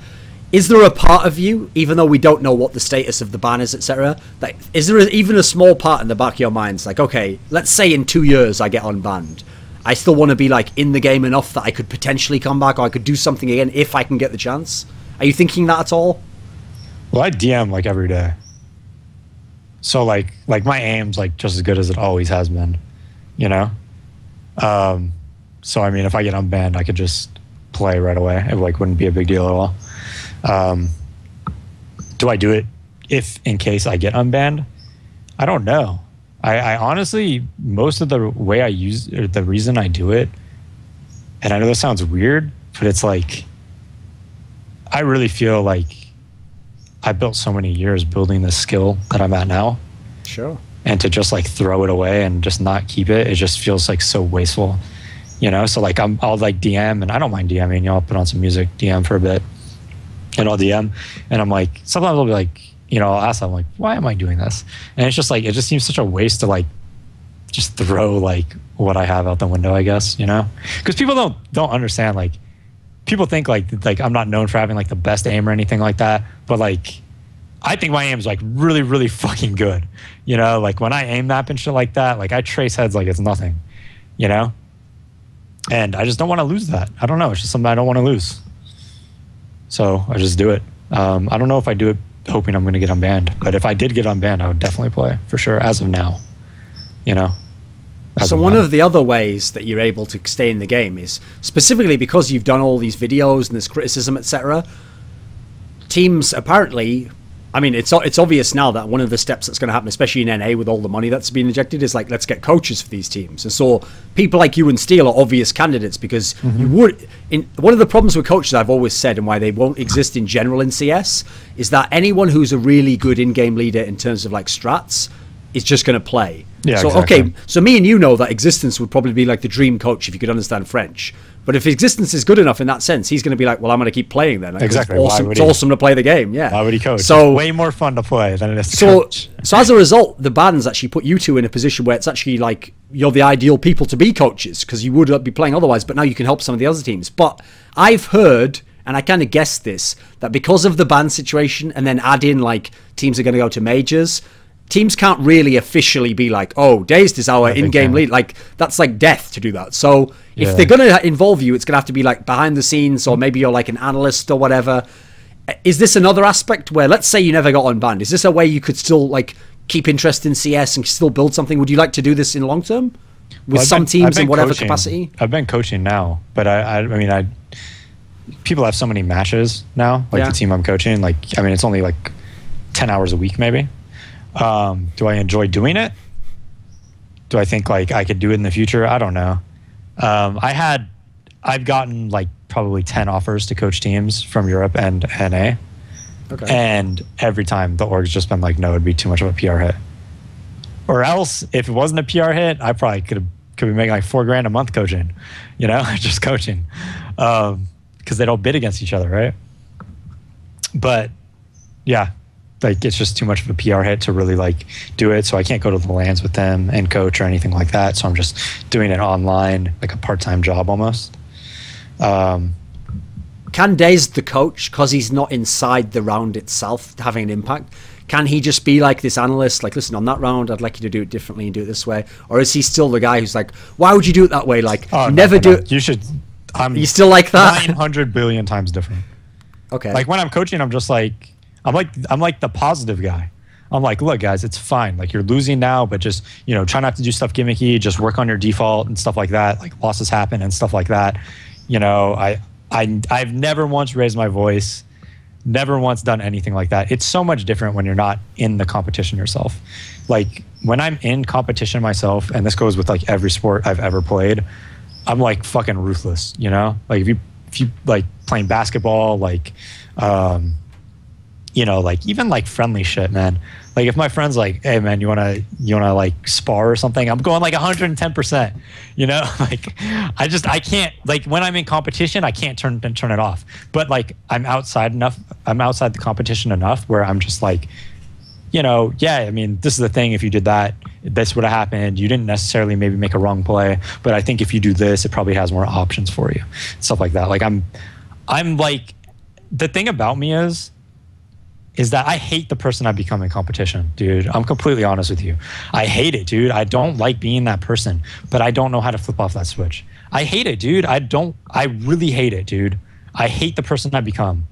Is there a part of you, even though we don't know what the status of the ban is, etc., like, is there even a small part in the back of your minds, like, okay, let's say in 2 years I get unbanned, I still want to be like in the game enough that I could potentially come back or I could do something again if I can get the chance? Are you thinking that at all? Well, I DM like every day, so like my aim's like just as good as it always has been, you know. So I mean, if I get unbanned, I could just play right away. It like wouldn't be a big deal at all. Do I do it if in case I get unbanned? I don't know. I honestly, most of the way I use, or the reason I do it, and I know this sounds weird, but it's like, I really feel like I built so many years building this skill that I'm at now. Sure. And to just like throw it away and just not keep it, it just feels like so wasteful, you know? So like I'll like DM, and I don't mind DMing, you know, I'll put on some music, DM for a bit, and I'll DM, and I'm like, sometimes I'll be like, you know, I'll ask them like, why am I doing this? And it's just like, it just seems such a waste to like just throw like what I have out the window, I guess, you know? Because people don't understand, like, people think like I'm not known for having like the best aim or anything like that, but like I think my aim is like really, really fucking good, you know? Like when I aim map and shit like that, like I trace heads like it's nothing, you know? And I just don't want to lose that. I don't know, it's just something I don't want to lose, so I just do it. I don't know if I do it hoping I'm going to get unbanned, but if I did get unbanned, I would definitely play for sure as of now, you know? So one of the other ways that you're able to stay in the game is specifically because you've done all these videos and this criticism, etc. Teams apparently, I mean, it's obvious now that one of the steps that's going to happen, especially in NA with all the money that's been injected, is like, let's get coaches for these teams. And so people like you and Steel are obvious candidates because you would. One of the problems with coaches, I've always said, and why they won't exist in general in CS, is that anyone who's a really good in-game leader in terms of like strats is just going to play. Yeah, so exactly. Okay, so me and you know that Existence would probably be like the dream coach if you could understand French. But if Existence is good enough in that sense, he's going to be like, well, I'm going to keep playing then. Like, exactly. It's awesome to play the game. Yeah. Why would he coach? So it's way more fun to play than it is to coach. So as a result, the bans actually put you two in a position where it's actually like you're the ideal people to be coaches because you would be playing otherwise. But now you can help some of the other teams. But I've heard, and I kind of guessed this, that because of the ban situation, and then add in like teams are going to go to majors, teams can't really officially be like, oh, DaZeD is our in-game lead. Like, that's like death to do that. So if they're going to involve you, it's going to have to be like behind the scenes, or maybe you're like an analyst or whatever. Is this another aspect where, let's say you never got unbanned, is this a way you could still like keep interest in CS and still build something? Would you like to do this in long term with some teams in whatever capacity? I've been coaching now, but I mean, people have so many matches now, like the team I'm coaching. Like, I mean, it's only like 10 hours a week maybe. Do I enjoy doing it? Do I think like I could do it in the future? I don't know. I've gotten like probably 10 offers to coach teams from Europe and NA. Okay. And every time the org's just been like, no, it'd be too much of a PR hit. Or else, if it wasn't a PR hit, I probably could be making like $4,000 a month coaching, you know, just coaching, because they don't bid against each other, right? But yeah, like it's just too much of a PR hit to really like do it. So I can't go to the LANs with them and coach or anything like that. So I'm just doing it online, like a part-time job almost. Can DaZeD, the coach, because he's not inside the round itself having an impact, can he just be like this analyst, like, listen, on that round, I'd like you to do it differently and do it this way? Or is he still the guy who's like, why would you do it that way? Like, never do it. You should. You still like that? 900 billion times different. Okay. Like when I'm coaching, I'm just like, I'm like the positive guy. I'm like, look, guys, it's fine. Like you're losing now, but just, you know, try not to do stuff gimmicky. Just work on your default and stuff like that. Like losses happen and stuff like that. You know, I've never once raised my voice, never once done anything like that. It's so much different when you're not in the competition yourself. Like when I'm in competition myself, and this goes with like every sport I've ever played, I'm like fucking ruthless, you know? Like if you like playing basketball, like, you know, like even like friendly shit, man. Like if my friend's like, hey man, you wanna like spar or something, I'm going like 110%, you know? Like I can't, like when I'm in competition, I can't turn it off. But like I'm outside the competition enough where I'm just like, you know, yeah, I mean, this is the thing, if you did that, this would have happened. You didn't necessarily maybe make a wrong play, but I think if you do this, it probably has more options for you. Stuff like that. Like I'm like, the thing about me is that I hate the person I've become in competition, dude. I'm completely honest with you. I hate it, dude. I don't like being that person, but I don't know how to flip off that switch. I hate it, dude. I really hate it, dude. I hate the person I've become.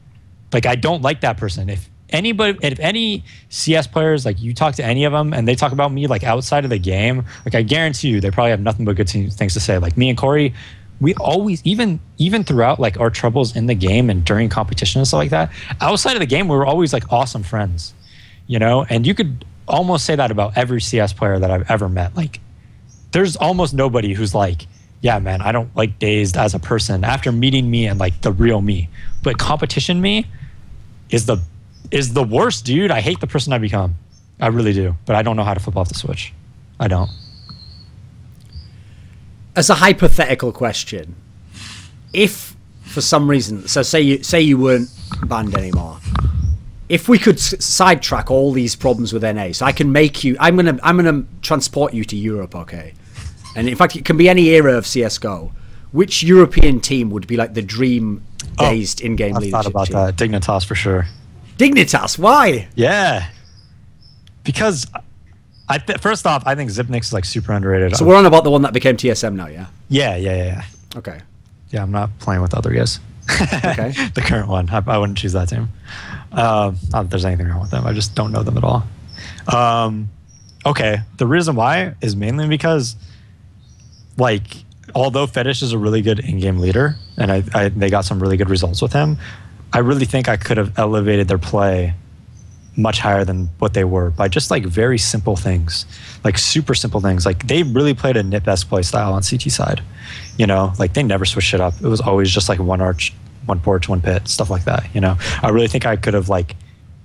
Like, I don't like that person. If any CS players, like you talk to any of them and they talk about me like outside of the game, like I guarantee you, they probably have nothing but good things to say. Like me and Corey, we always, even throughout like our troubles in the game and during competition and stuff like that, outside of the game, we were always like awesome friends, you know? And you could almost say that about every CS player that I've ever met. Like there's almost nobody who's like, yeah, man, I don't like DaZeD as a person after meeting me and like the real me. But competition me is the worst, dude. I hate the person I become. I really do. But I don't know how to flip off the switch. I don't. As a hypothetical question, if for some reason, so say you weren't banned anymore, if we could sidetrack all these problems with NA, so I can make you, I'm gonna transport you to Europe, okay? And in fact, it can be any era of CS:GO. Which European team would be like the dream DaZeD in-game leadership I thought about team? that. Dignitas for sure. Dignitas, why? Yeah, because first off, I think Zipnix is like super underrated. So we're on about the one that became TSM now, yeah? Yeah. Okay. Yeah, I'm not playing with the other guys. Okay. The current one, I wouldn't choose that team. Not that there's anything wrong with them. I just don't know them at all. Okay, the reason why is mainly because, like, although Fetish is a really good in-game leader, and they got some really good results with him, I really think I could have elevated their play much higher than what they were by just like very simple things, like super simple things. Like they really played a nip best play style on CT side, you know, like they never switched it up. It was always just like one arch, one porch, one pit, stuff like that. You know, I really think I could have like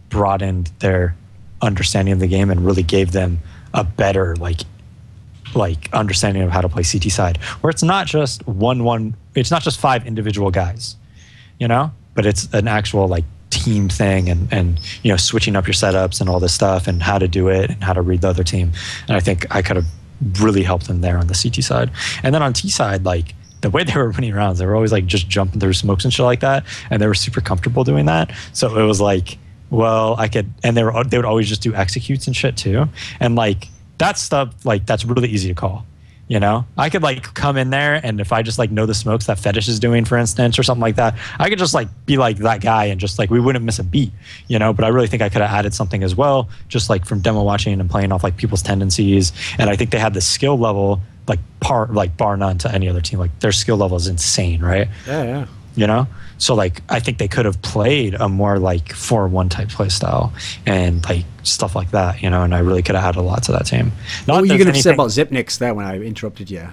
broadened their understanding of the game and really gave them a better like understanding of how to play CT side, where it's not just it's not just 5 individual guys, you know, but it's an actual like team thing and you know, switching up your setups and all this stuff and how to do it and how to read the other team. And I think I could have really helped them there on the CT side. And then on T side, like the way they were winning rounds, they were always like just jumping through smokes and shit like that, and they were super comfortable doing that. So it was like, well, I could, and they would always just do executes and shit too. And like that stuff, like that's really easy to call. You know, I could like come in there, and if I just like know the smokes that Fetish is doing, for instance, or something like that, I could just like be like that guy and just like we wouldn't miss a beat, you know. But I really think I could have added something as well, just like from demo watching and playing off like people's tendencies. And I think they had the skill level like bar none to any other team. Like their skill level is insane, right? Yeah. you know? So like I think they could have played a more like 4-1 type play style and like stuff like that, you know, and I really could have added a lot to that team. What were you going to say about Zipnix there when I interrupted you?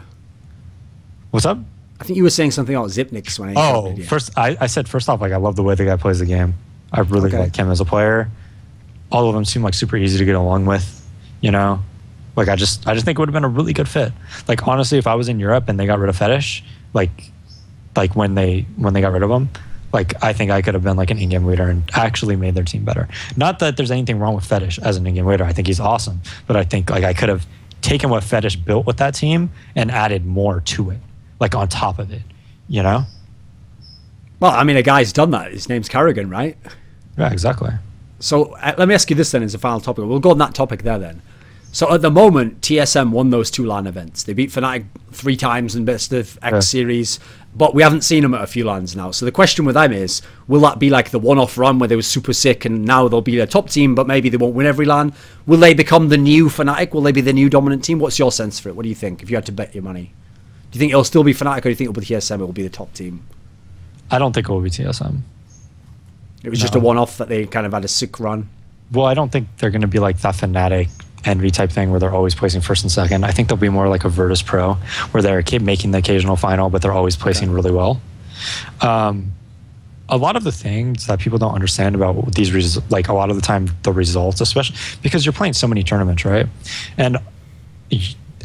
What's up? I think you were saying something about Zipnix when I interrupted you. First I said first off, like I love the way the guy plays the game. I really like him as a player. All of them seem like super easy to get along with, you know? Like I just think it would have been a really good fit. Like honestly, if I was in Europe and they got rid of Fetish, like when they got rid of him, like I think I could have been like an in-game leader and actually made their team better. Not that there's anything wrong with Fetish as an in-game leader. I think he's awesome, but I think like I could have taken what Fetish built with that team and added more to it, like on top of it, you know? Well, I mean, a guy's done that. His name's Carrigan, right? Yeah, exactly. So let me ask you this then as a final topic. We'll go on that topic there then. So at the moment, TSM won those 2 LAN events. They beat Fnatic 3 times in best of X series, but we haven't seen them at a few LANs now. So the question with them is, will that be like the one-off run where they were super sick and now they'll be a top team, but maybe they won't win every LAN? Will they become the new Fnatic? Will they be the new dominant team? What's your sense for it? What do you think if you had to bet your money? Do you think it'll still be Fnatic, or do you think it'll be TSM, it will be the top team? I don't think it will be TSM. It was just a one-off that they kind of had a sick run? Well, I don't think they're going to be like that Fnatic Envy type thing where they're always placing first and second. I think they'll be more like a Virtus Pro where they're making the occasional final, but they're always placing really well. A lot of the things that people don't understand about these, like a lot of the time the results, especially because you're playing so many tournaments, right? And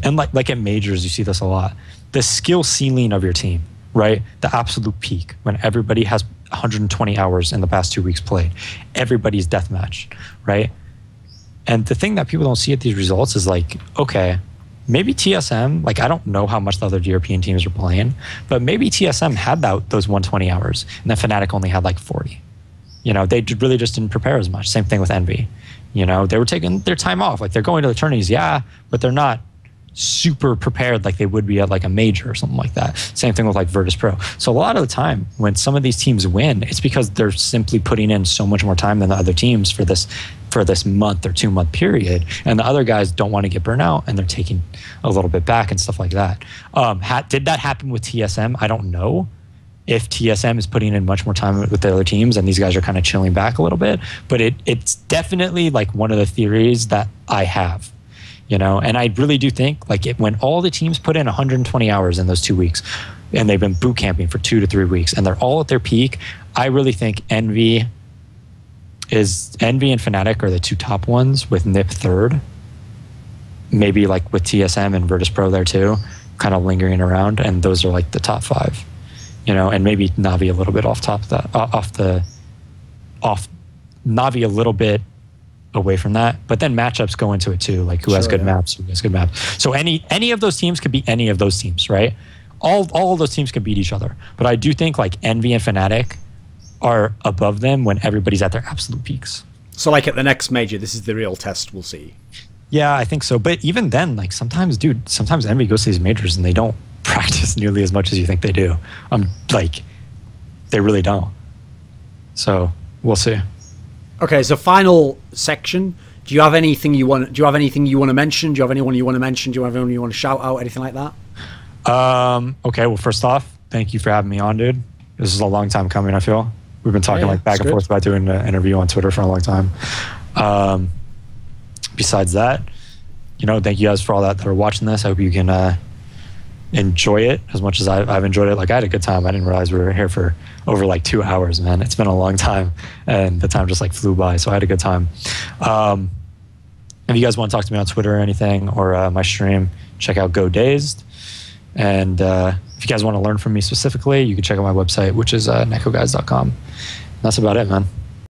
like at majors, you see this a lot. The skill ceiling of your team, right? The absolute peak when everybody has 120 hours in the past 2 weeks played. Everybody's deathmatched, right? And the thing that people don't see at these results is like, okay, maybe TSM, like I don't know how much the other European teams are playing, but maybe TSM had those 120 hours and then Fnatic only had like 40. You know, they really just didn't prepare as much. Same thing with Envy. You know, they were taking their time off. Like they're going to the tourneys, yeah, but they're not super prepared like they would be at like a major or something like that. Same thing with like Virtus Pro. So a lot of the time when some of these teams win, it's because they're simply putting in so much more time than the other teams for this month or 2 month period, and the other guys don't want to get burnt out and they're taking a little bit back and stuff like that. Did that happen with TSM? I don't know if TSM is putting in much more time with the other teams and these guys are kind of chilling back a little bit, but it's definitely like one of the theories that I have. You know, and I really do think like when all the teams put in 120 hours in those 2 weeks and they've been boot camping for 2 to 3 weeks and they're all at their peak, I really think Envy and Fnatic are the 2 top ones with NiP third. Maybe like with TSM and Virtus Pro there too, kind of lingering around, and those are like the top 5. You know, and maybe Navi a little bit off Navi a little bit away from that, but then matchups go into it too, like who has good maps, who has good maps. So any of those teams could be any of those teams, right? All of those teams can beat each other, but I do think like Envy and Fnatic are above them when everybody's at their absolute peaks. So like at the next major, this is the real test we'll see. Yeah, I think so. But even then, like sometimes Envy goes to these majors and they don't practice nearly as much as you think they do. Like they really don't. So we'll see. Okay, so final section. Do you have anything you want to mention? Do you have anyone you want to mention? Do you have anyone you want to shout out? Anything like that? Okay, well, first off, thank you for having me on, dude. This is a long time coming, I feel. We've been talking like back and forth about doing an interview on Twitter for a long time. Besides that, you know, thank you guys for all that are watching this. I hope you can enjoy it as much as I've enjoyed it. Like I had a good time. I didn't realize we were here for over like 2 hours, man. It's been a long time and the time just like flew by. So I had a good time. If you guys want to talk to me on Twitter or anything or my stream, check out DaZeD. And if you guys want to learn from me specifically, you can check out my website, which is necoguys.com. That's about it, man.